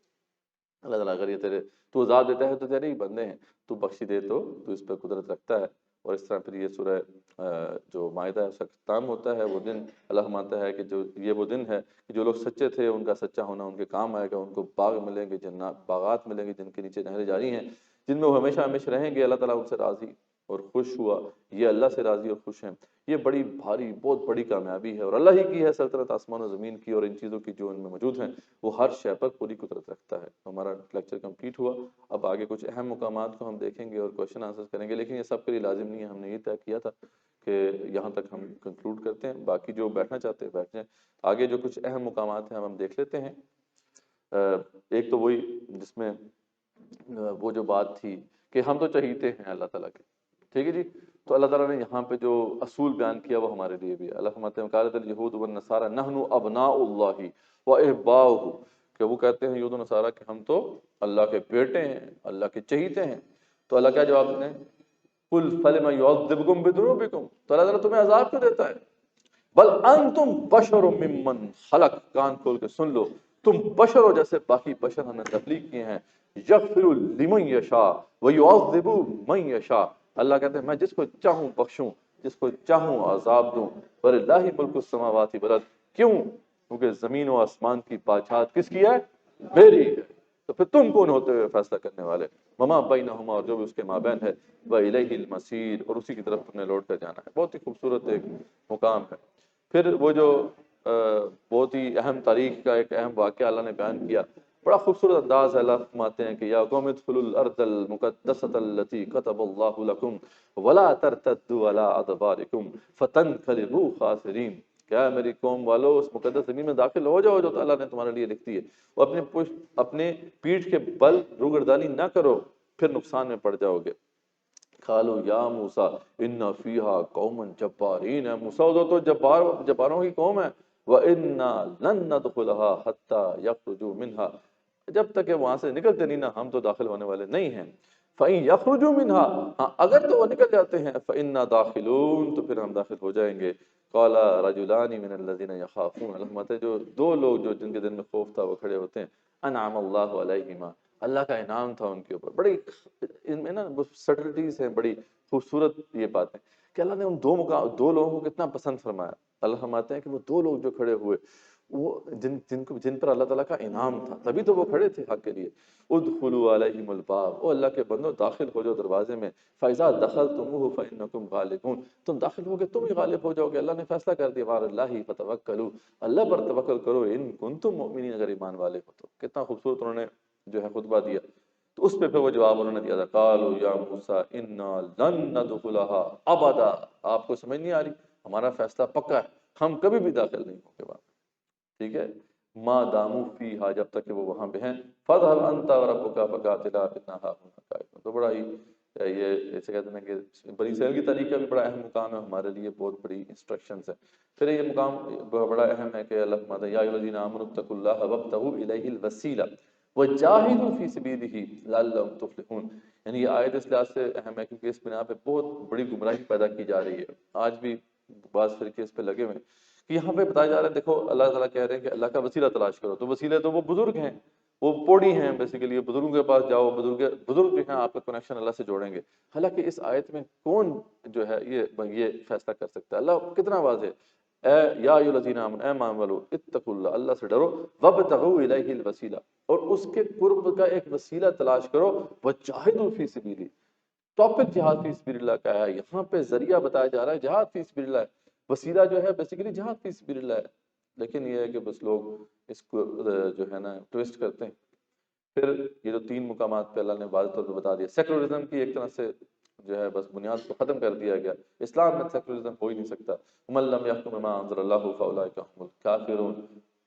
اللہ تعالیٰ اگر یہ تو عذاب دیتا ہے تو تیرے ہی بندے ہیں، تو بخشی دے تو اس پہ قدرت رکھتا ہے۔ اور اس طرح پھر یہ سورہ جو مائدہ ہے اس کا اختتام ہوتا ہے، وہ دن اللہ مانتا ہے کہ جو یہ وہ دن ہے کہ جو لوگ سچے تھے ان کا سچا ہونا ان کے کام آئے گا، ان کو باغ ملیں گے، جنات باغات ملیں گے جن کے نیچے نہریں جاری ہیں، جن میں وہ ہمیشہ ہمیشہ رہیں گے۔ اللہ تعالیٰ ان سے راضی اور خوش ہوا، یہ اللہ سے راضی اور خوش ہیں۔ یہ بڑی بھاری بہت بڑی کامیابی ہے، اور اللہ ہی کی ہے سلطنت آسمان و زمین کی اور ان چیزوں کی جو ان میں موجود ہیں، وہ ہر شے پر پوری قدرت رکھتا ہے۔ ہمارا لیکچر کمپلیٹ ہوا، اب آگے کچھ اہم مقامات کو ہم دیکھیں گے اور کوشچن آنسر کریں گے، لیکن یہ سب کے لیے لازم نہیں ہے، ہم نے یہ طے کیا تھا کہ یہاں تک ہم کنکلوڈ کرتے ہیں، باقی جو بیٹھنا چاہتے ہیں بیٹھ جائیں۔ آگے جو کچھ اہم مقامات ہیں ہم دیکھ لیتے ہیں۔ ایک تو وہی جس میں وہ جو بات تھی کہ ہم تو چہیتے ہیں اللہ تعالیٰ کے، ٹھیک ہے جی، تو اللہ تعالیٰ نے یہاں پہ جو اصول بیان کیا وہ ہمارے لیے بھی ہے۔ اللہ فرماتے ہیں قالت الیہود والنصارى نحن ابناء اللہ واحباؤہ، کہ وہ کہتے ہیں یہود و نصارہ کہ ہم تو اللہ کے بیٹے ہیں، اللہ کے چہیتے ہیں۔ تو اللہ کیا جواب دیتے ہیں؟ قل فلم يعذبكم بذنوبكم، تو اللہ تعالیٰ تمہیں عذاب کیوں دیتا ہے؟ بل انتم بشر ممن خلق، کان کھول کے سن لو، تم بشر ہو جیسے باقی بشر ہم نے تخلیق کیے ہیں۔ یغفر لمن یشاء ویعذب من یشاء، اللہ کہتے ہیں میں جس کو چاہوں بخشوں، جس کو چاہوں عذاب دوں۔ وللہ ملک السماوات والارض، کیوں؟ کیونکہ زمین و آسمان کی بادشاہت کس کی ہے؟ میری ہے۔ تو پھر تم کون ہوتے ہوئے فیصلہ کرنے والے؟ وما بینہما، اور جو بھی اس کے مابین ہے، وإلیہ المصیر، اور اسی کی طرف تم نے لوٹ کر جانا ہے۔ بہت ہی خوبصورت ایک مقام ہے۔ پھر وہ جو بہت ہی اہم تاریخ کا ایک اہم واقعہ اللہ نے بیان کیا، بڑا خوبصورت انداز ہے۔ اللہ فرماتے ہیں کہ یا قوم ادخلوا الارض المقدسۃ التي كتب اللہ لکم ولا ترتدوا على ادبارکم فتنقلبوا خاسرین، کیا میری قوم والو اس مقدس زمین میں داخل ہو جاؤ جو اللہ نے تمہارے لیے لکھ دی ہے، وہ اپنے پیٹھ کے بل روگردانی نہ کرو، پھر نقصان میں پڑ جاؤ گے۔ قالوا یا موسیٰ ان فیہا قوما جبارین، ہے موسیٰ ادھر تو جباروں کی قوم ہے، وَإِنَّا لَن نَدْخُلَهَا حَتَّى يَخْرُجُوا مِنْهَا، جب تک کہ وہاں سے نکلتے نہیں نا ہم تو داخل ہونے والے نہیں ہیں۔ فَإِن يَخْرُجُوا مِنْهَا، ہاں اگر تو وہ نکل جاتے ہیں، فَإِنَّا دَاخِلُونَ، تو پھر ہم داخل ہو جائیں گے۔ قَالَ رَجُلَانِ مِنَ الَّذِينَ يَخَافُونَ، الحمد جو دو لوگ جو جن کے دل میں خوف تھا وہ کھڑے ہوتے ہیں، انعم اللہ علیہما، اللہ کا انعام تھا ان کے اوپر۔ بڑی ان میں نا سٹلٹیز ہیں، بڑی خوبصورت یہ باتیں کہ اللہ نے ان دو لوگوں کو کتنا پسند فرمایا۔ اللہ فرماتے ہیں کہ وہ دو لوگ جو کھڑے ہوئے وہ جن پر اللہ تعالیٰ کا انعام تھا، تبھی تو وہ کھڑے تھے حق کے لیے۔ ادخلوا علیہم الباب، او اللہ کے بندو داخل ہو جاؤ دروازے میں، فَإِذَا دَخَلْتُمُوهُ فَإِنَّكُمْ غَالِبُونَ، تم داخل ہو گے تم ہی غالب ہو جاؤ گے، اللہ نے فیصلہ کر دیا۔ وَعَلَى اللَّهِ فَتَوَكَّلُوا، اللہ پر توکل کرو، ان کنتم مؤمنین، اگر ایمان والے ہو تو۔ کتنا خوبصورت انہوں نے جو ہے خطبہ دیا۔ تو اس پہ پھر وہ جواب انہوں نے دیا تھا، قالوا یا موسیٰ انا لن ندخلها ابدا، آپ کو سمجھ نہیں آ رہی، ہمارا فیصلہ پکا ہے، ہم کبھی بھی داخل نہیں ہوں گے وہاں، ٹھیک ہے، ما داموا فیہا، جب تک کہ وہ وہاں پہ ہیں، فاذهب انت وربک فقاتلا انا هاہنا قاعدون۔ تو بڑا ہی یہ جیسے کہتے ہیں کہ بنی اسرائیل کی تاریخ کا بھی بڑا اہم مقام ہے، ہمارے لیے بہت بڑی انسٹرکشنز ہیں۔ پھر یہ مقام بڑا اہم ہے کہ اللہ فرماتا ہے یا ایھا الذین آمنوا اتقوا اللہ وابتغوا الیہ الوسیلہ وجاہدوا فی سبیلہ لعلکم تفلحون، یعنی یہ آیت اس لحاظ سے اہم ہے کیونکہ اس بنا پہ بہت بڑی گمراہی پیدا کی جا رہی ہے۔ آج بھی بعض فرقے اس پہ لگے ہوئے ہیں کہ یہاں پہ بتایا جا رہا ہے، دیکھو اللہ تعالیٰ کہہ رہے ہیں کہ اللہ کا وسیلہ تلاش کرو، تو وسیلے تو وہ بزرگ ہیں، وہ پوڑی ہیں بیسیکلی، بزرگوں کے پاس جاؤ، بزرگ جو ہیں آپ کا کنیکشن اللہ سے جوڑیں گے۔ حالانکہ اس آیت میں کون جو ہے یہ فیصلہ کر سکتا ہے؟ اللہ کتنا واضح ہے، اے یا ایھا الذین آمنوا، اے مان والو، اتقوا اللہ، اللہ سے ڈرو، وابتغوا الیہ الوسیلہ، اور اس کے قرب کا ایک وسیلہ تلاش کرو، وجاہدوا فی سبیلہ، ٹاپک جہاد فی سبیل اللہ کا ہے، یہاں پہ ذریعہ بتایا جا رہا ہے جہاد فی سبیل اللہ ہے، وسیلہ جو ہے بیسیکلی جہاد فی سبیل اللہ ہے۔ لیکن یہ ہے کہ بس لوگ اس کو جو ہے نا ٹویسٹ کرتے ہیں۔ پھر یہ جو تین مقامات پہ اللہ نے واضح طور پہ بتا دیا، سیکولرزم کی ایک طرح سے جو ہے بس بنیاد کو ختم کر دیا گیا، اسلام میں سیکولرزم ہو ہی نہیں سکتا۔ وَمَن لَّمْ يَحْكُم بِمَا أَنزَلَ اللَّهُ فَأُولَٰئِكَ هُمُ الْكَافِرُونَ،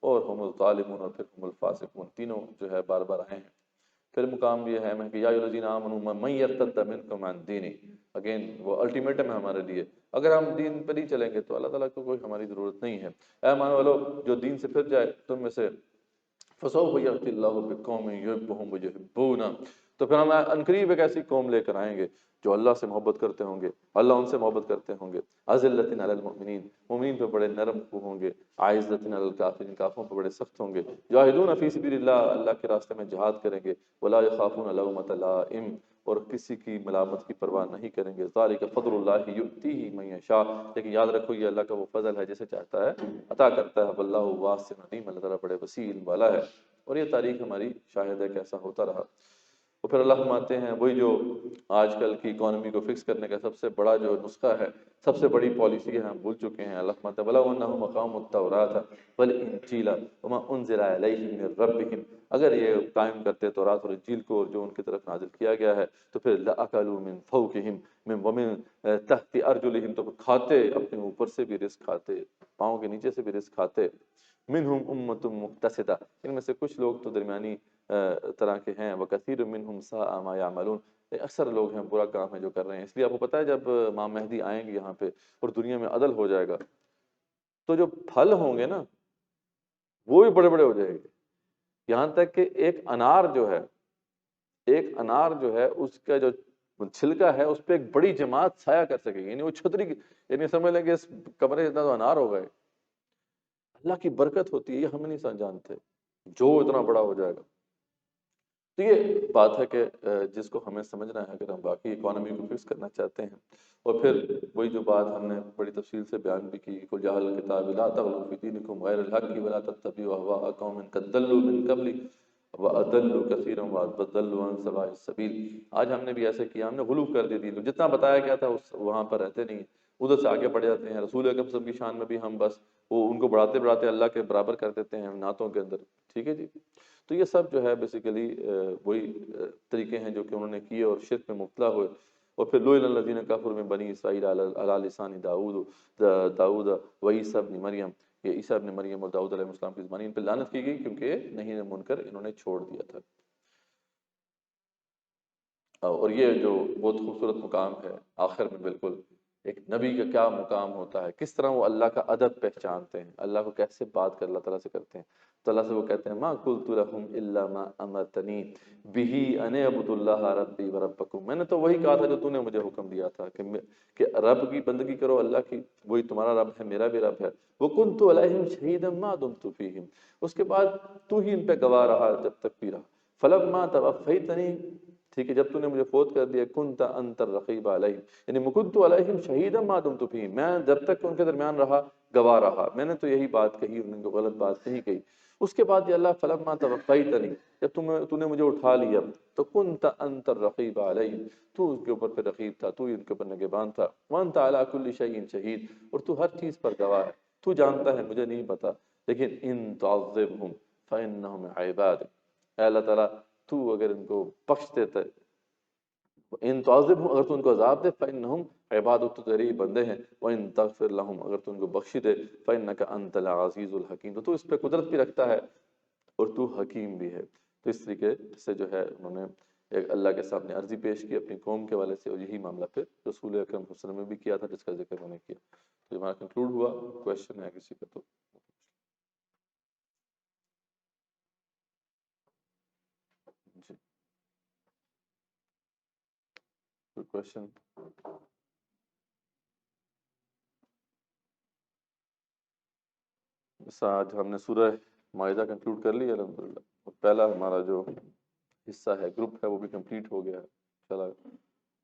اور ہم الظالمون، اور پھر ہم الفاسقون، تینوں جو ہے بار بار آئے ہیں۔ پھر مقام یہ ہے کہ یا ایھا الذین آمنوا من یرتد منکم عن دینہ، اگین وہ الٹیمیٹم ہے ہمارے لیے، اگر ہم دین پر نہیں چلیں گے تو اللہ تعالیٰ کو کوئی ہماری ضرورت نہیں ہے۔ اے ایمان والو، جو دین سے پھر جائے تم میں سے، فسوف یأتی اللہ بقوم یحبهم ویحبونہ، تو پھر ہم عنقریب ایک ایسی قوم لے کر آئیں گے جو اللہ سے محبت کرتے ہوں گے، اللہ ان سے محبت کرتے ہوں گے۔ اذلۃ علی المؤمنین، مومنین پہ بڑے نرم ہوں گے، عزت علی الکافرین، کافروں پہ بڑے سخت ہوں گے۔ یجاہدون فی سبیل اللہ، اللہ کے راستے میں جہاد کریں گے، ولا یخافون لومۃ لائم، اور کسی کی ملامت کی پرواہ نہیں کریں گے۔ ذالک فضل اللہ یؤتیہ من یشاء، لیکن یاد رکھو یہ اللہ کا وہ فضل ہے جسے چاہتا ہے عطا کرتا ہے، واللہ واسع علیم، اللہ تعالیٰ بڑے وسیع علم والا ہے۔ اور یہ تاریخ ہماری شاہد ہے کہ ایسا ہوتا رہا۔ اور پھر اللہ فرماتے ہیں وہی جو آج کل کی اکانومی کو فکس کرنے کا سب سے بڑا جو نسخہ ہے، سب سے بڑی پالیسی ہے، ہم بھول چکے ہیں۔ اللہ فرماتا ہے وَلَوْ أَنَّهُمْ أَقَامُوا التَّوْرَاةَ وَالْإِنْجِيلَ وَمَا أُنزِلَ عَلَيْهِم مِّن رَّبِّهِمْ، اگر یہ قائم کرتے تورات اور انجیل کو اور جو ان کی طرف نازل کیا گیا ہے، تو پھر لَأَكَلُوا مِن فَوْقِهِم وَمِن تَحْتِ أَرْجُلِهِم، تو کھاتے، اپنے اوپر سے بھی رزق کھاتے، پاؤں کے نیچے سے بھی رزق کھاتے۔ منہم امۃ مقتصدہ، ان میں سے کچھ لوگ تو درمیانی طرح کے ہیں، وکثیر منہم ساء ما یعملون، اکثر لوگ ہیں برا کام ہے جو کر رہے ہیں۔ اس لیے آپ کو پتہ ہے جب امام مہدی آئیں گے یہاں پہ اور دنیا میں عدل ہو جائے گا، تو جو پھل ہوں گے نا وہ بھی بڑے بڑے ہو جائیں گے، یہاں تک کہ ایک انار جو ہے اس کا جو چھلکا ہے اس پہ ایک بڑی جماعت سایہ کر سکے گی، یعنی وہ چھتری کی، یعنی سمجھ لیں کہ اس کمرے جتنا تو انار ہو گئے۔ اللہ کی برکت ہوتی ہے، یہ ہم نہیں جانتے، جو اتنا بڑا ہو جائے گا۔ تو یہ بات ہے کہ جس کو ہمیں سمجھنا ہے اگر ہم باقی اکانومی کو فکس کرنا چاہتے ہیں۔ اور پھر وہی جو بات ہم نے بڑی تفصیل سے بیان بھی کی، قُلْ جَاءَ الْكِتَابُ لَا تَغْلُوا فِي دِينِكُمْ غَيْرَ الْحَقِّ وَلَا تَتَّبِعُوا أَهْوَاءَ قَوْمٍ قَدْ ضَلُّوا مِن قَبْلِ وَأَضَلُّوا كَثِيرًا وَضَلُّوا عَن سَوَاءِ السَّبِيلِ۔ آج ہم نے بھی ایسے کیا، ہم نے غلو کر دی دین، جتنا بتایا گیا تھا وہاں پر رہتے نہیں، ادھر سے آگے بڑھ جاتے ہیں۔ رسول اکرم صلی اللہ علیہ وسلم کی شان میں بھی ہم بس وہ ان کو بڑھاتے بڑھاتے اللہ کے برابر کر دیتے ہیں نعتوں کے اندر، ٹھیک ہے جی۔ تو یہ سب جو ہے بیسیکلی وہی طریقے ہیں جو کہ انہوں نے کیے اور شرک میں مبتلا ہوئے۔ اور پھر لُعِنَ الَّذِينَ كَفَرُوا مِن بَنِي إِسْرَائِيلَ عَلَىٰ لِسَانِ داؤد وعیسیٰ ابن مریم، یہ عیسیٰ ابن مریم اور داؤد علیہ السلام کی زبانی ان پہ لعنت کی گئی کیونکہ نہیں منکر انہوں نے چھوڑ دیا تھا۔ اور یہ جو بہت خوبصورت مقام ہے آخر میں، بالکل ایک نبی کا کیا مقام ہوتا ہے، کس طرح وہ اللہ کا ادب پہچانتے ہیں، اللہ کو کیسے بات کر اللہ تعالیٰ سے کرتے ہیں. تو اللہ سے وہ کہتے ہیں ما قلت لهم الا ما امرتنی به ان اعبدوا الله ربی وربکم، میں نے تو وہی کہا تھا جو تو نے مجھے حکم دیا تھا کہ رب کی بندگی کرو، اللہ کی، وہی تمہارا رب ہے، میرا بھی رب ہے. وکنت علیہم شہیدا ما دمت فیہم، اس کے بعد تو ہی ان پہ گواہ رہا جب تک بھی رہا. فلما توفیتنی، ٹھیک ہے، جب تو نے مجھے فوت کر دیا، کنت انت الرقیب علیہم، یعنی مکنت علیہم شہیدا ما دمت فیہم، میں جب تک ان کے درمیان رہا گواہ رہا، میں نے تو یہی بات کہی، انہوں نے غلط بات نہیں کہی. اس کے بعد یہ اللہ فلما توفیتنی، جب تو نے مجھے اٹھا لیا، تو کنت انت الرقیب علیہم، تو ان کے اوپر پہ رقیب تھا، تو ان کے اوپر نگہبان تھا. وانت علی کل شیء شہید، اور تو ہر چیز پر گواہ ہے، تو جانتا ہے مجھے نہیں پتا. لیکن ان تعذبہم فانہم عباد، اے اللہ تعالیٰ تو اگر ان کو بخش دیتا ہے، ان تعذبہم، اگر تو ان کو عذاب دے، فانہم عباد، تو تیرے ہی بندے ہیں. وان تغفر لہم، اگر تو ان کو بخشی دے، فانک انت العزیز الحکیم، تو اس پہ قدرت بھی رکھتا ہے اور تو حکیم بھی ہے. تو اس طریقے سے جو ہے انہوں نے ایک اللہ کے سامنے عرضی پیش کی اپنی قوم کے والے سے، اور یہی معاملہ پھر رسول اکرم صلی اللہ علیہ وسلم میں بھی کیا تھا، جس کا ذکر میں نے کیا. تو ہمارا کنکلوڈ ہوا. کویشچن ہے کسی کا تو؟ جی کوئی کویشچن؟ بس آج ہم نے سورہ مائدہ کنکلوڈ کر لی الحمدللہ، اور پہلا ہمارا جو حصہ ہے، گروپ ہے، وہ بھی کمپلیٹ ہو گیا ہے. چلا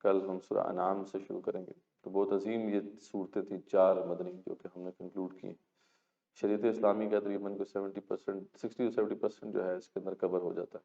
کل ہم سورہ انعام سے شروع کریں گے. تو بہت عظیم یہ صورتیں تھیں 4 مدنی جو کہ ہم نے کنکلوڈ کی. شریعت اسلامی کا تقریباً کوئی 70%، 60 سے 70% جو ہے اس کے اندر کور ہو جاتا ہے.